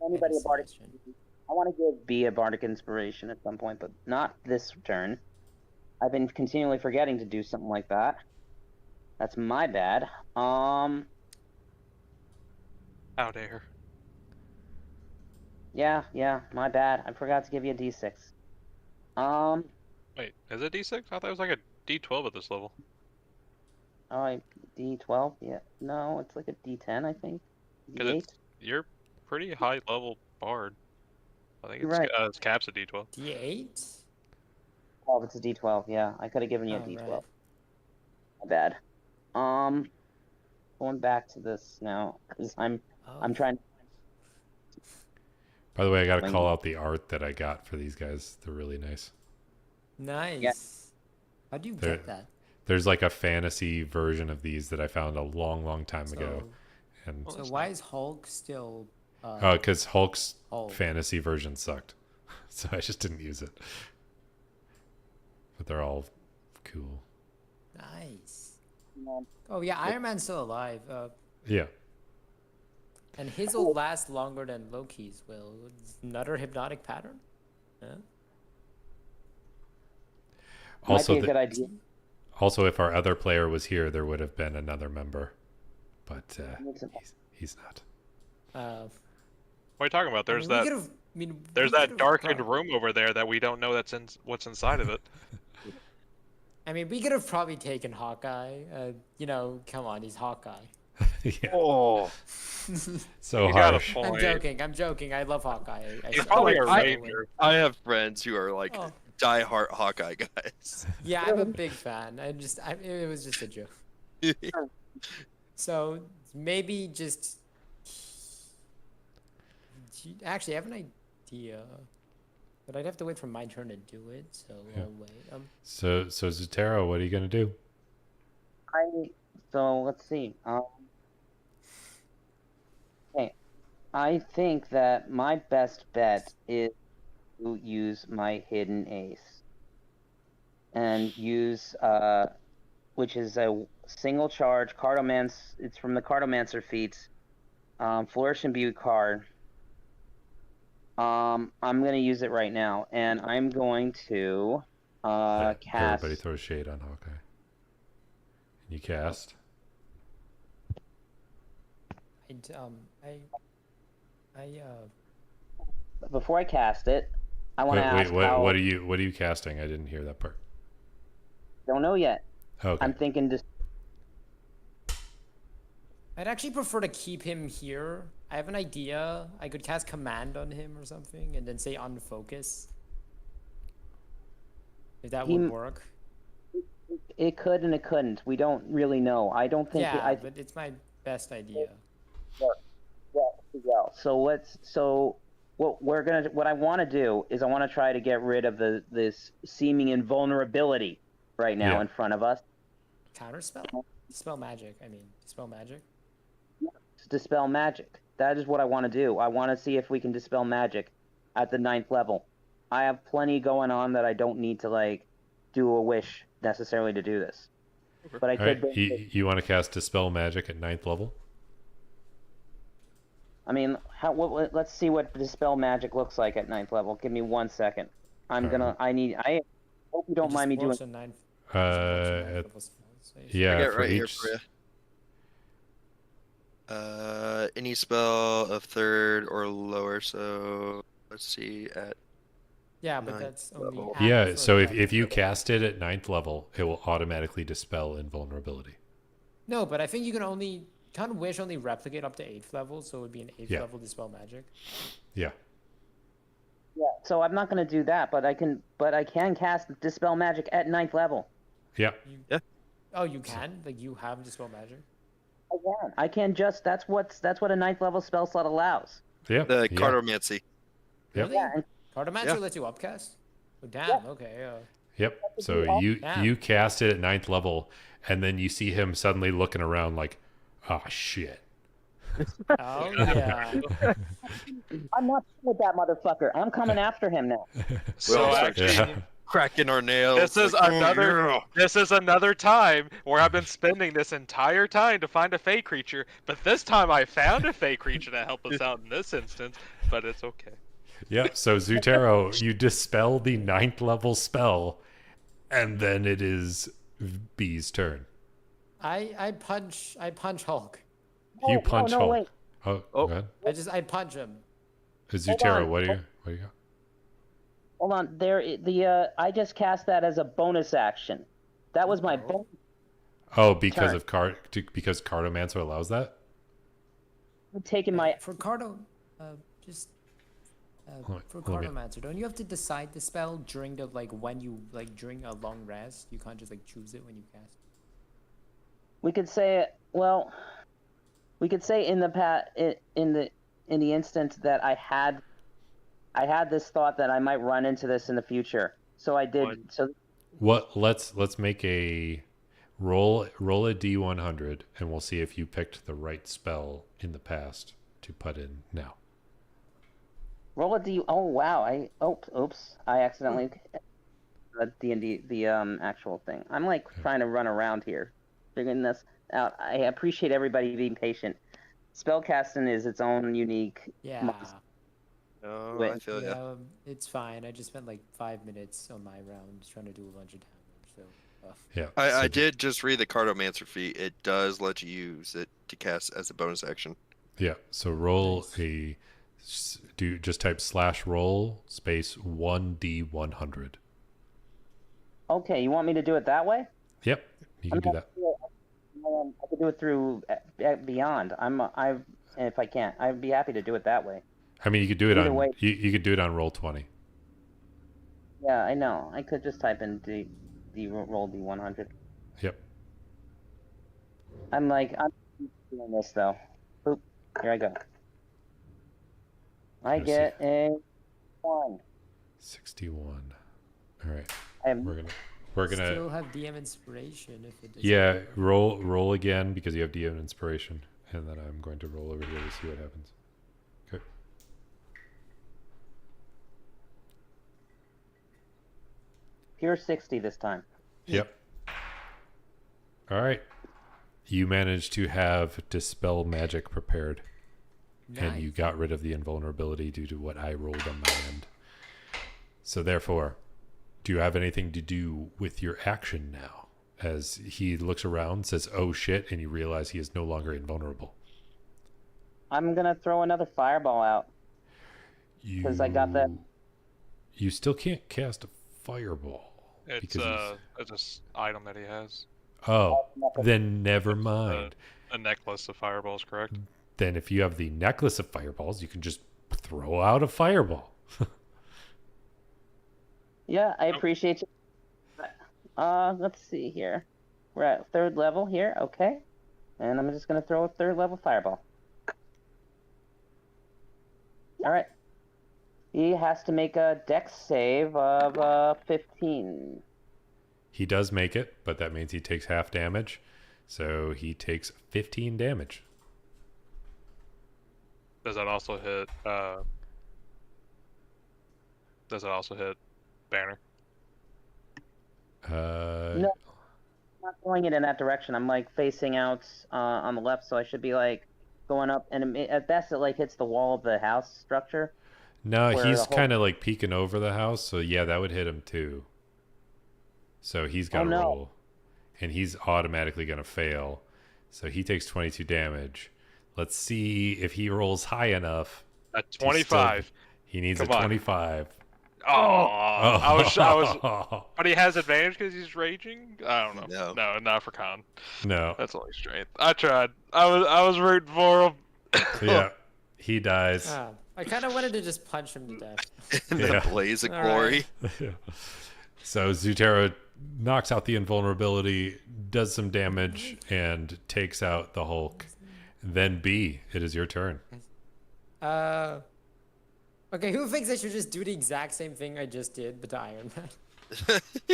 Anybody a bardic? Suggestion. I want to give B a bardic inspiration at some point, but not this turn. I've been continually forgetting to do something like that. That's my bad. How dare. Yeah, my bad. I forgot to give you a D6. Wait, is it D6? I thought it was like a D12 at this level. Oh, D12? Yeah. No, it's like a D10, I think. 'Cause D8? You're pretty high level bard. I think You're it's, right. it's caps at D12. D8. Oh, it's a D12, yeah. I could have given you a Oh, D12. right. My bad. Going back to this now, because I'm Oh. trying. By the way, I got to Thank call you. out the art that I got for these guys. They're really nice. Nice. How do you There- get that? There's like a fantasy version of these that I found a long time ago. And Well, So that's why is Hulk still? Oh. because Hulk's Hulk. fantasy version sucked. So I just didn't use it. But they're all cool. Nice. Oh yeah, Iron Man's still alive. Yeah. And his will last longer than Loki's will. It's another hypnotic pattern. Yeah. Also, Might be a good idea. also, if our other player was here, there would have been another member. But he's not. What are you talking about? There's I mean, we that. could've- I mean, There's we that could've darkened prob- room over there that we don't know what's inside of it. I mean, we could have probably taken Hawkeye. Come on, he's Hawkeye. Yeah. Oh, So you got a harsh. I'm point. joking. I'm joking. I love Hawkeye. He's I probably a like I- Hawkeye. ranger. I have friends who are like Oh. diehard Hawkeye guys. Yeah, I'm a big fan. It was just a joke. So maybe just. Actually, I have an idea, but I'd have to wait for my turn to do it. So Yeah. I'll wait. So Zutero, what are you gonna do? So let's see. Okay, I think that my best bet is to use my hidden ace and use which is a single charge cartomance. It's from the Cartomancer feats, Flourish and Imbue card. I'm gonna use it right now, and I'm going to cast. Everybody throws shade on Hawkeye. And you cast. Before I cast it, I want to ask Wait, how. what are you casting? I didn't hear that part. Don't know yet. Okay. I'm thinking just. I'd actually prefer to keep him here. I have an idea. I could cast command on him or something, and then say unfocus. If that would work. It could and it couldn't. We don't really know. I don't think. Yeah, but it's my best idea. Well, so let's. So what I want to do is I want to try to get rid of this seeming invulnerability right now Yeah. in front of us. Counterspell? Dispel magic. I mean, dispel magic. Dispel magic. That is what I want to do. I want to see if we can dispel magic at the 9th level. I have plenty going on that I don't need to like do a wish necessarily to do this. But I All could. right. You want to cast Dispel Magic at 9th level? I mean, let's see what dispel magic looks like at 9th level. Give me 1 second. I hope you don't mind me doing. Yeah. I got For right here each. for you. Any spell of 3rd or lower. So let's see at. Yeah, but Ninth that's only. level. Yeah. after So that. if you cast it at 9th level, it will automatically dispel invulnerability. No, but I think you can only. Can't wish only replicate up to 8th level, so it would be an 8th Yeah. level dispel magic. Yeah. Yeah. So I'm not going to do that, but I can cast dispel magic at 9th level. Yeah. Oh, you can? Like you have dispel magic? I can just. That's what a 9th level spell slot allows. Yeah. The yeah. cartomancy. Yep. Really? Yeah. And Cartomancer Yeah. lets you upcast? Oh, damn. Okay. Yep. So Yeah. you cast it at 9th level, and then you see him suddenly looking around like, oh shit. Oh yeah. I'm not with that motherfucker. I'm coming after him now. So Well, actually, Yeah. Cracking our nails. this is like, oh, another. yeah. This is another time where I've been spending this entire time to find a fey creature, but this time I found a fey creature to help us out in this instance. But it's okay. Yep. So Zutero, you dispel the 9th level spell, and then it is B's turn. I punch Hulk. You punch no, Hulk. wait. Oh, Oh. go ahead. I punch him. Zutero, on. what do you got? Hold on. I just cast that as a bonus action. That was my bonus. Oh, because Turn. of because Cartomancer allows that? I'm taking my. For Cardo, just for let me- Cartomancer, don't you have to decide the spell during the when you during a long rest? You can't just choose it when you cast. We could say well. We could say in the instant that I had this thought that I might run into this in the future. So I did. What? So What? Let's make a roll a D100, and we'll see if you picked the right spell in the past to put in now. roll a D. Oh wow! Oops! I accidentally D&D the actual thing. I'm trying to run around here, figuring this out. I appreciate everybody being patient. Spellcasting is its own unique. Yeah. Oh, Wait. I feel ya. Yeah, it's fine. I just spent 5 minutes on my round trying to do a bunch of damage. So. Yeah. I so did just read the Cartomancer feat. It does let you use it to cast as a bonus action. Yeah. So roll Nice. just type /roll space 1D100. Okay, you want me to do it that way? Yep. You can do that. I could do it through Beyond. If I can't, I'd be happy to do it that way. I mean, you could do it Either on way. you could do it on roll 20. Yeah, I know. I could just type in roll D100. Yep. I'm doing this though. Boop. Here I go. I Let's get a 1. 61. All right. I have We're gonna Still have DM inspiration if it does. yeah, roll again because you have DM inspiration, and then I'm going to roll over here to see what happens. Okay. pure 60 this time. Yep. All right. You managed to have dispel magic prepared, and you Nice. got rid of the invulnerability due to what I rolled on my end. So therefore, do you have anything to do with your action now? As he looks around, says, "Oh shit," and you realize he is no longer invulnerable. I'm gonna throw another fireball out. 'Cause I got that- You still can't cast a fireball. It's because he's- it's just item that he has. Oh, then never mind. A necklace of fireballs, correct? Then if you have the necklace of fireballs, you can just throw out a fireball. Yeah, I appreciate you. Let's see here. We're at 3rd level here, okay. And I'm just gonna throw a 3rd level fireball. Alright. He has to make a dex save of 15. He does make it, but that means he takes half damage. So he takes 15 damage. Does that also hit? Does it also hit Banner? No. I'm not throwing it in that direction. I'm facing out on the left, so I should be going up, and at best it hits the wall of the house structure. No, where he's the whole- kind of peeking over the house. So yeah, that would hit him too. So he's got to no. roll. And he's automatically going to fail. So he takes 22 damage. Let's see if he rolls high enough. At 25. He needs Come a on. 25. Oh, I was. But he has advantage because he's raging. I don't know. No, not for con. No. That's only strength. I tried. I was rooting for him. Yeah. He dies. I kind of wanted to just punch him to death. In Yeah. the blaze of All glory. So Zutero knocks out the invulnerability, does some damage, and takes out the Hulk. Then B, it is your turn. Okay, who thinks I should just do the exact same thing I just did, but to Iron Man?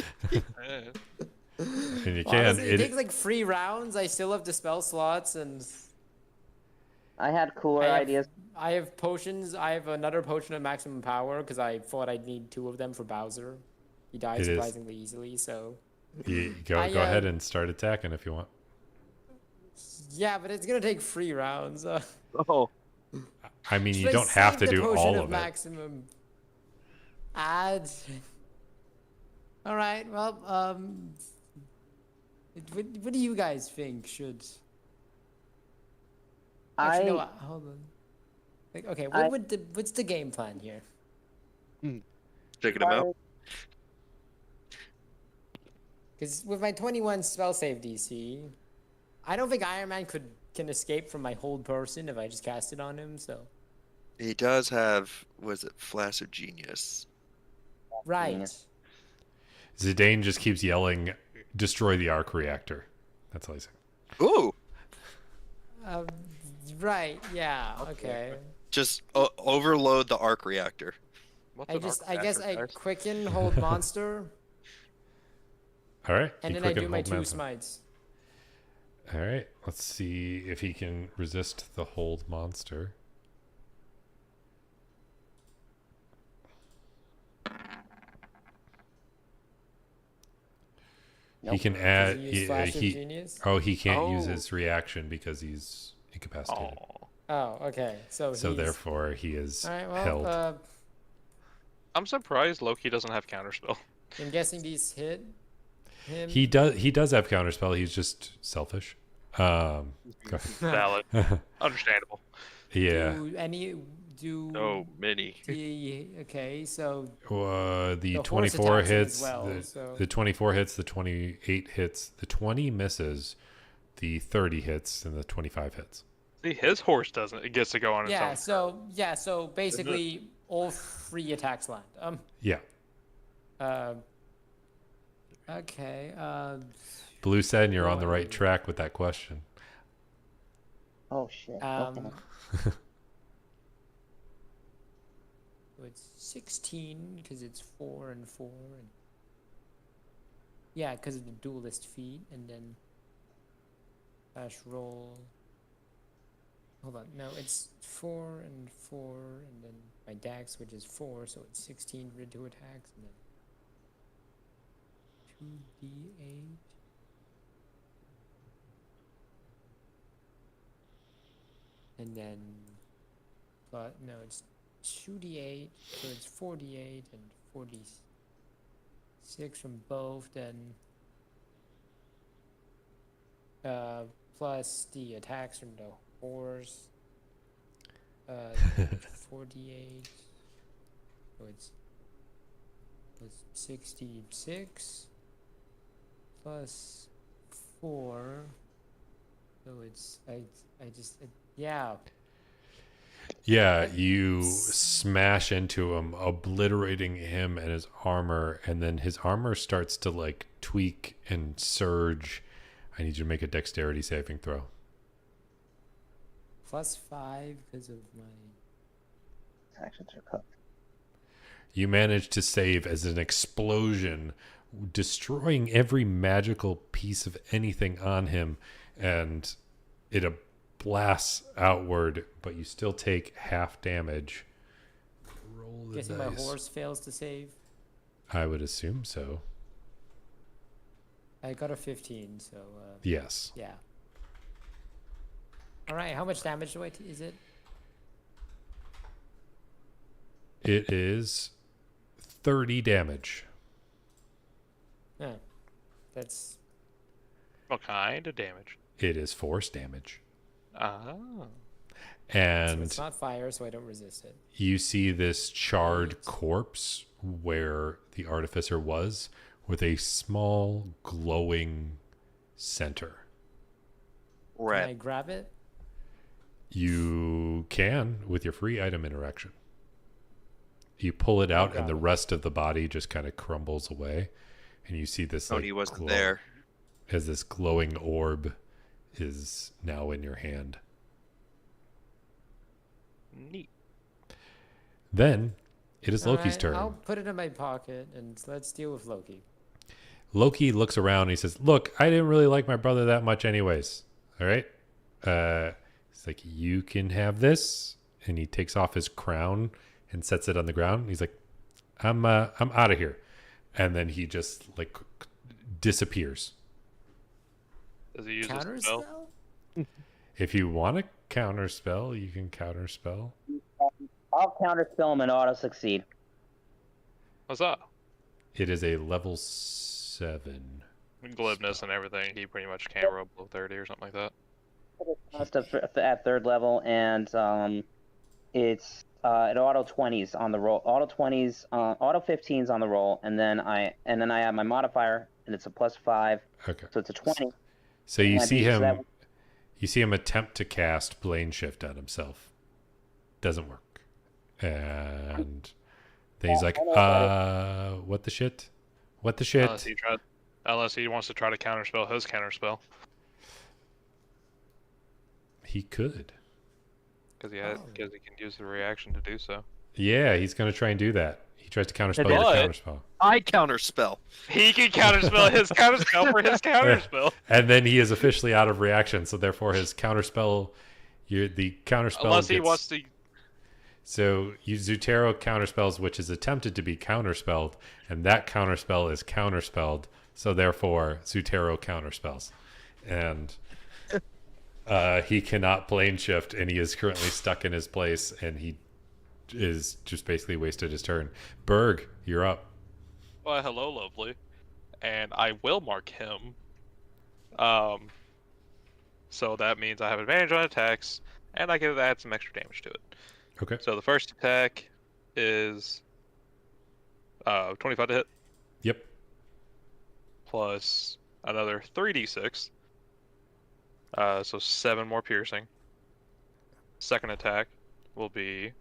And you can. Honestly, it takes 3 rounds. I still have dispel slots, and I had cooler ideas. I have potions. I have another potion of maximum power because I thought I'd need 2 of them for Bowser. He died It is. surprisingly easily, so. You go ahead and start attacking if you want. Yeah, but it's gonna take 3 rounds. Oh. I mean, you Should I don't have save to the do potion all of of it. maximum. Add. All right. Well, what do you guys think should? Actually, no. Hold on. Okay. What's the game plan here? Checking him out. Because with my 21 spell save DC, I don't think Iron Man can escape from my hold person if I just cast it on him. So. He does have, was it Flash of Genius? Right. Zidane just keeps yelling, "Destroy the arc reactor." That's all he's saying. Ooh! Right. Yeah. Okay. Just overload the arc reactor. What's I an guess arc I reactor? quicken hold monster, All right. and you then I quicken do my hold 2 mountain. smites. All right. Let's see if he can resist the hold monster. He Nope. can Does add. he use Flash of Genius? He can't use Oh. his reaction because he's incapacitated. Oh. Oh, okay. So So he's... therefore, he is All right. Well, held. I'm surprised Loki doesn't have counterspell. I'm guessing these hit him. He does have counterspell. He's just selfish. Valid. Understandable. Yeah. Oh, many. Okay, so The The horse 24 attacks him as hits. well, so- The 24 hits. The 28 hits. The 20 misses. the 30 hits and the 25 hits. See, his horse doesn't. It gets to go on its Yeah. own. So basically, all 3 attacks land. Yeah. Okay. Blue said you're on the right One. track with that question. Oh shit. Um, Okay. So it's 16 because it's 4 and 4. And yeah, because of the duelist feat. And then dash roll. Hold on. No, it's 4 and 4. And then my dax, which is 4. So it's 16 for 2 attacks. And then 2d8. And then, but no, it's 2d8, so it's 48 and 46 from both, then plus the attacks from the horse, 48, so it's 66 plus 4, so it's, yeah. Yeah, you smash into him, obliterating him and his armor, and then his armor starts to like tweak and surge. I need you to make a dexterity saving throw. +5 because of my. Actions are cut. You manage to save as an explosion, destroying every magical piece of anything on him, and it blasts outward, but you still take half damage. Roll the Guessing my dice. horse fails to save. I would assume so. I got a 15, so Yes. yeah. All right, how much damage is it? It is 30 damage. Yeah, that's What kind of damage? It is force damage. Ah. so And it's not fire, so I don't resist it. you see this charred corpse where the artificer was, with a small glowing center. Can I Rat. grab it? You can with your free item interaction. You pull it out, and the grab it. rest of the body just kind of crumbles away, and you see this Tony like wasn't glow, there. as this glowing orb is now in your hand. Neat. Then it is Loki's Alright, turn. I'll put it in my pocket and let's deal with Loki. Loki looks around and he says, "Look, I didn't really like my brother that much anyways. All right?" He's like, "You can have this." And he takes off his crown and sets it on the ground. He's like, I'm out of here." And then he just like disappears. Does he use a Counter spell? spell? If you want to counter spell, you can counter spell. I'll counterspell him and auto succeed. What's that? It is a level 7. Glibness and everything. He pretty much can't roll below 30 or something like that. At 3rd level, and it's it auto 20s on the roll, auto 20s, auto 15s on the roll, and then I have my modifier, and it's a +5, Okay. so it's a 20. So you And I see beat- so him that- you see him attempt to cast Plane Shift on himself. Doesn't work. And then he's like, what the shit? What the shit? Unless he wants to try to counterspell his counterspell. He could. Because Oh. he can use the reaction to do so. Yeah, he's going to try and do that. He tries to counterspell your But- counterspell. I counterspell. He can counterspell his counterspell for his counterspell. And then he is officially out of reaction, so therefore his counterspell, the counterspell Unless he gets- wants to. So you Zutero counterspells, which is attempted to be counterspelled, and that counterspell is counterspelled, so therefore Zutero counterspells. And he cannot plane shift, and he is currently stuck in his place, and he is just basically wasted his turn. Berg, you're up. Well, hello, lovely. And I will mark him. So that means I have advantage on attacks, and I get to add some extra damage to it. Okay. So the first attack is 25 to hit, Yep. plus another 3d6. So 7 more piercing. Second attack will be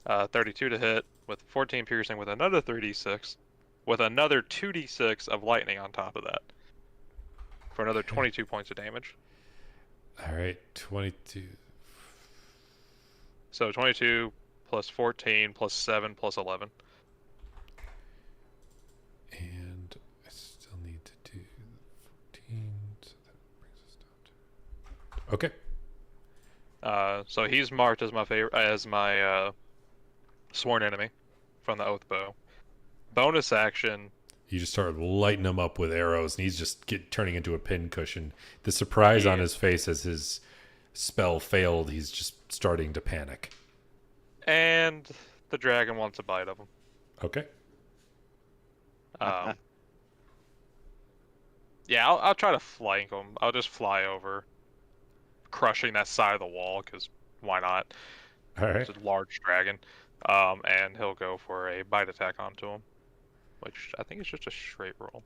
32 to hit with 14 piercing with another 3d6, with another 2d6 of lightning on top of that, for another 22 points of damage. All right, 22. So 22 plus 14 plus 7 plus 11. And I still need to do 14. So that brings us down to. Okay. So he's marked as my sworn enemy from the oath bow. Bonus action. You just start lighting him up with arrows, and he's just turning into a pincushion. The surprise on his face as his spell failed, he's just starting to panic. And the dragon wants a bite of him. Okay. Yeah, I'll try to flank him. I'll just fly over, crushing that side of the wall, because why not? All right. It's a large dragon. And he'll go for a bite attack onto him, which I think is just a straight roll.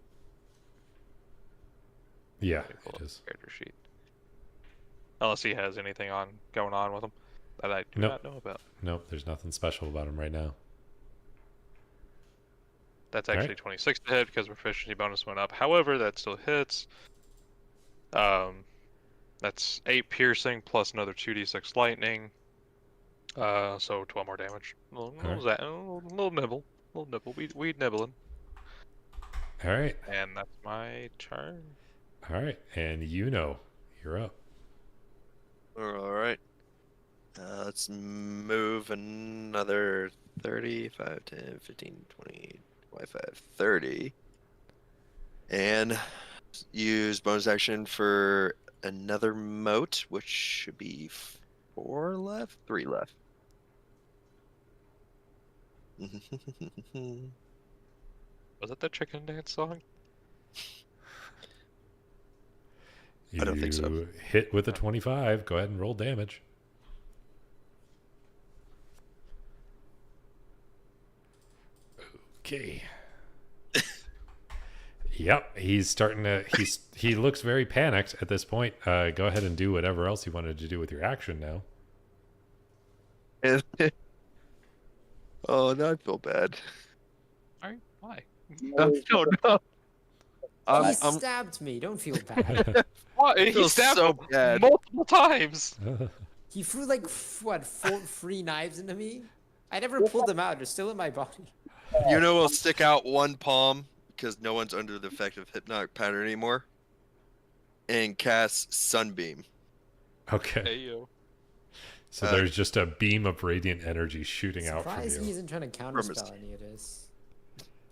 Yeah, Let me pull it up is. the character sheet. Unless he has anything going on with him that I do Nope. not know about. Nope, there's nothing special about him right now. That's All actually right. 26 to hit because proficiency bonus went up. However, that still hits. That's 8 piercing plus another 2d6 lightning. So 12 more damage. A little nibble. We nibbling. All right. And that's my turn. All right. And you're up. All right. Let's move another 30, 5, 10, 15, 20, 25, 30. And use bonus action for another moat, which should be 4 left? 3 left. Was it the chicken dance song? You I don't think so. hit with a 25. Go ahead and roll damage. Okay. Yep, he's starting to. He looks very panicked at this point. Go ahead and do whatever else you wanted to do with your action now. Oh, now I feel bad. Alright, why? I don't know. He stabbed me. Don't feel bad. What? I He feel stabbed so him bad. multiple times. He threw like three knives into me. I never pulled them out. They're still in my body. We'll stick out one palm because no one's under the effect of hypnotic pattern anymore, and cast Sunbeam. Okay. Hey yo. So there's just a beam of radiant energy shooting out from Surprised he you. isn't trying to counterspell any of this.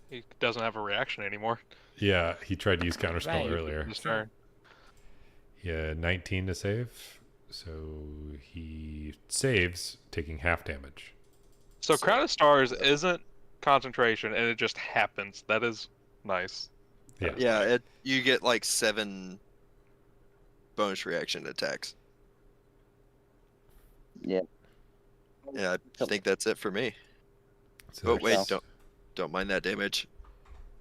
He doesn't have a reaction anymore. Yeah, he tried to use counterspell Right. earlier. His turn. Yeah, 19 to save. So he saves, taking half damage. So Crown of Stars isn't concentration, and it just happens. That is nice. Yeah. Yeah, you get like 7 bonus reaction attacks. Yeah. Yeah, I think that's it for me. So Oh wait, So- don't mind that damage.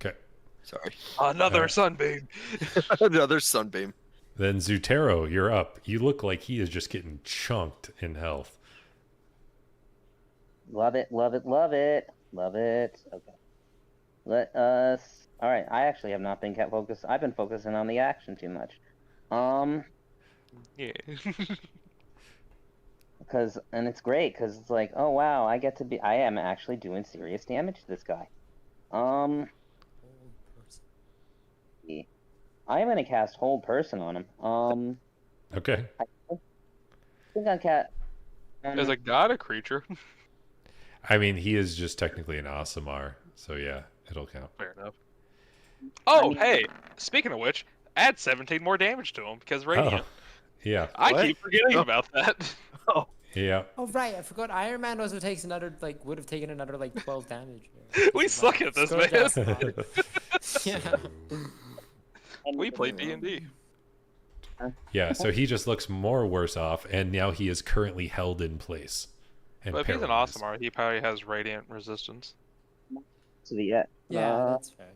Okay. Sorry. Another sunbeam. Another sunbeam. Then Zutero, you're up. You look like he is just getting chunked in health. Love it, love it, love it, love it. Okay. Let us. All right. I actually have not been kept focused. I've been focusing on the action too much. Yeah. And it's great because it's like, oh wow, I am actually doing serious damage to this guy. Old person. I am gonna cast Hold Person on him. Okay. I think I cat. Is a god a creature? I mean, he is just technically an Aasimar. So yeah, it'll count. Fair enough. Oh, hey. Speaking of which, add 17 more damage to him because radiant. Oh, yeah. I What? keep forgetting Oh. about that. Yeah. Oh right, I forgot. Iron Man also takes would have taken another 12 damage. We suck at this, Go man. Gas Mod. Yeah. We play D&D. Yeah, so he just looks more worse off, and now he is currently held in place. And But if he's an paralyzed. Aasimar, he probably has radiant resistance. To the Yeah, that's fair.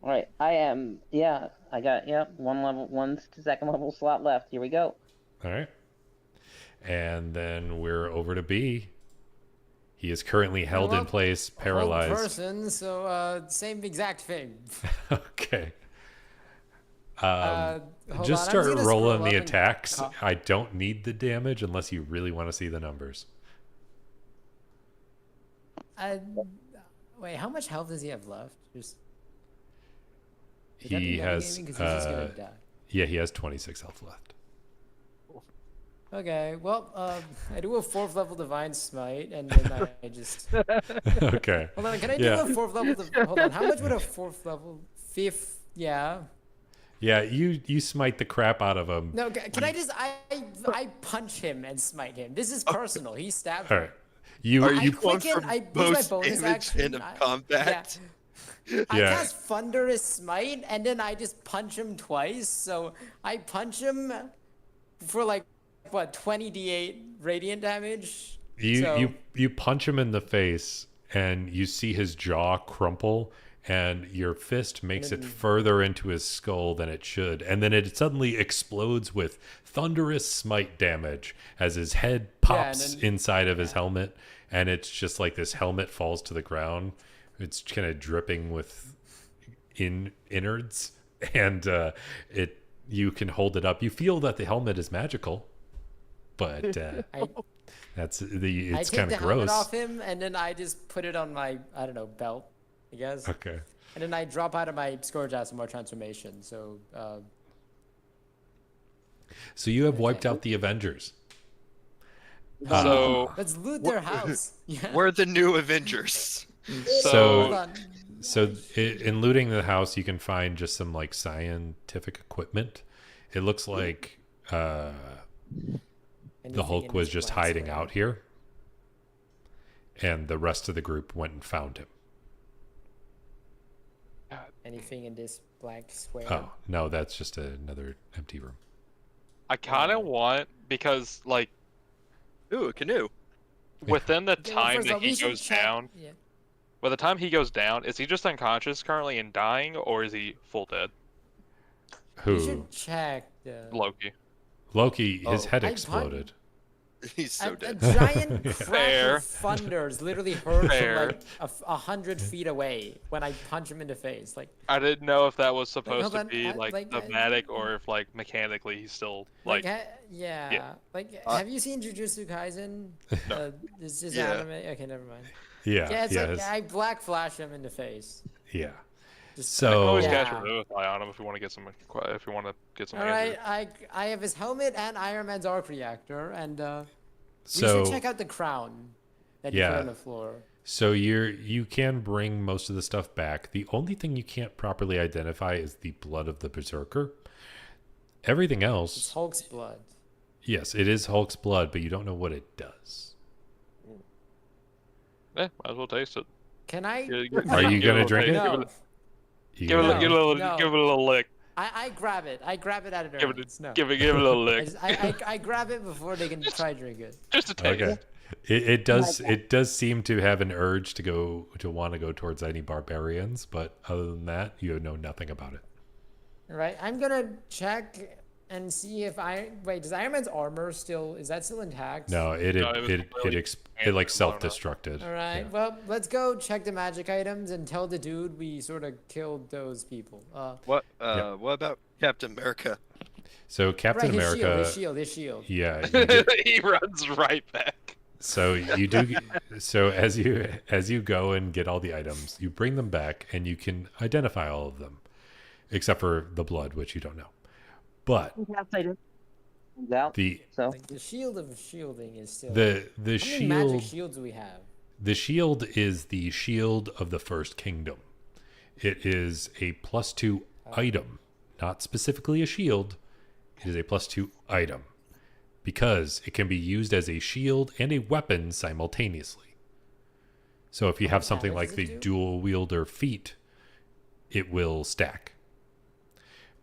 All right, I am. Yeah, I got. Yep, one second level slot left. Here we go. All right. And then we're over to B. He is currently held in place, Whole paralyzed. person, so same exact thing. Okay. Hold Just on, I'm just start gonna rolling scroll the up and- attacks. I don't need the damage unless you really want to see the numbers. Wait, how much health does he have left? Just would that He be has, metagaming? 'Cause he's just gonna die. yeah, he has 26 health left. Okay, well, I do a 4th level divine smite, and then I just Okay. hold on. Can I Yeah. do a 4th level? Hold on. How much would a 4th level? 5th? Yeah. Yeah, you smite the crap out of him. No, can I just I punch him and smite him? This is personal. He stabbed All me. right. You Are I you you going quicken- for I use my most bonus damage action, in a I- combat? I Yeah. cast Thunderous Smite, and then I just punch him twice. So I punch him for like, what, 20d8 radiant damage? you punch him in the face and you see his jaw crumple and your fist makes it further into his skull than it should, and then it suddenly explodes with thunderous smite damage as his head pops then- inside of his helmet, and it's just like this helmet falls to the ground. It's kind of dripping with innards, and you can hold it up. You feel that the helmet is magical, but I it's take kind the of helmet gross. off him, and then I just put it on my, I don't know, belt, I guess. Okay. And then I drop out of my Scourge Asimar transformation. So So you have wiped out the Avengers. So let's loot their house. Yeah. We're the new Avengers. So- Hold on. So in looting the house, you can find just some like scientific equipment. It looks like the Anything Hulk in was this just black hiding square? out here, and the rest of the group went and found him. Anything in this black square? Oh no, that's just another empty room. I kind of want, because like Ooh, a canoe. within the Okay, well, time first that off, we he should goes check- down, Yeah. by the time he goes down, is he just unconscious currently and dying, or is he full dead? We Who? should check the. Loki. Loki, his Oh. head I exploded. He's so A dead. giant crack Fair. of thunders literally heard Fair. from like 100 feet away when I punch him in the face. Like, I didn't know if that was supposed hold to on, be like like, thematic, or if like mechanically he's still like. yeah. yeah. Like, have you seen Jujutsu Kaisen? No. This is Yeah. anime. Okay, never mind. Yeah, Yeah, it's yeah, like his- I black flash him in the face. yeah. Just, I can So always Yeah. cast Revivify on him if you want to get some. If you want to get some. all right, I have his helmet and Iron Man's arc reactor, and we should check out the crown that you put Yeah. on the floor. So you can bring most of the stuff back. The only thing you can't properly identify is the blood of the berserker. Everything It's else, Hulk's blood. yes, it is Hulk's blood, but you don't know what it does. might as well taste it. Can I? Are you gonna drink it? No. You Give it, gonna- give it a little, No. give it a little lick. I grab it. I grab it out of their Give it, hands. No. give it a little I, lick. just, I grab it before they can try drink it. Just a taste. Okay. It does seem to have an urge to want to go towards any barbarians, but other than that, you know nothing about it. All right, I'm gonna check and see if does Iron Man's armor still intact? No, it No, it was completely it like blown up. self-destructed. All right. Yeah. Well, let's go check the magic items and tell the dude we sort of killed those people. What? Yeah. What about Captain America? So Captain right, America, his shield. yeah, you get- He runs right back. so you do. So as you go and get all the items, you bring them back, and you can identify all of them, except for the blood, which you don't know. But Out. the So Like the shield of shielding is still. the How many shield magic shields do we have? the shield is the shield of the first kingdom. It is a +2 item, not specifically a shield. It is a +2 item because it can be used as a shield and a weapon simultaneously. So if you have something what like does the it do? dual wielder feat, it will stack.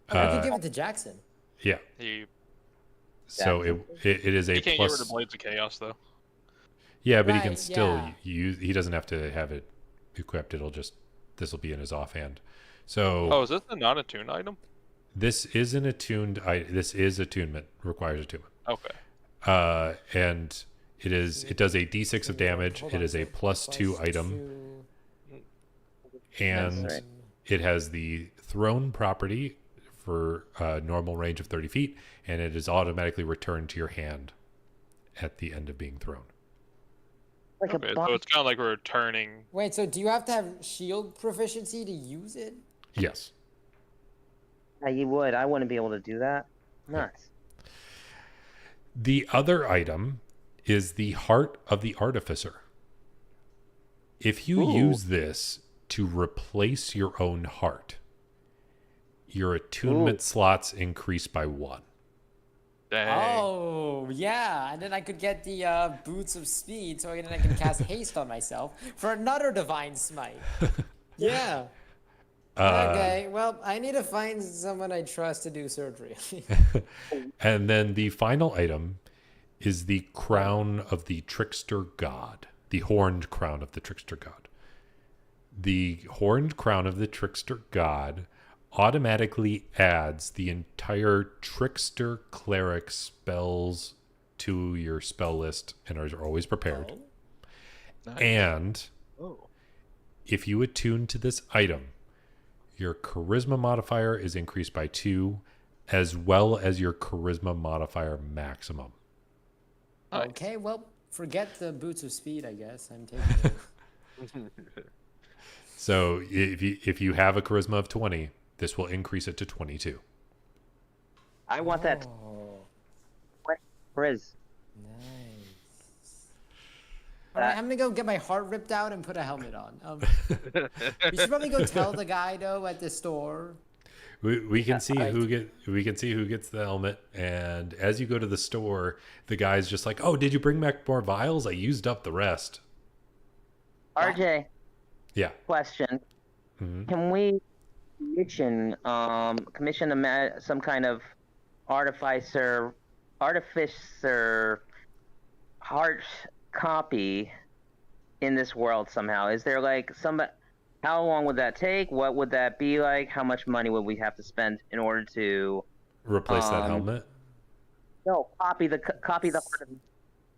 I could give it to Jackson. Yeah. He So it is a can't get rid plus. of Blades of Chaos though. Yeah, but he can Right, still yeah. use. He doesn't have to have it equipped. This will be in his offhand. So Oh, is this a non-attuned item? this is an attuned. This is attunement. Requires attunement. Okay. And it does a d6 of damage. Hold It on, is a so +2 item, 2, and That's right. it has the thrown property for a normal range of 30 feet, and it is automatically returned to your hand at the end of being thrown. Like Okay, a so bomb. it's kind of like we're turning. Wait, so do you have to have shield proficiency to use it? Yes. Yeah, you would. I wouldn't be able to do that. Nuts. The other item is the Heart of the Artificer. If you Ooh. use this to replace your own heart, your attunement slots increase by 1. Dang. Oh, yeah, and then I could get the boots of speed, so then I can cast haste on myself for another divine smite. Yeah. Okay, well, I need to find someone I trust to do surgery. And then the final item is the Crown of the Trickster God, the Horned Crown of the Trickster God. The Horned Crown of the Trickster God automatically adds the entire Trickster Cleric spells to your spell list and are always prepared. Oh. Nice. And Oh. if you attune to this item, your charisma modifier is increased by 2, as well as your charisma modifier maximum. Nice. Okay, well, forget the boots of speed, I guess. I'm taking it. So if you have a charisma of 20, this will increase it to 22. I want that Oh, Riz. nice. All right, I'm gonna go get my heart ripped out and put a helmet on. We should probably go tell the guy though at the store. We can see right. who gets the helmet, and as you go to the store, the guy's just like, "Oh, did you bring back more vials? I used up the rest." RJ, Yeah. question. Mhm. Can we commission some kind of artificer heart copy in this world somehow? Is there like how long would that take? What would that be like? How much money would we have to spend in order to Replace that helmet. copy the heart of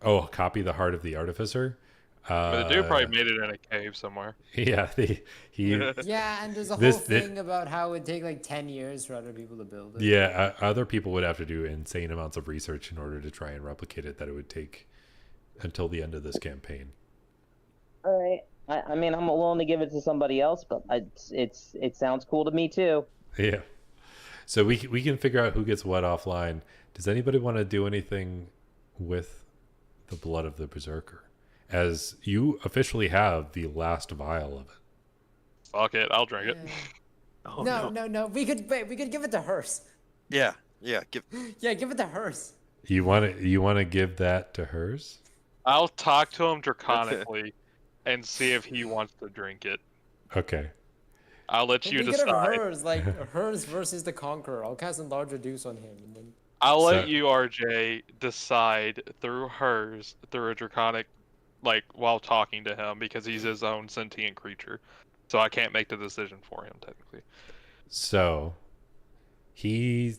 Oh, copy the Heart of the Artificer. I mean, the dude probably made it in a cave somewhere. Yeah, he Yeah, and there's a whole This- thing about how it would take like 10 years for other people to build it. yeah. Other people would have to do insane amounts of research in order to try and replicate it. That it would take until the end of this campaign. All right. I mean, I'm willing to give it to somebody else, but it sounds cool to me too. Yeah. So we can figure out who gets what offline. Does anybody want to do anything with the blood of the berserker, as you officially have the last vial of it? Fuck it, I'll drink it. Yeah. Oh, No. We could give it to Hearst. Yeah. Yeah, give it to Hearst. You want to give that to hers? I'll talk to him draconically and see if he wants to drink it. Okay. I'll let you We could have decide. Hers, like Hers versus the Conqueror. I'll cast a larger deuce on him, and then I'll let So- you, RJ, decide through a draconic, like, while talking to him, because he's his own sentient creature. So I can't make the decision for him, technically. So he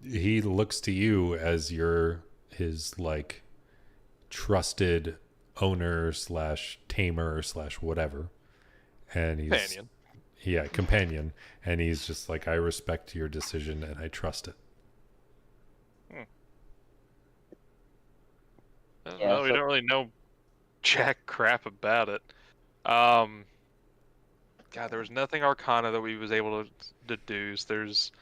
looks to you as you're his like trusted owner / tamer / whatever, and he's Companion. yeah, companion, and he's just like, I respect your decision and I trust it. Yeah, Well, we so- don't really know jack crap about it. God, there was nothing Arcana that we was able to deduce. There's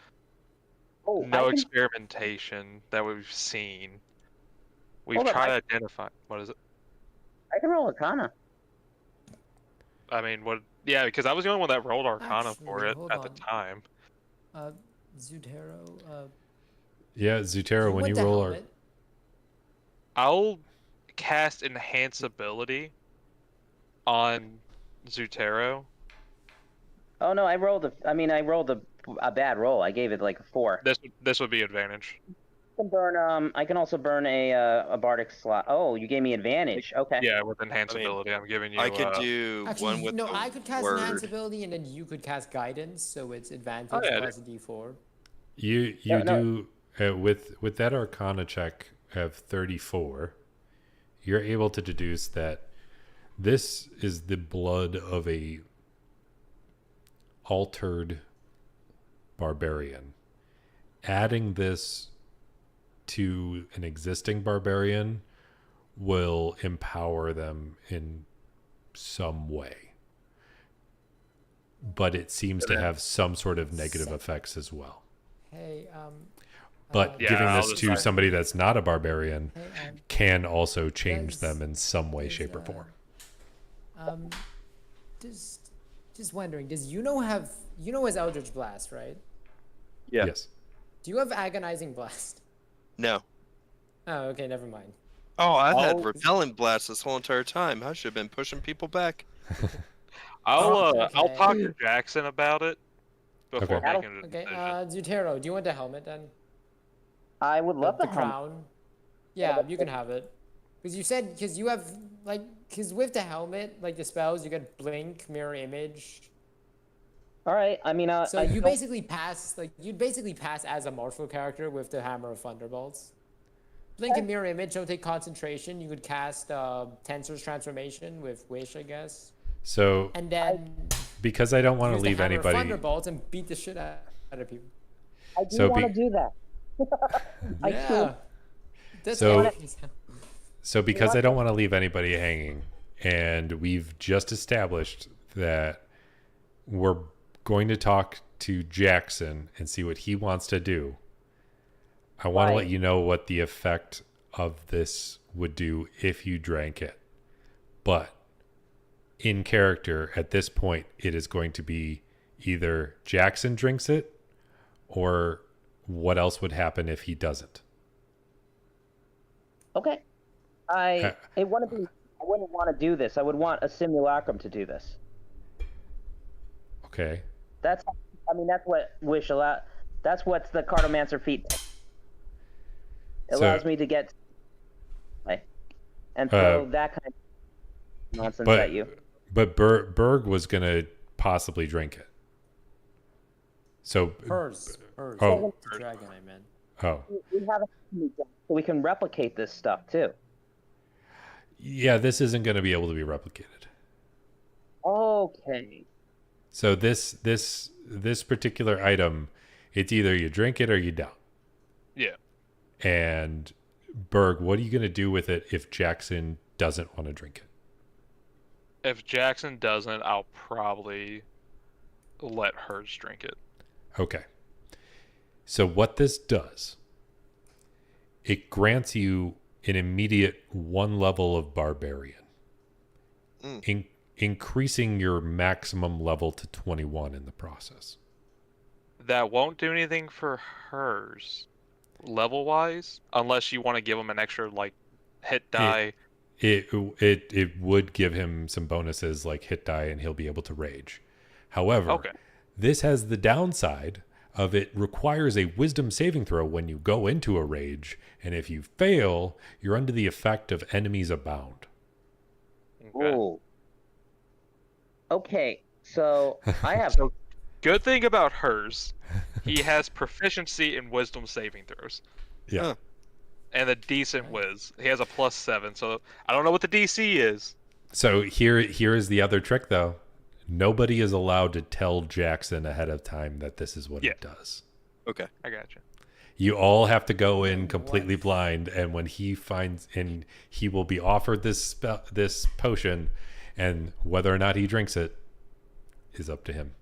Oh, no I can, experimentation that we've seen. We've Hold on, tried to identify. What is it? I can roll Arcana. I mean, what? Yeah, because I was the only one that rolled Arcana for Actually, it hold at the on. time. Zutero. Yeah, Zutero, when you roll our I'll cast Enhance Ability on Zutero. Oh no, I rolled a bad roll. I gave it like a 4. This would be advantage. I can also burn a bardic slot. Oh, you gave me advantage. Okay. Yeah, with enhance I mean, ability, I'm giving you. I could do Actually, one with no, the I could cast word. enhance ability, and then you could cast guidance, so it's advantage Oh, yeah, plus a d4. You No, no. do with that Arcana check of 34. You're able to deduce that this is the blood of a altered barbarian. Adding this to an existing barbarian will empower them in some way. But it seems to have some sort of negative effects as well. Hey, But Yeah, giving I'll this just to try- somebody that's not a barbarian hey, can also change does- them in some way, does, shape, or form. Just wondering, does Yuno has Eldritch Blast, right? Yeah. Yes. Do you have Agonizing Blast? No. Oh, okay, never mind. Oh, I've had Oh. repellent blast this whole entire time. I should have been pushing people back. I'll talk Okay. to Jackson about it before Okay. making a Okay, decision. Zutero, do you want the helmet then? I would love The the helmet. crown? Yeah, you can have it. Because you have, like, because with the helmet, like the spells, you get Blink, Mirror Image. All right. I mean, So I you don't- basically pass, you'd basically pass as a martial character with the Hammer of Thunderbolts. Blink and Mirror Image don't take concentration. You could cast Tensor's Transformation with Wish, I guess. So And then because I don't want to use the leave Hammer of anybody, Thunderbolts and beat the shit out of people. I do so want be- to do that. I Yeah. do. That's So- how so because I don't want to leave anybody hanging, and we've just established that we're going to talk to Jackson and see what he wants to do. I want to Right. let you know what the effect of this would do if you drank it. But in character, at this point, it is going to be either Jackson drinks it, or what else would happen if he doesn't. Okay. I wouldn't want to do this. I would want a simulacrum to do this. Okay. That's what Wish allow. That's what the Cartomancer feat allows me to get, and throw that kind of nonsense at you. But Berg was going to possibly drink it. So, hers. Oh. The dragon, I meant. oh, We have so we can replicate this stuff too. yeah, this isn't going to be able to be replicated. Okay. So this particular item, it's either you drink it or you don't. Yeah. And Berg, what are you going to do with it if Jackson doesn't want to drink it? If Jackson doesn't, I'll probably let hers drink it. Okay. So what this does, it grants you an immediate one level of barbarian, increasing your maximum level to 21 in the process. That won't do anything for hers, level-wise, unless you want to give him an extra hit die. It would give him some bonuses like hit die, and he'll be able to rage. However, Okay. this has the downside of it requires a wisdom saving throw when you go into a rage, and if you fail, you're under the effect of enemies abound. Okay. Ooh. Okay. So I have. So, good thing about hers, he has proficiency in wisdom saving throws. Yeah. Huh. And a decent whiz. He has a +7, so I don't know what the DC is. So here is the other trick, though. Nobody is allowed to tell Jackson ahead of time that this is what it does. Okay. I got you. You all have to go in completely blind, and when he finds, and he will be offered this potion, and whether or not he drinks it is up to him.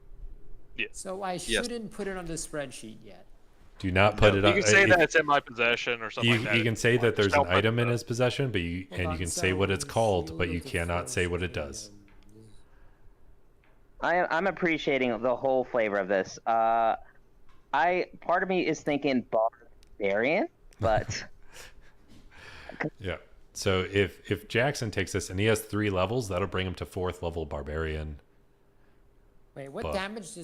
So I shouldn't put it on the spreadsheet yet. Do not put it You on. can say if- that it's in my possession or something You, like that. you can say that there's an Help item in myself. his possession, but you can say what it's called, but you cannot say what it does. I'm appreciating the whole flavor of this. Part of me is thinking barbarian, but Yeah. So if Jackson takes this and he has 3 levels, that'll bring him to 4th level barbarian. Wait, what But- damage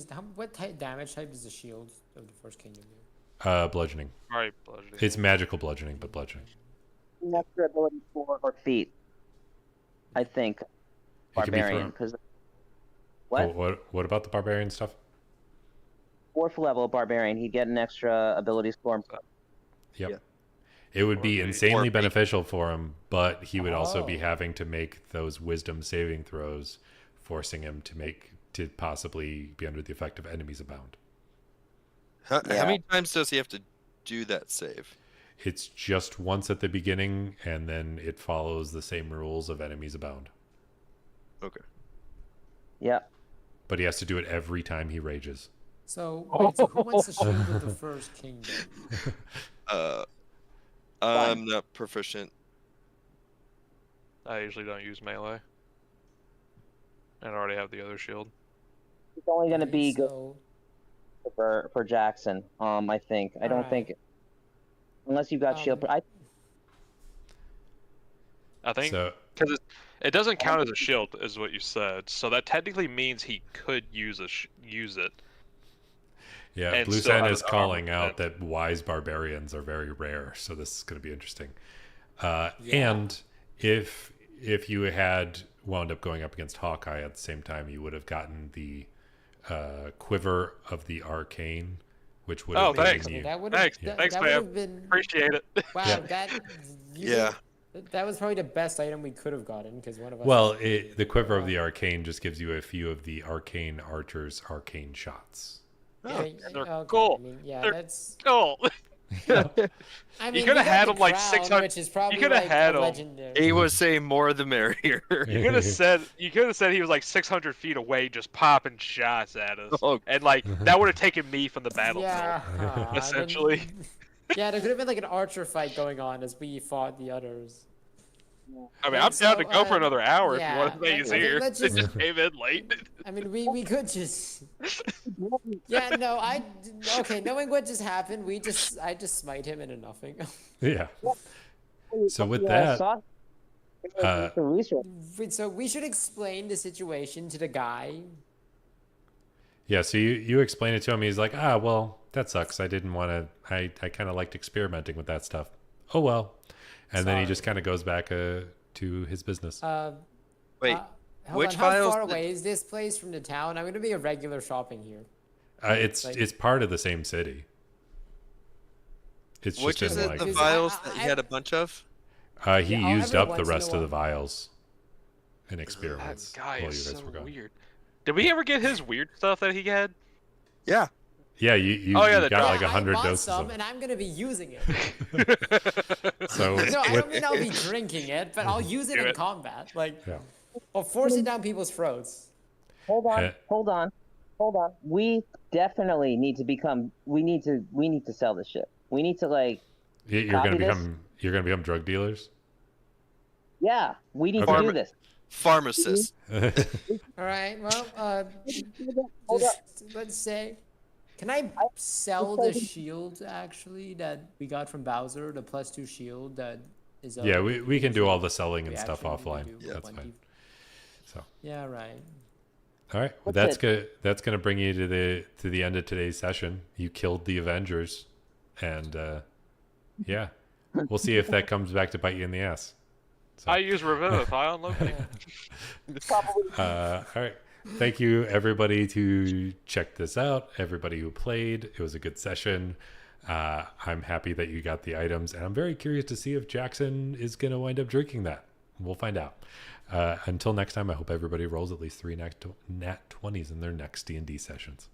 damage type does the shield of the First Kingdom do? Bludgeoning. Probably bludgeoning. It's magical bludgeoning, but bludgeoning. An extra ability for or feat. I think It can be barbarian thrown. because Oh, what what about the barbarian stuff? 4th level barbarian, he'd get an extra ability score. Yep. Yeah. It would be Or insanely feat. beneficial for him, but he would also be Oh. having to make those wisdom saving throws, forcing him to possibly be under the effect of enemies abound. How Yeah. many times does he have to do that save? It's just once at the beginning, and then it follows the same rules of enemies abound. Okay. Yeah. But he has to do it every time he rages. So, wait, so who wants the shield of the first kingdom? I'm not proficient. I usually don't use melee. And I already have the other shield. It's only going to be good So, for Jackson. I think. I don't Alright. think unless you've got shield. I I think So because it doesn't count as a shield, is what you said. So that technically means he could use use it. yeah, And Blue still Sand have is his calling armor out that wise barbarians are very rare, so this is going to be interesting. Yeah. And if you had wound up going up against Hawkeye at the same time, you would have gotten the quiver of the arcane, which would have Oh, given thanks. you. that would Thanks, have thanks, that would man. have been Appreciate it. wow. Yeah. Yeah. That was probably the best item we could have gotten because one of us. Well, the quiver of the arcane just gives you a few of the arcane archer's arcane shots. Yeah, they're okay, cool. I mean, yeah, They're- that's. Oh, I mean, coulda we got had the him, like, crown, 600 which is probably coulda like had a him. legendary. He was saying more the merrier. you could have said he was like 600 feet away, just popping shots at us, Oh. and like that would have taken me from the battlefield. Yeah, then- essentially. Yeah, there could have been like an archer fight going on as we fought the others. I mean, And I'm down to so, go for another hour if you want to yeah, make it like, here. let's It just- just came in late. I mean, we could just. Yeah, no, okay. Knowing what just happened, I just smite him into nothing. Yeah. So with yeah, that, the research. Wait, so we should explain the situation to the guy. yeah. So you explain it to him. He's like, well, that sucks. I didn't want to. I kind of liked experimenting with that stuff. Oh well. And then he just Sorry. kind of goes back to his business. Wait, Hold which on, how files far did- away is this place from the town? I'm gonna be a regular shopping here. It's like- it's part of the same city. It's which just is in it? like The Because vials I- that he had a bunch of? he Yeah, I'll used have it up the once in a rest of the while. vials in That experiments guy while is you guys so were gone. weird. Did we ever get his weird stuff that he had? Yeah. Yeah, you Oh, yeah, you the got drop. like I 100 bought doses some, of it. and I'm gonna be using it. So No, I with- don't mean I'll be drinking it, but I'll use it Do in it. combat. Like, yeah. I'll force it down people's throats. Hold on, Eh. hold on, hold on. We definitely need to become. We need to sell this shit. We need to You're Copy gonna this? become drug dealers. Yeah, we need Okay. to do this. Pharmacist. All right. Well, Hold up. just, let's say, can I sell the shield actually that we got from Bowser, the +2 shield that is? Yeah, we can do all the selling and we stuff actually offline. do That's 1D. fine. So Yeah. Right. all right, well, What's that's it? good. That's gonna bring you to the end of today's session. You killed the Avengers, and yeah, we'll see if that comes back to bite you in the ass. So. I use Revivify on Loki. All right. Thank you, everybody, to check this out. Everybody who played, it was a good session. I'm happy that you got the items, and I'm very curious to see if Jackson is going to wind up drinking that. We'll find out. Until next time, I hope everybody rolls at least 3 nat 20s in their next D&D sessions.